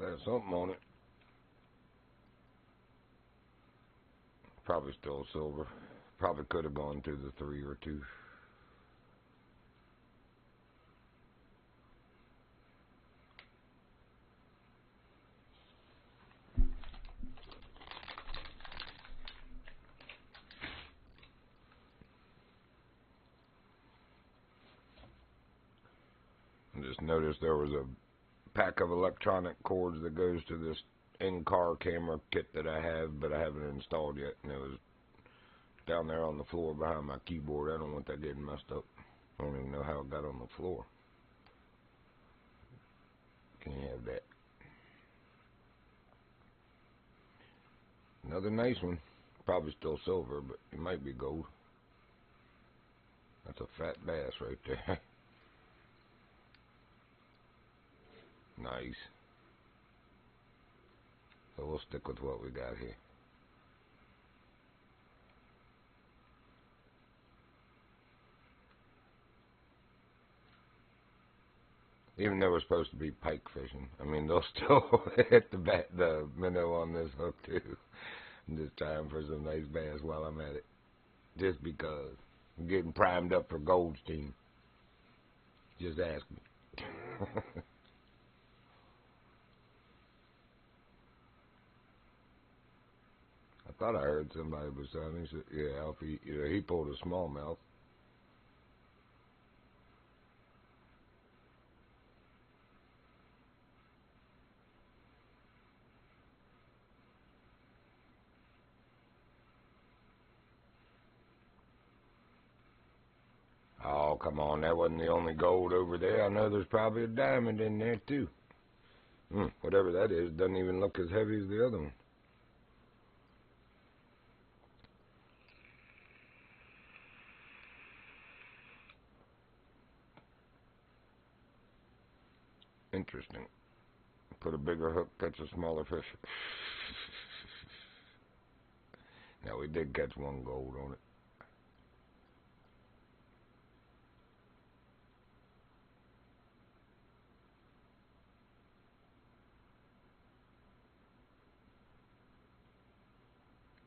Got something on it. Probably still silver. Probably could have gone to the 3 or 2. I just noticed there was a pack of electronic cords that goes to this in-car camera kit that I have, but I haven't installed yet, and it was down there on the floor behind my keyboard. I don't want that getting messed up. I don't even know how it got on the floor. Can't have that. Another nice one. Probably still silver, but it might be gold. That's a fat bass right there. Nice. So we'll stick with what we got here. Even though we're supposed to be pike fishing, I mean, they'll still hit the minnow on this hook too. I'm just trying for some nice bass while I'm at it. Just because. I'm getting primed up for Goldstein. Just ask me. I thought I heard somebody beside me say, yeah, Alfie, he pulled a smallmouth. Oh, come on, that wasn't the only gold over there. I know there's probably a diamond in there, too. Whatever that is, doesn't even look as heavy as the other one. Interesting. Put a bigger hook, catch a smaller fish. Now, we did catch one gold on it.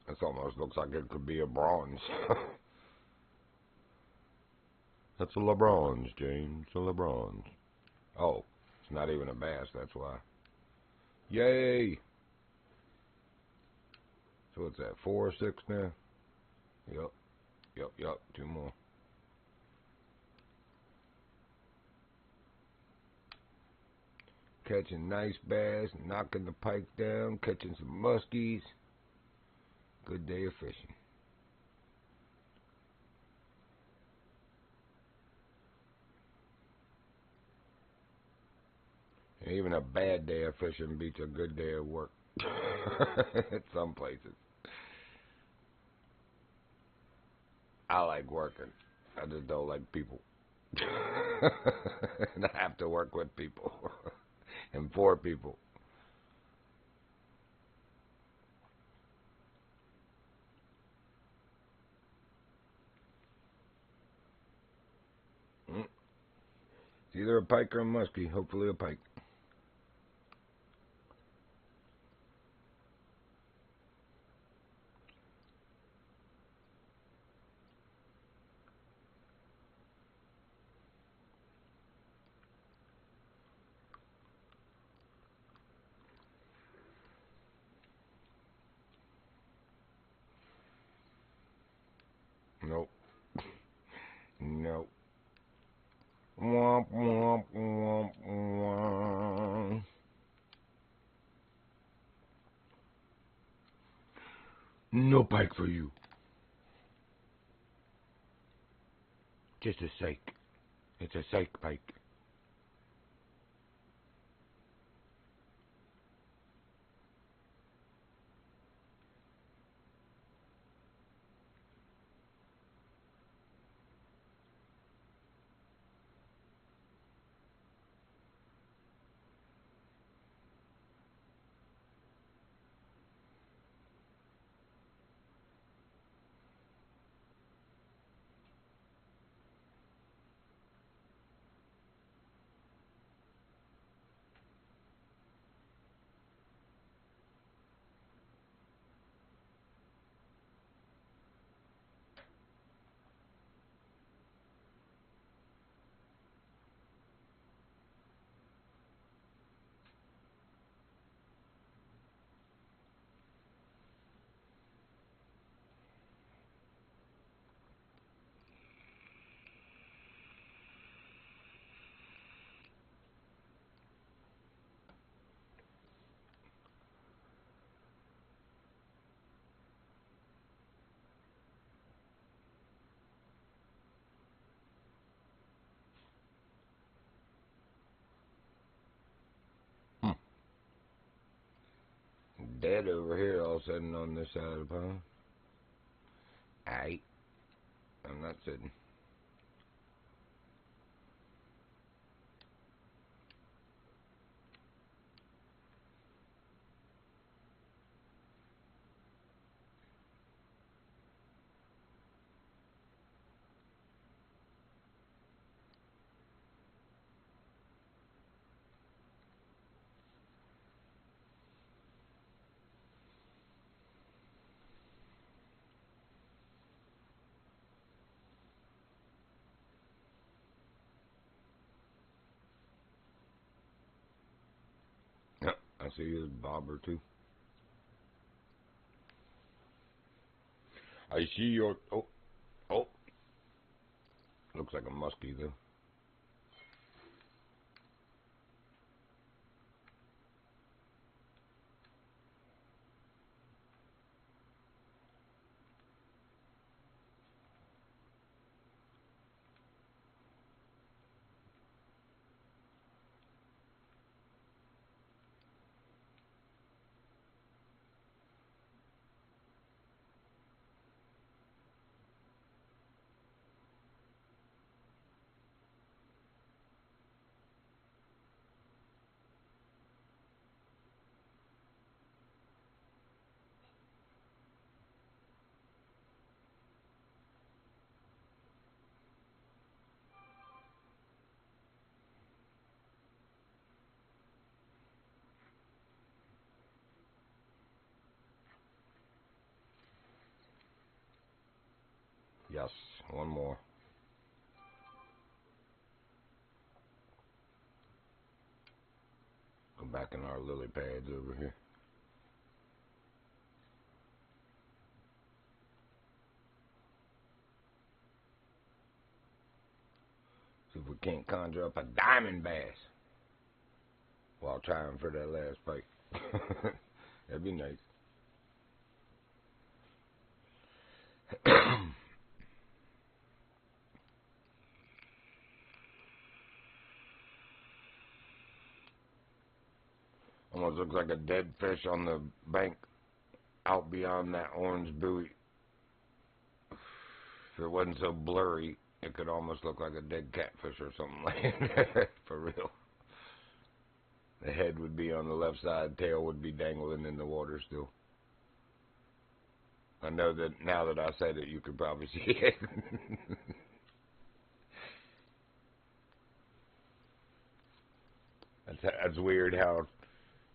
This almost looks like it could be a bronze. That's a LeBron's, James. A LeBron's. Oh, it's not even a bass, that's why. Yay! So what's that, 4 or 6 now? Yep, 2 more. Catching nice bass, knocking the pike down, catching some muskies. Good day of fishing. And even a bad day of fishing beats a good day of work. At some places. I like working. I just don't like people. And I have to work with people. And for people. It's either a pike or a muskie. Hopefully a pike. Nope. Nope. Womp, womp, womp, womp. No pike for you. Just a sake. It's a sake pike. Dead over here, all sitting on this side of the pond. Aight. I'm not sitting. Yep, I see his bobber too. I see your... Oh. Looks like a muskie though. Yes, one more. Go back in our lily pads over here. See if we can't conjure up a diamond bass while trying for that last pike. That'd be nice. Almost looks like a dead fish on the bank out beyond that orange buoy. If it wasn't so blurry, it could almost look like a dead catfish or something like that. For real. The head would be on the left side, tail would be dangling in the water still. I know that now that I said it, you could probably see it. That's weird how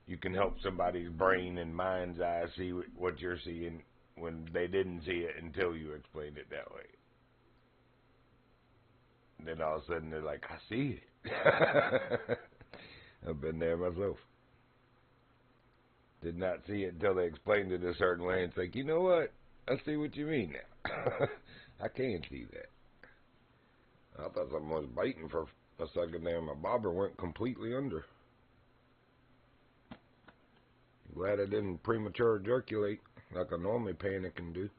you can help somebody's brain and mind's eye see what you're seeing when they didn't see it until you explained it that way. And then all of a sudden they're like, I see it. I've been there myself. Did not see it until they explained it a certain way. It's like, you know what? I see what you mean now. I can see that. I thought something was biting for a second there. My bobber went completely under. Glad I didn't premature ejaculate like I normally panic and do.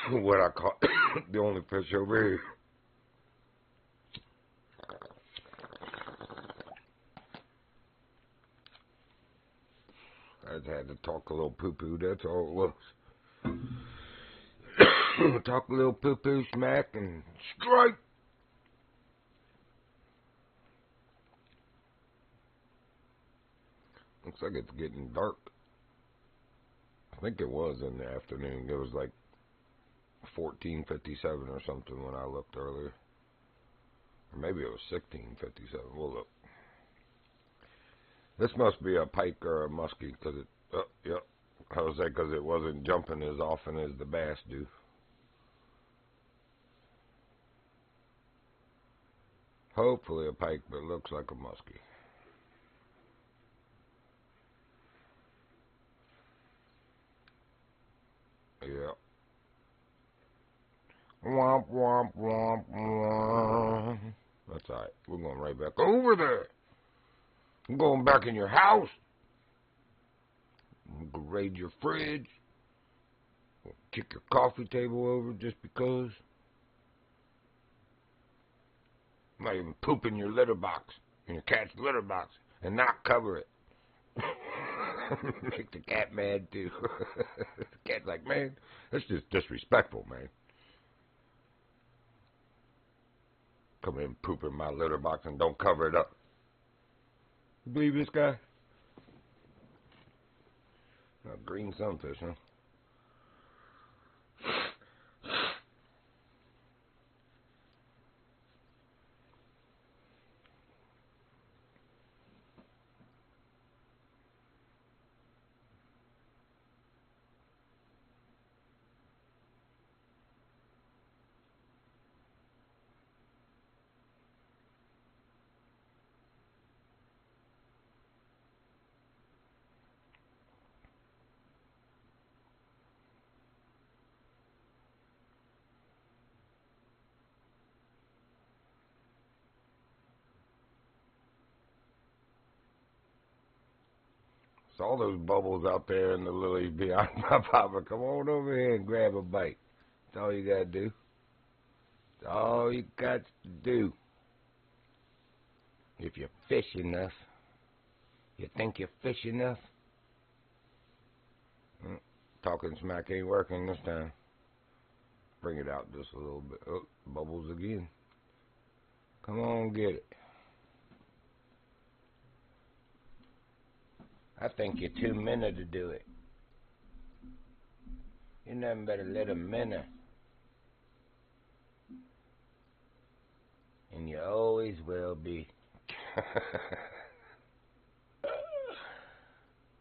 What I caught, the only fish over here. I just had to talk a little poo-poo, that's all it was. Talk a little poo-poo smack and strike. Looks like it's getting dark. I think it was in the afternoon. It was like 14:57 or something when I looked earlier. Or maybe it was 16:57. We'll look. This must be a pike or a muskie, because it, yep. I was saying because it wasn't jumping as often as the bass do. Hopefully a pike, but it looks like a muskie. Yeah. Womp, womp, womp, womp. That's alright. We're going right back over there. I'm going back in your house. I'm going to raid your fridge. We'll kick your coffee table over just because. I might even poop in your litter box, in your cat's litter box, and not cover it. Make the cat mad too. The cat's like, man, that's just disrespectful, man. Come in and poop in my litter box and don't cover it up. You believe this guy? Oh, green sunfish, huh? It's all those bubbles out there in the lilies behind my papa. Come on over here and grab a bite. That's all you gotta do. That's all you got to do. If you fish enough. You think you fish enough? Talking smack ain't working this time. Bring it out just a little bit. Oh, bubbles again. Come on, get it. I think you're too minute to do it. You're nothing but a little minute. And you always will be.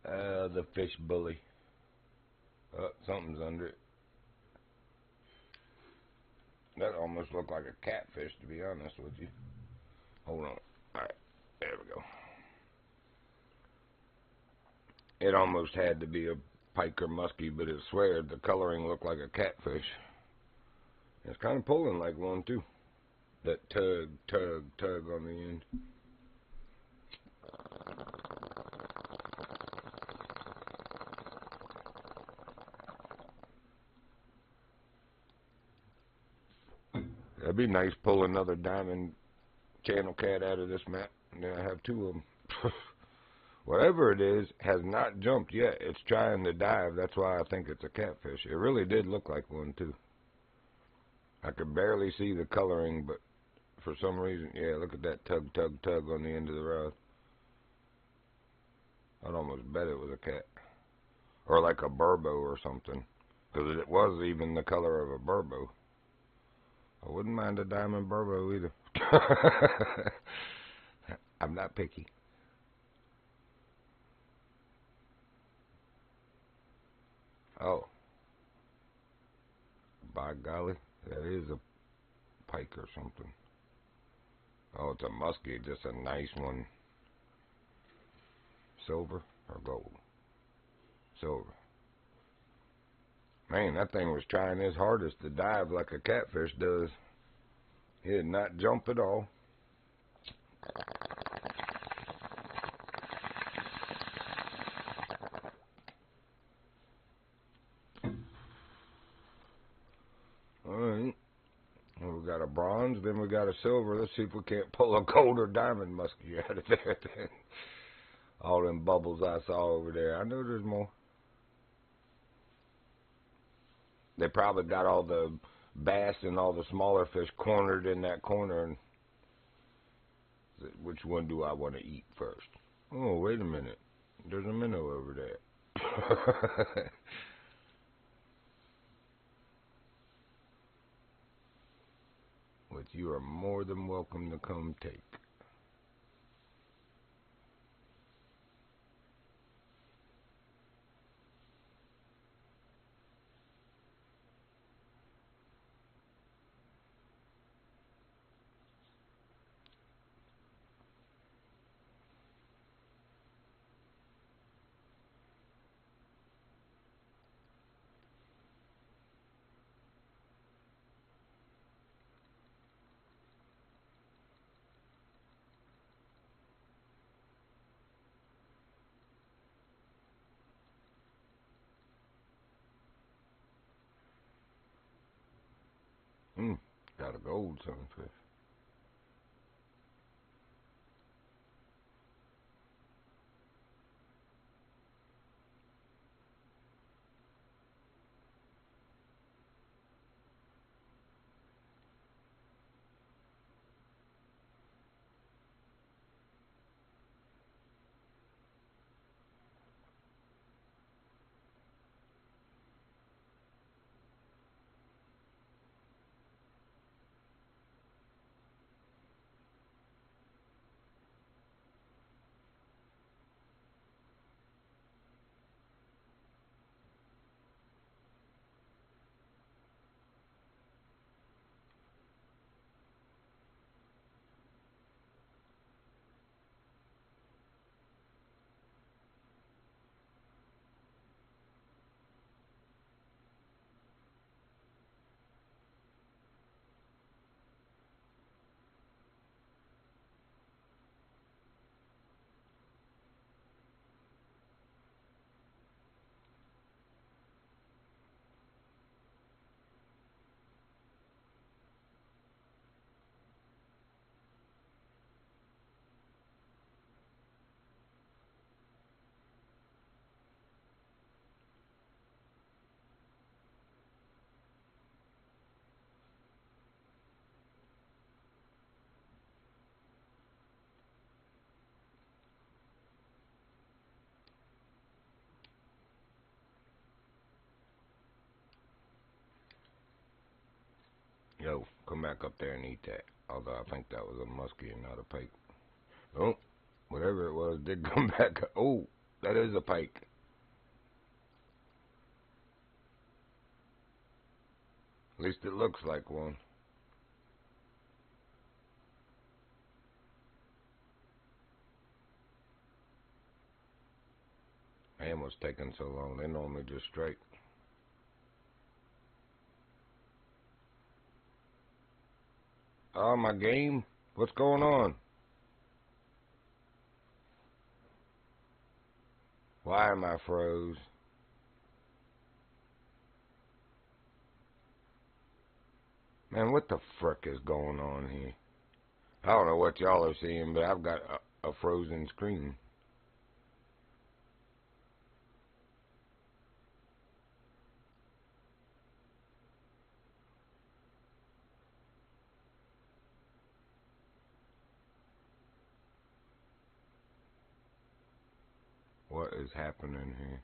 The fish bully. Oh, something's under it. That almost looked like a catfish, to be honest with you. Hold on. Alright, there we go. It almost had to be a pike or muskie, but it swear the coloring looked like a catfish. It's kind of pulling like one, too. That tug, tug, tug on the end. That'd be nice, pull another diamond channel cat out of this map. And then I have two of them. Whatever it is has not jumped yet. It's trying to dive. That's why I think it's a catfish. It really did look like one, too. I could barely see the coloring, but for some reason, yeah, look at that tug, tug, tug on the end of the rod. I'd almost bet it was a cat. Or like a burbo or something. Because it was even the color of a burbo. I wouldn't mind a diamond burbo either. I'm not picky. Oh. By golly, that is a pike or something. Oh, it's a muskie, just a nice one. Silver or gold? Silver. Man, that thing was trying his hardest to dive like a catfish does. He did not jump at all. Alright. Well, we got a bronze, then we got a silver. Let's see if we can't pull a gold or diamond muskie out of there. All them bubbles I saw over there. I know there's more. They probably got all the bass and all the smaller fish cornered in that corner. And which one do I want to eat first? Oh, wait a minute. There's a minnow over there. Which you are more than welcome to come take. Got a gold sunfish. Yo, come back up there and eat that. Although I think that was a muskie and not a pike. Oh, whatever it was did come back. Oh, that is a pike. At least it looks like one. Man, what's taking so long? They normally just straight. Oh, my game? What's going on? Why am I froze? Man, what the frick is going on here? I don't know what y'all are seeing, but I've got a frozen screen. What is happening here?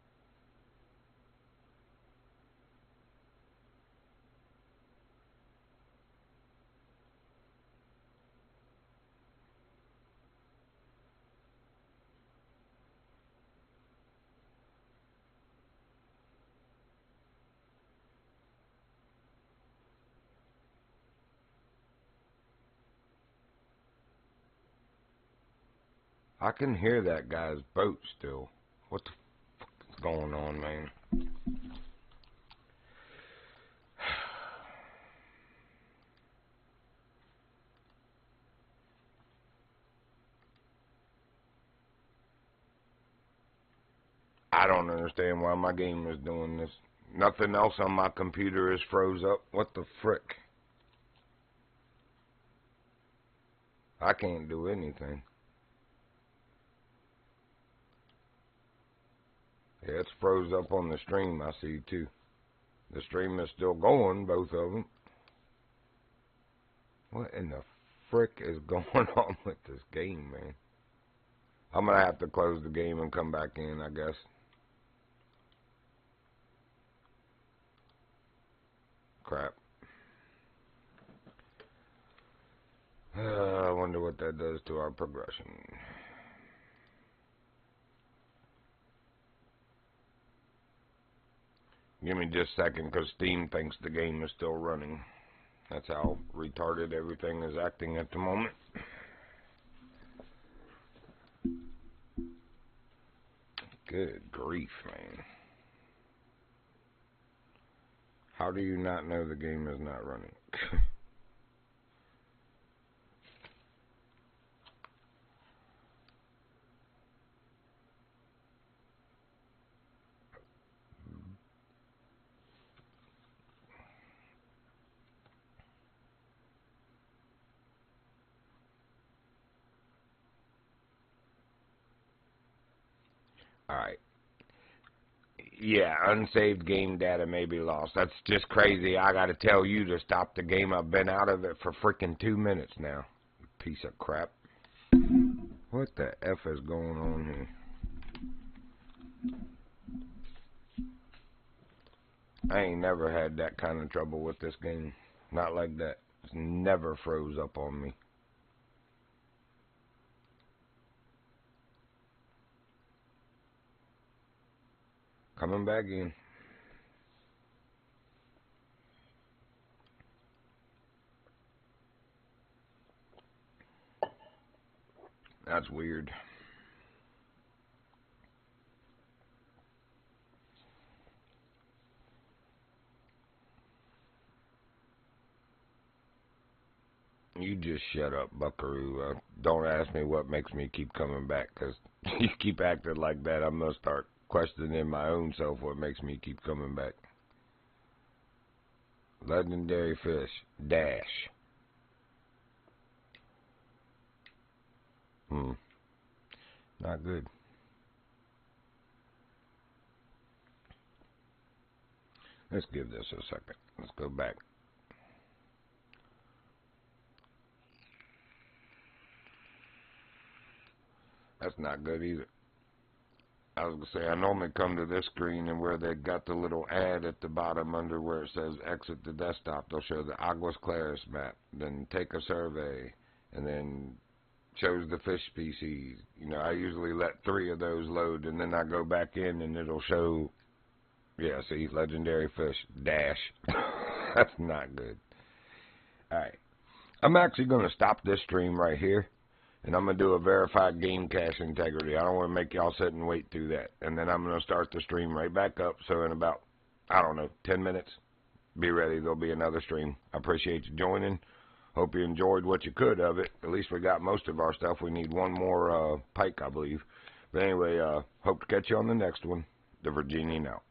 I can hear that guy's boat still. What the fuck is going on, man? I don't understand why my game is doing this. Nothing else on my computer is froze up. What the frick? I can't do anything. Yeah, it's froze up on the stream, I see, too. The stream is still going, both of them. What in the frick is going on with this game, man? I'm going to have to close the game and come back in, I guess. Crap. I wonder what that does to our progression. Give me just a second, because Steam thinks the game is still running. That's how retarded everything is acting at the moment. Good grief, man. How do you not know the game is not running? Alright. Yeah, unsaved game data may be lost. That's just crazy. I gotta tell you to stop the game. I've been out of it for freaking 2 minutes now. Piece of crap. What the F is going on here? I ain't never had that kind of trouble with this game. Not like that. It's never froze up on me. Coming back in. That's weird. You just shut up, buckaroo. Don't ask me what makes me keep coming back, because you keep acting like that. I'm going to start questioning my own self what makes me keep coming back. Legendary fish. Dash. Not good. Let's give this a second. Let's go back. That's not good either. I was going to say, I normally come to this screen, and where they got the little ad at the bottom under where it says exit the desktop, they'll show the Aguas Claras map, then take a survey, and then shows the fish species. You know, I usually let 3 of those load, and then I go back in, and it'll show, yeah, see, legendary fish, dash. That's not good. Alright. I'm actually going to stop this stream right here. And I'm going to do a verified game cache integrity. I don't want to make y'all sit and wait through that. And then I'm going to start the stream right back up. So in about, I don't know, 10 minutes, be ready. There'll be another stream. I appreciate you joining. Hope you enjoyed what you could of it. At least we got most of our stuff. We need one more pike, I believe. But anyway, hope to catch you on the next one. The Virginian out.